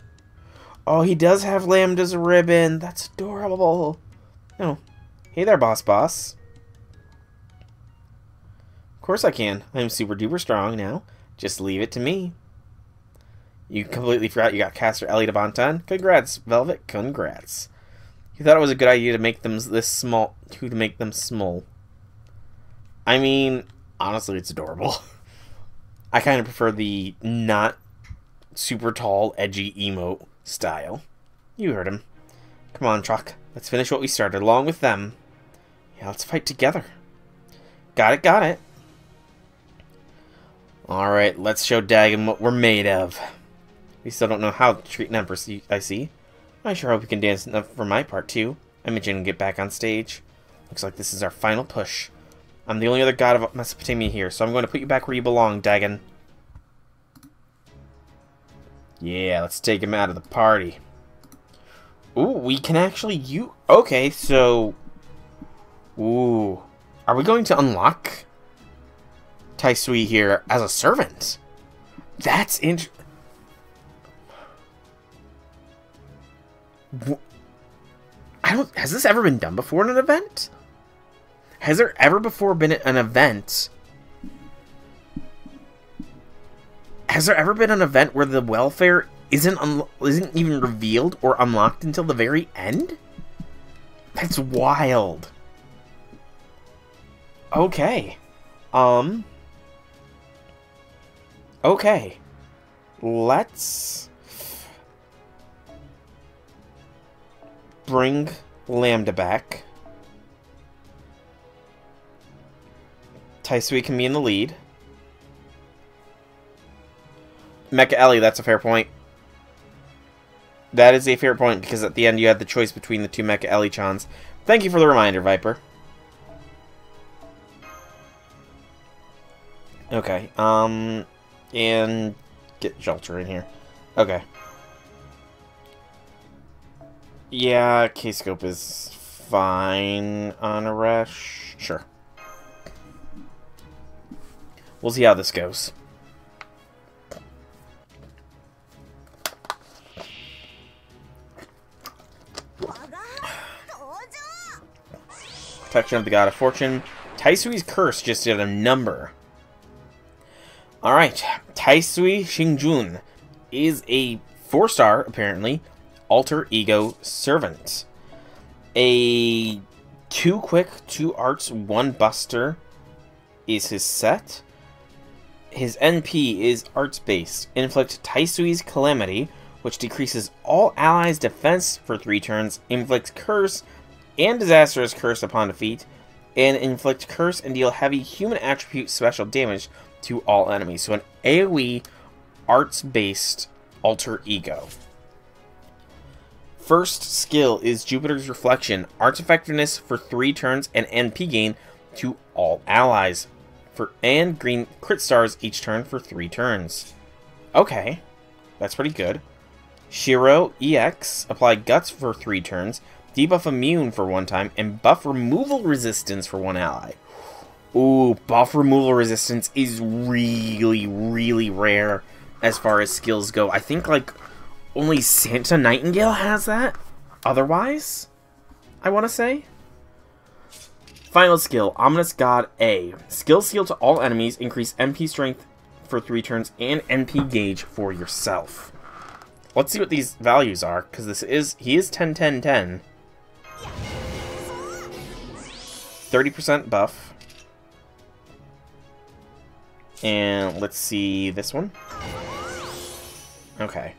Oh, he does have Lambda's ribbon. That's adorable. Oh. Hey there, boss. Of course I can. I'm super duper strong now. Just leave it to me. You completely forgot you got Caster Ellie to Bonton. Congrats, Velvet. Congrats. You thought it was a good idea to make them this small. To make them small. I mean, honestly, it's adorable. I kind of prefer the not super tall, edgy emote style. You heard him. Come on, Truck. Let's finish what we started, along with them. Yeah, let's fight together. Got it, got it. Alright, let's show Dagon what we're made of. We still don't know how to treat an Empress, I see. I sure hope you can dance enough for my part, too. I'm itching to get back on stage. Looks like this is our final push. I'm the only other god of Mesopotamia here, so I'm going to put you back where you belong, Dagon. Yeah, let's take him out of the party. Ooh, we can actually okay, so... Ooh. Are we going to unlock Taisui here as a servant? That's has this ever been done before in an event? Has there ever before been an event? Has there ever been an event where the welfare isn't even revealed or unlocked until the very end? That's wild. Okay. Okay. Let's bring Lambda back. Taisui can be in the lead. Mecha Ellie, that's a fair point. That is a fair point, because at the end you had the choice between the two Mecha Ellie-chans. Thank you for the reminder, Viper. Okay, and get Shelter in here. Okay. Yeah, K-Scope is fine on Aresh. Sure. We'll see how this goes. Protection of the God of Fortune. Taisui's curse just did a number. Alright, Taisui Xingjun is a 4-star, apparently, alter ego servant. A 2 quick, 2 arts, 1 buster is his set. His NP is arts based. Inflict Taisui's Calamity, which decreases all allies' defense for 3 turns, inflicts curse and disastrous curse upon defeat, and inflict curse and deal heavy human attribute special damage to all enemies. So an AoE arts-based alter ego. First skill is Jupiter's Reflection. Arts effectiveness for 3 turns and NP gain to all allies. And green crit stars each turn for 3 turns. Okay, that's pretty good. Shiro EX. Apply Guts for 3 turns. Debuff Immune for 1 time. And buff removal resistance for 1 ally. Ooh, buff removal resistance is really, really rare as far as skills go. I think, like, only Santa Nightingale has that. Otherwise, I want to say. Final skill, Ominous God A. Skill seal to all enemies. Increase MP strength for 3 turns and NP gauge for yourself. Let's see what these values are, because he is 10-10-10. 30% buff. And let's see this one. Okay.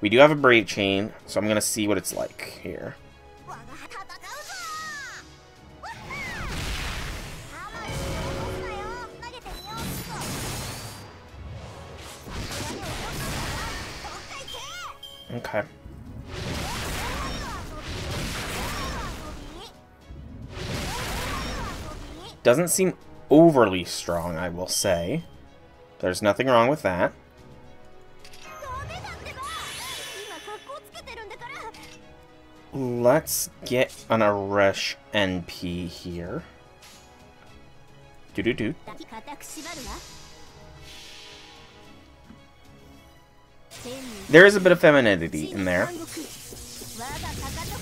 We do have a Brave Chain, so I'm going to see what it's like here. Okay. Doesn't seem overly strong, I will say. There's nothing wrong with that. Let's get an Aresh NP here. Do-do-do. There is a bit of femininity in there.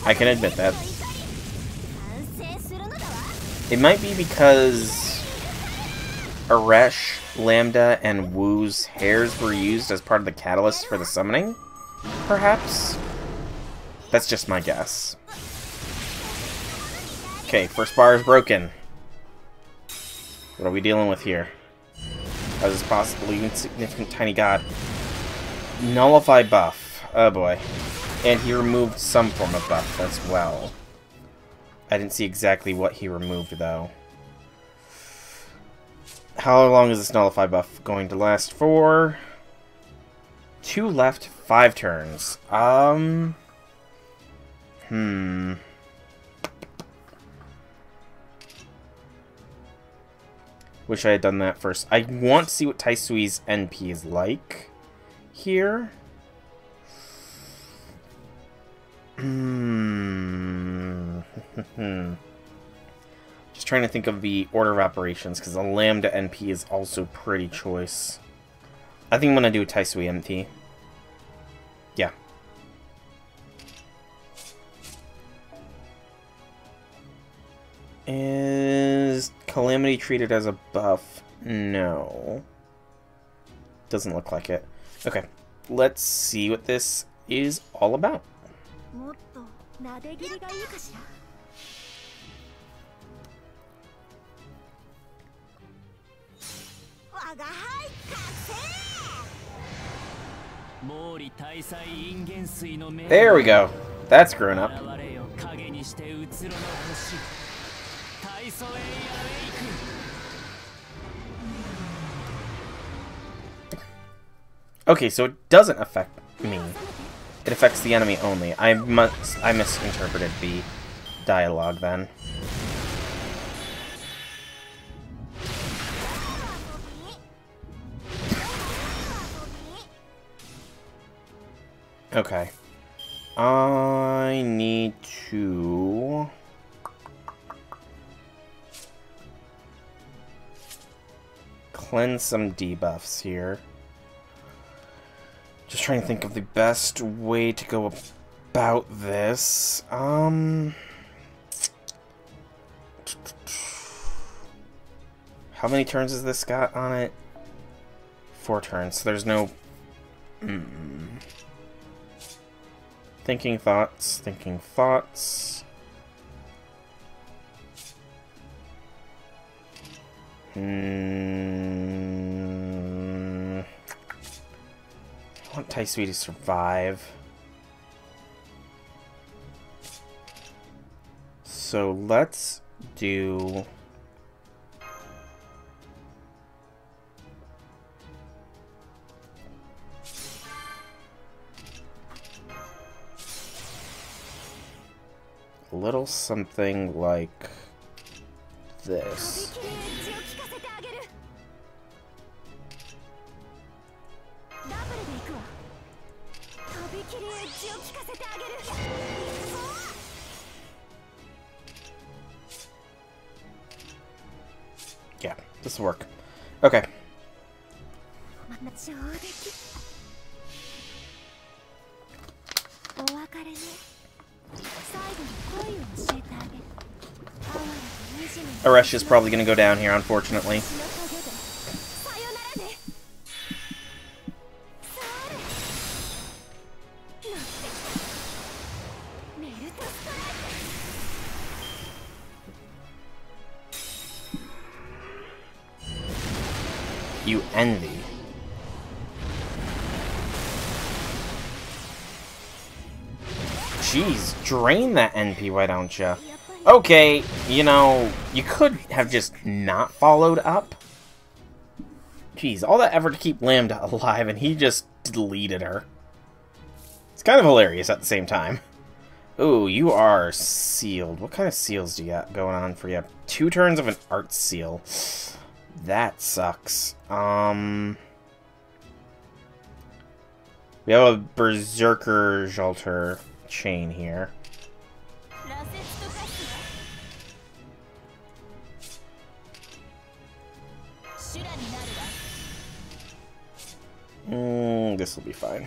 I can admit that. It might be because Aresh, Lambda, and Wu's hairs were used as part of the catalyst for the summoning, perhaps? That's just my guess. Okay, first bar is broken. What are we dealing with here? How is this possible? Even significant tiny god. Nullify buff. Oh boy. And he removed some form of buff as well. I didn't see exactly what he removed, though. How long is this Nullify buff going to last for? 2 left, 5 turns. Wish I had done that first. I want to see what Taisui's NP is like here. Just trying to think of the order of operations, because the Lambda NP is also pretty choice. I think I'm going to do a Taisui NP. Yeah. Is Calamity treated as a buff? No. Doesn't look like it. Okay, let's see what this is all about. There we go. That's grown up. Okay, so it doesn't affect me. It affects the enemy only. I misinterpreted the dialogue then. Okay. I need to... cleanse some debuffs here. Just trying to think of the best way to go about this. How many turns has this got on it? 4 turns, so there's no... Thinking thoughts, thinking thoughts. I want Taisui to survive. So let's do... a little something like this. Yeah, this will work. Okay. Arash is probably going to go down here, unfortunately. You envy. Jeez, drain that NP, why don't ya? Okay, you know, you could have just not followed up. Jeez, all that effort to keep Lambda alive and he just deleted her. It's kind of hilarious at the same time. Ooh, you are sealed. What kind of seals do you got going on for you? 2 turns of an art seal. That sucks. We have a Berserker Jolter chain here. This will be fine.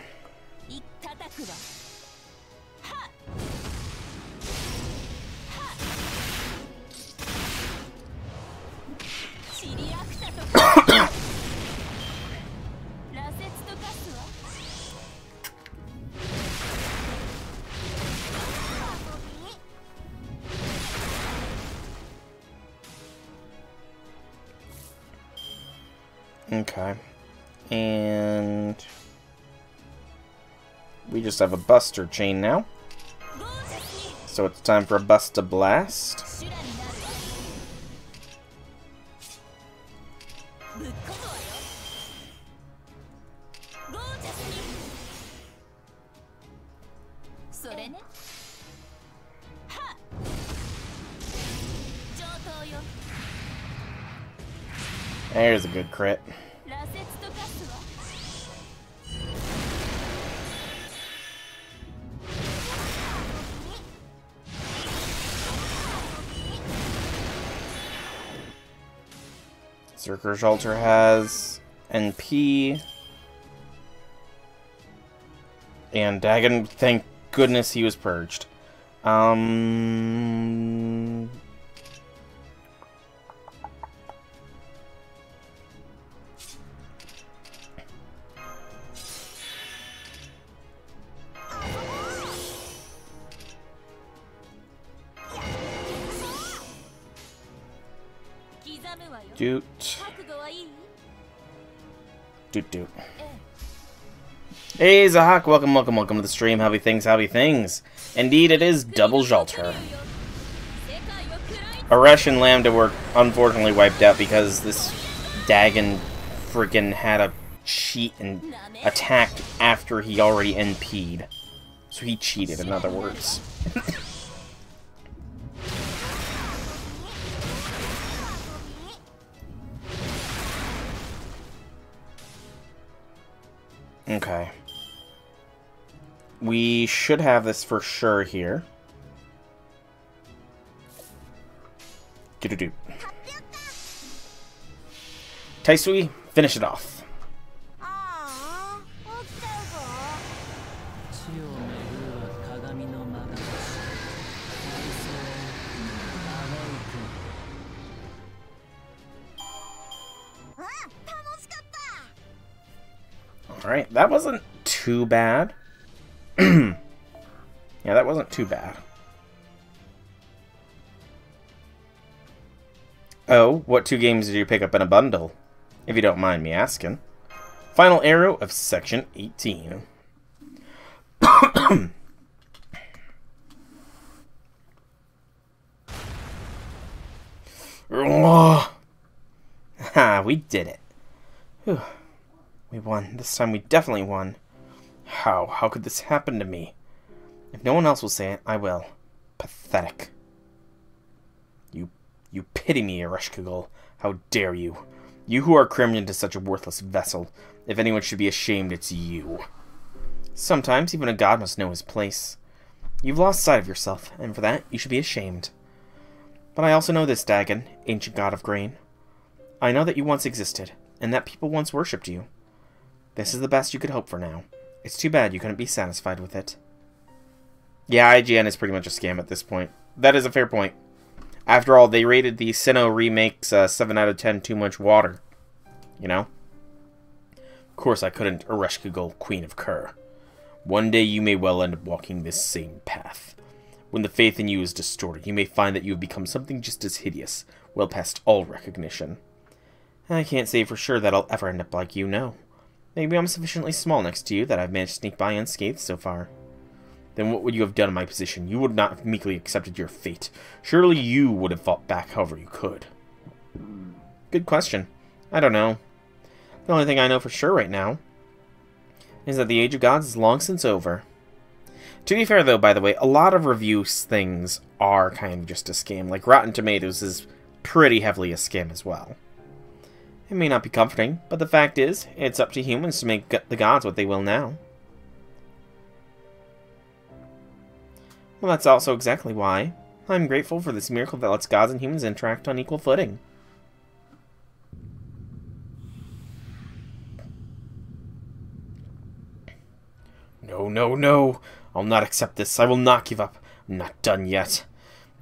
Okay. And We just have a Buster Chain now. So it's time for a Busta Blast. There's a good crit. Zerker Shelter has NP. And Dagon, thank goodness he was purged. Doot. Doot doot. Hey Zahak, welcome to the stream. Happy things. Indeed, it is double Jalter. Aresh and Lambda were unfortunately wiped out because this Dagon freaking had a cheat and attacked after he already NP'd. So he cheated, in other words. Okay. We should have this for sure here. Do-do-do. Taisui, finish it off. Alright, that wasn't too bad. Yeah, that wasn't too bad. Oh, what 2 games did you pick up in a bundle? If you don't mind me asking. Final arrow of section 18. Ha, we did it. Whew. We won. This time we definitely won. How? How could this happen to me? If no one else will say it, I will. Pathetic. You pity me, Ereshkigal. How dare you? You who are criminal into such a worthless vessel. If anyone should be ashamed, it's you. Sometimes even a god must know his place. You've lost sight of yourself, and for that you should be ashamed. But I also know this, Dagon, ancient god of grain. I know that you once existed, and that people once worshipped you. This is the best you could hope for now. It's too bad you couldn't be satisfied with it. Yeah, IGN is pretty much a scam at this point. That is a fair point. After all, they rated the Sinnoh remakes 7 out of 10 too much water. You know? Of course I couldn't, Ereshkigal, Queen of Kur. One day you may well end up walking this same path. When the faith in you is distorted, you may find that you have become something just as hideous, well past all recognition. I can't say for sure that I'll ever end up like you, no. Maybe I'm sufficiently small next to you that I've managed to sneak by unscathed so far. Then what would you have done in my position? You would not have meekly accepted your fate. Surely you would have fought back however you could. Good question. I don't know. The only thing I know for sure right now is that the Age of Gods is long since over. To be fair, though, by the way, a lot of reviews things are kind of just a scam. Like, Rotten Tomatoes is pretty heavily a scam as well. It may not be comforting, but the fact is, it's up to humans to make the gods what they will now. Well, that's also exactly why I'm grateful for this miracle that lets gods and humans interact on equal footing. No, no, no! I'll not accept this. I will not give up. I'm not done yet.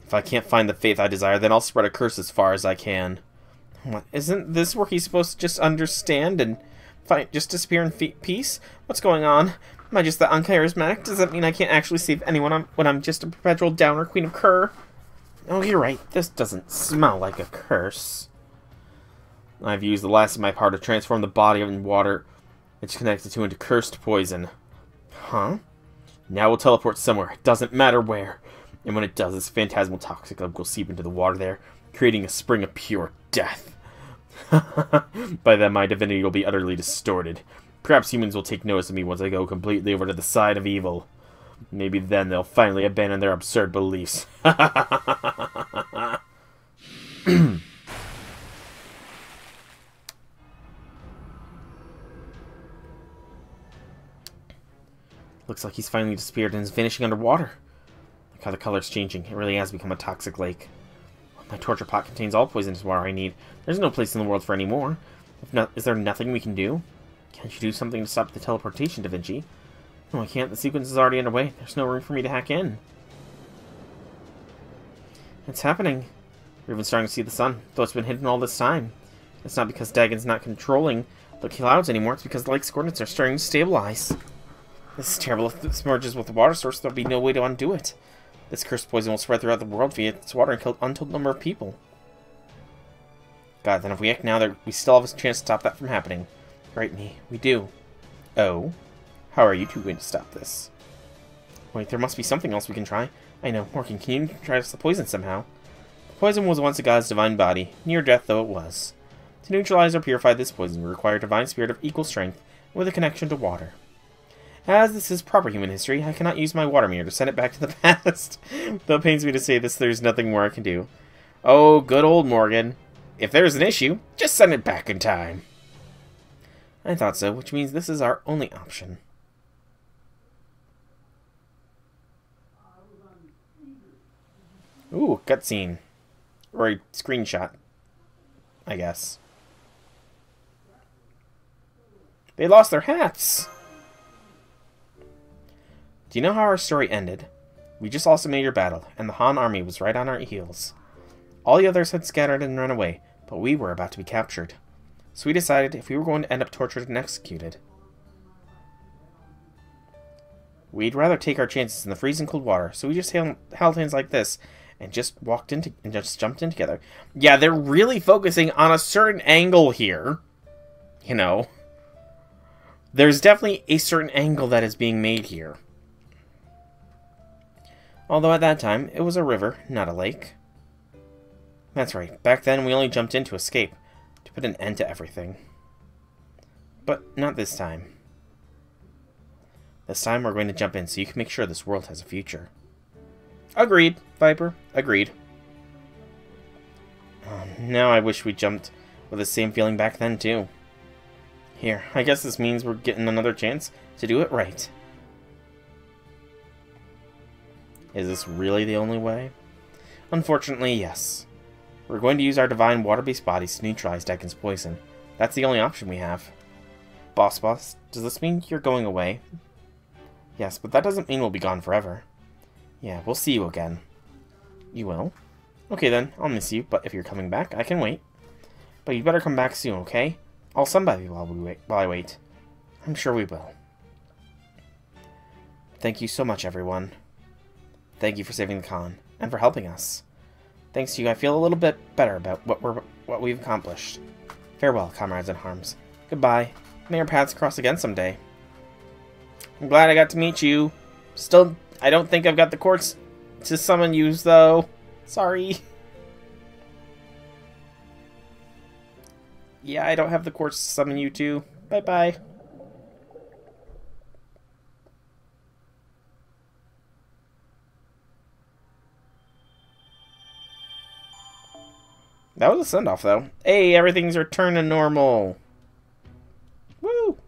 If I can't find the faith I desire, then I'll spread a curse as far as I can. What, isn't this where he's supposed to just understand and just disappear in peace? What's going on? Am I just that uncharismatic? Does that mean I can't actually save anyone when I'm just a perpetual downer, Queen of Kur? Oh, you're right. This doesn't smell like a curse. I've used the last of my power to transform the body of water it's connected to into cursed poison. Huh? Now we'll teleport somewhere. It doesn't matter where. And when it does, this phantasmal toxic love will seep into the water there, creating a spring of pure death. By then, my divinity will be utterly distorted. Perhaps humans will take notice of me once I go completely over to the side of evil. Maybe then they'll finally abandon their absurd beliefs. Looks like he's finally disappeared and is vanishing underwater. Look how the color's changing. It really has become a toxic lake. My torture pot contains all poisonous water I need. There's no place in the world for any more. If not, is there nothing we can do? Can't you do something to stop the teleportation, Da Vinci? No, I can't. The sequence is already underway. There's no room for me to hack in. It's happening. We're even starting to see the sun, though it's been hidden all this time. It's not because Dagon's not controlling the clouds anymore. It's because the lake's coordinates are starting to stabilize. This is terrible. If this merges with the water source, there'll be no way to undo it. This cursed poison will spread throughout the world via its water and kill an untold number of people. God, then if we act now, we still have a chance to stop that from happening. Right, me. We do. Oh? How are you two going to stop this? Wait, there must be something else we can try. I know. Morgan, can you try the poison somehow? The poison was once a god's divine body, near death though it was. To neutralize or purify this poison, we require a divine spirit of equal strength with a connection to water. As this is proper human history, I cannot use my water meter to send it back to the past. Though it pains me to say this, there's nothing more I can do. Oh, good old Morgan. If there's an issue, just send it back in time. I thought so, which means this is our only option. Ooh, cutscene. Or a screenshot, I guess. They lost their hats! Do you know how our story ended? We just lost a major battle, and the Han army was right on our heels. All the others had scattered and run away, but we were about to be captured. So we decided if we were going to end up tortured and executed, we'd rather take our chances in the freezing cold water, so we just held hands like this, and just jumped in together. Yeah, they're really focusing on a certain angle here. You know. There's definitely a certain angle that is being made here. Although at that time, it was a river, not a lake. That's right, back then we only jumped in to escape, to put an end to everything. But not this time. This time we're going to jump in so you can make sure this world has a future. Agreed, Viper. Agreed. Now I wish we jumped with the same feeling back then, too. Here, I guess this means we're getting another chance to do it right. Is this really the only way? Unfortunately, yes. We're going to use our divine water-based bodies to neutralize Dagon's poison. That's the only option we have. Boss, does this mean you're going away? Yes, but that doesn't mean we'll be gone forever. Yeah, we'll see you again. You will? Okay then, I'll miss you, but if you're coming back, I can wait. But you better come back soon, okay? I'll stand by you while I wait. I'm sure we will. Thank you so much, everyone. Thank you for saving the con, and for helping us. Thanks to you, I feel a little bit better about what we've accomplished. Farewell, comrades in arms. Goodbye. May our paths cross again someday. I'm glad I got to meet you. Still, I don't think I've got the quartz to summon you, though. Sorry. Yeah, I don't have the quartz to summon you too. Bye-bye. That was a send-off, though. Hey, everything's returned to normal. Woo!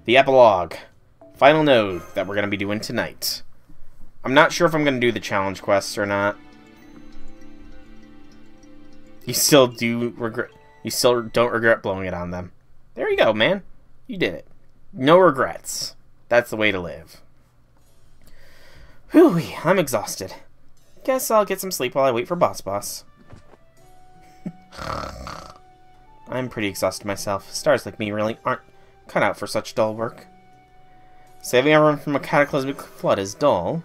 The epilogue. Final node that we're going to be doing tonight. I'm not sure if I'm going to do the challenge quests or not. You still don't regret blowing it on them. There you go, man. You did it. No regrets. That's the way to live. Whew, I'm exhausted. Guess I'll get some sleep while I wait for Boss. I'm pretty exhausted myself. Stars like me really aren't cut out for such dull work. Saving everyone from a cataclysmic flood is dull.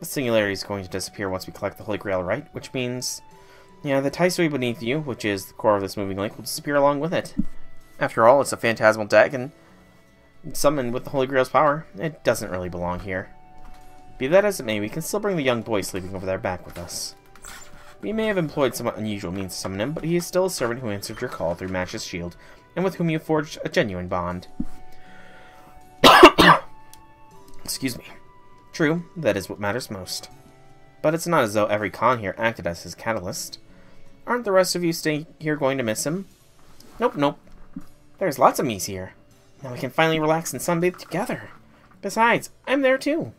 The singularity is going to disappear once we collect the Holy Grail, right? Which means, yeah, the Taisui beneath you, which is the core of this moving lake, will disappear along with it. After all, it's a phantasmal Dagon Summoned with the Holy Grail's power, it doesn't really belong here. Be that as it may, we can still bring the young boy sleeping over there back with us. We may have employed somewhat unusual means to summon him, but he is still a servant who answered your call through Mash's shield, and with whom you forged a genuine bond. Excuse me. True, that is what matters most. But it's not as though every Con here acted as his catalyst. Aren't the rest of you staying here going to miss him? Nope, nope. There's lots of me's here. Now we can finally relax and sunbathe together. Besides, I'm there too.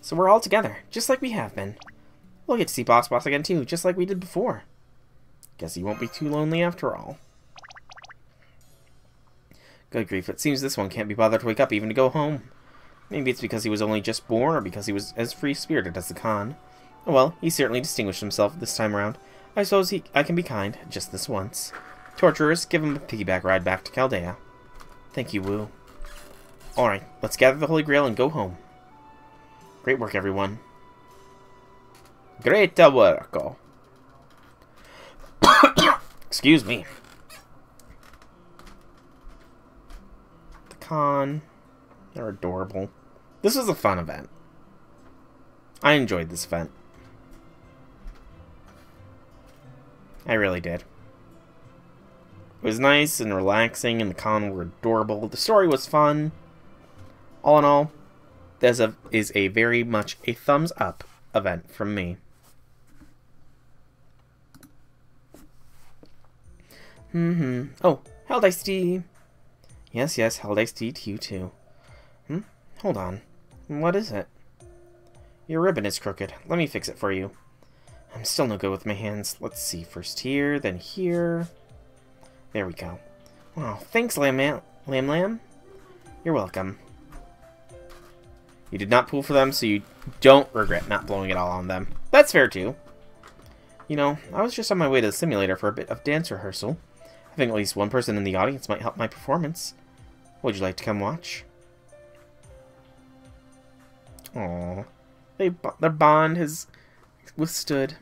So we're all together, just like we have been. We'll get to see Boss again too, just like we did before. Guess he won't be too lonely after all. Good grief, it seems this one can't be bothered to wake up even to go home. Maybe it's because he was only just born, or because he was as free-spirited as the Con. Oh well, he certainly distinguished himself this time around. I suppose I can be kind, just this once. Torturers, give him a piggyback ride back to Chaldea. Thank you, Wu. Alright, let's gather the Holy Grail and go home. Great work, everyone. Great work. Excuse me. The Con. They're adorable. This was a fun event. I enjoyed this event. I really did. It was nice and relaxing, and the Con were adorable. The story was fun. All in all, this is a very much a thumbs up event from me. Oh, held iced tea. Yes, held iced tea to you too. Hold on. What is it? Your ribbon is crooked. Let me fix it for you. I'm still no good with my hands. Let's see. First here, then here. There we go. Wow, thanks, Lam. You're welcome. You did not pull for them, so you don't regret not blowing it all on them. That's fair, too. You know, I was just on my way to the simulator for a bit of dance rehearsal. Having at least one person in the audience might help my performance. Would you like to come watch? Aww. Their bond has withstood.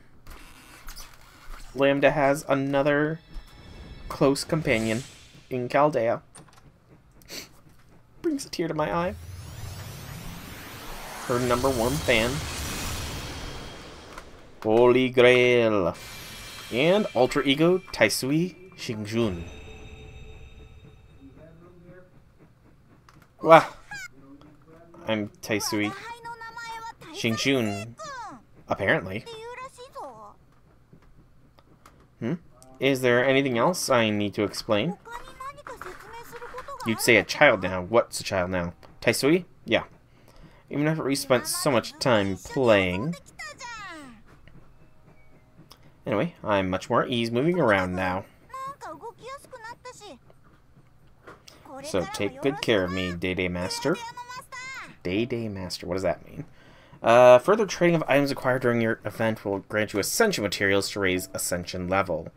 Lambda has another close companion in Chaldea. Brings a tear to my eye. Her #1 fan. Holy Grail. And alter ego Taisui Xingjun. Wow. I'm Taisui Xingjun. Apparently. Is there anything else I need to explain? You'd say a child now. What's a child now? Taisui? Yeah. Even after we spent so much time playing. Anyway, I'm much more at ease moving around now. So take good care of me, Day Master. Day Master, what does that mean? Further trading of items acquired during your event will grant you Ascension materials to raise Ascension level.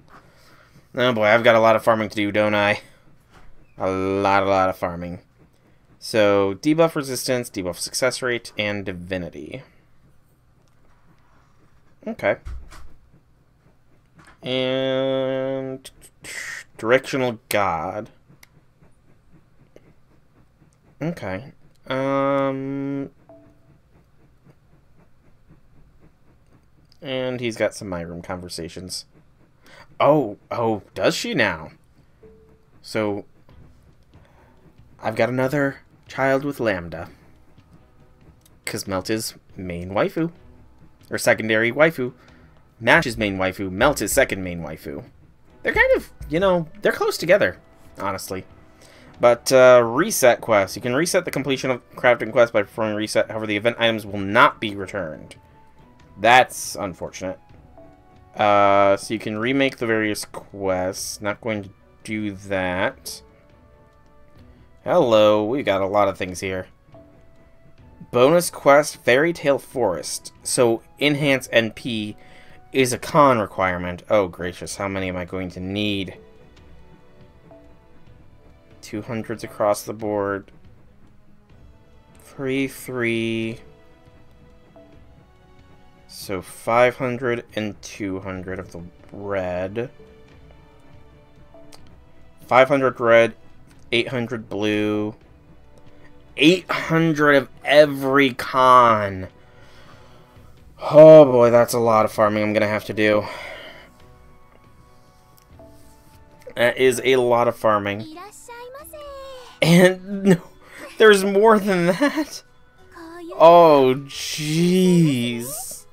Oh boy, I've got a lot of farming to do, don't I? A lot of farming. So, debuff resistance, debuff success rate, and divinity. Okay. And directional god. Okay. And he's got some my room conversations. Oh, does she now? So, I've got another child with Lambda. Because Melt is main waifu. Or secondary waifu. Mash is main waifu. Melt is second main waifu. They're kind of, you know, they're close together, honestly. But, reset quest. You can reset the completion of crafting quest by performing reset. However, the event items will not be returned. That's unfortunate. So you can remake the various quests. Not going to do that. Hello, we got a lot of things here. Bonus quest, Fairy Tale Forest. So, enhance NP is a con requirement. Oh, gracious, how many am I going to need? 200s across the board. 3. So, 500 and 200 of the red. 500 red 800 blue. 800 of every con. Oh boy, that's a lot of farming I'm gonna have to do. That is a lot of farming. And no, there's more than that. Oh, jeez.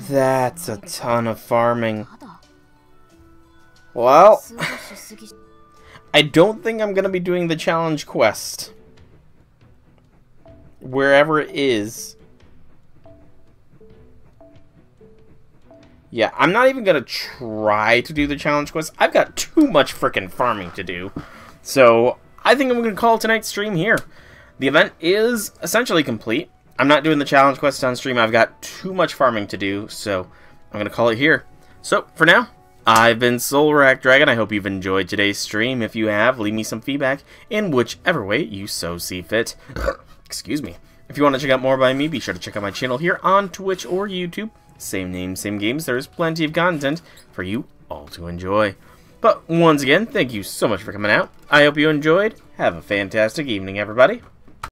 That's a ton of farming. Well, I don't think I'm going to be doing the challenge quest. Wherever it is. Yeah, I'm not even going to try to do the challenge quest. I've got too much frickin' farming to do. So, I think I'm going to call tonight's stream here. The event is essentially complete. I'm not doing the challenge quest on stream. I've got too much farming to do, so I'm going to call it here. So, for now, I've been Soulrack Dragon. I hope you've enjoyed today's stream. If you have, leave me some feedback in whichever way you so see fit. Excuse me. If you want to check out more by me, be sure to check out my channel here on Twitch or YouTube. Same name, same games. There's plenty of content for you all to enjoy. But once again, thank you so much for coming out. I hope you enjoyed. Have a fantastic evening, everybody.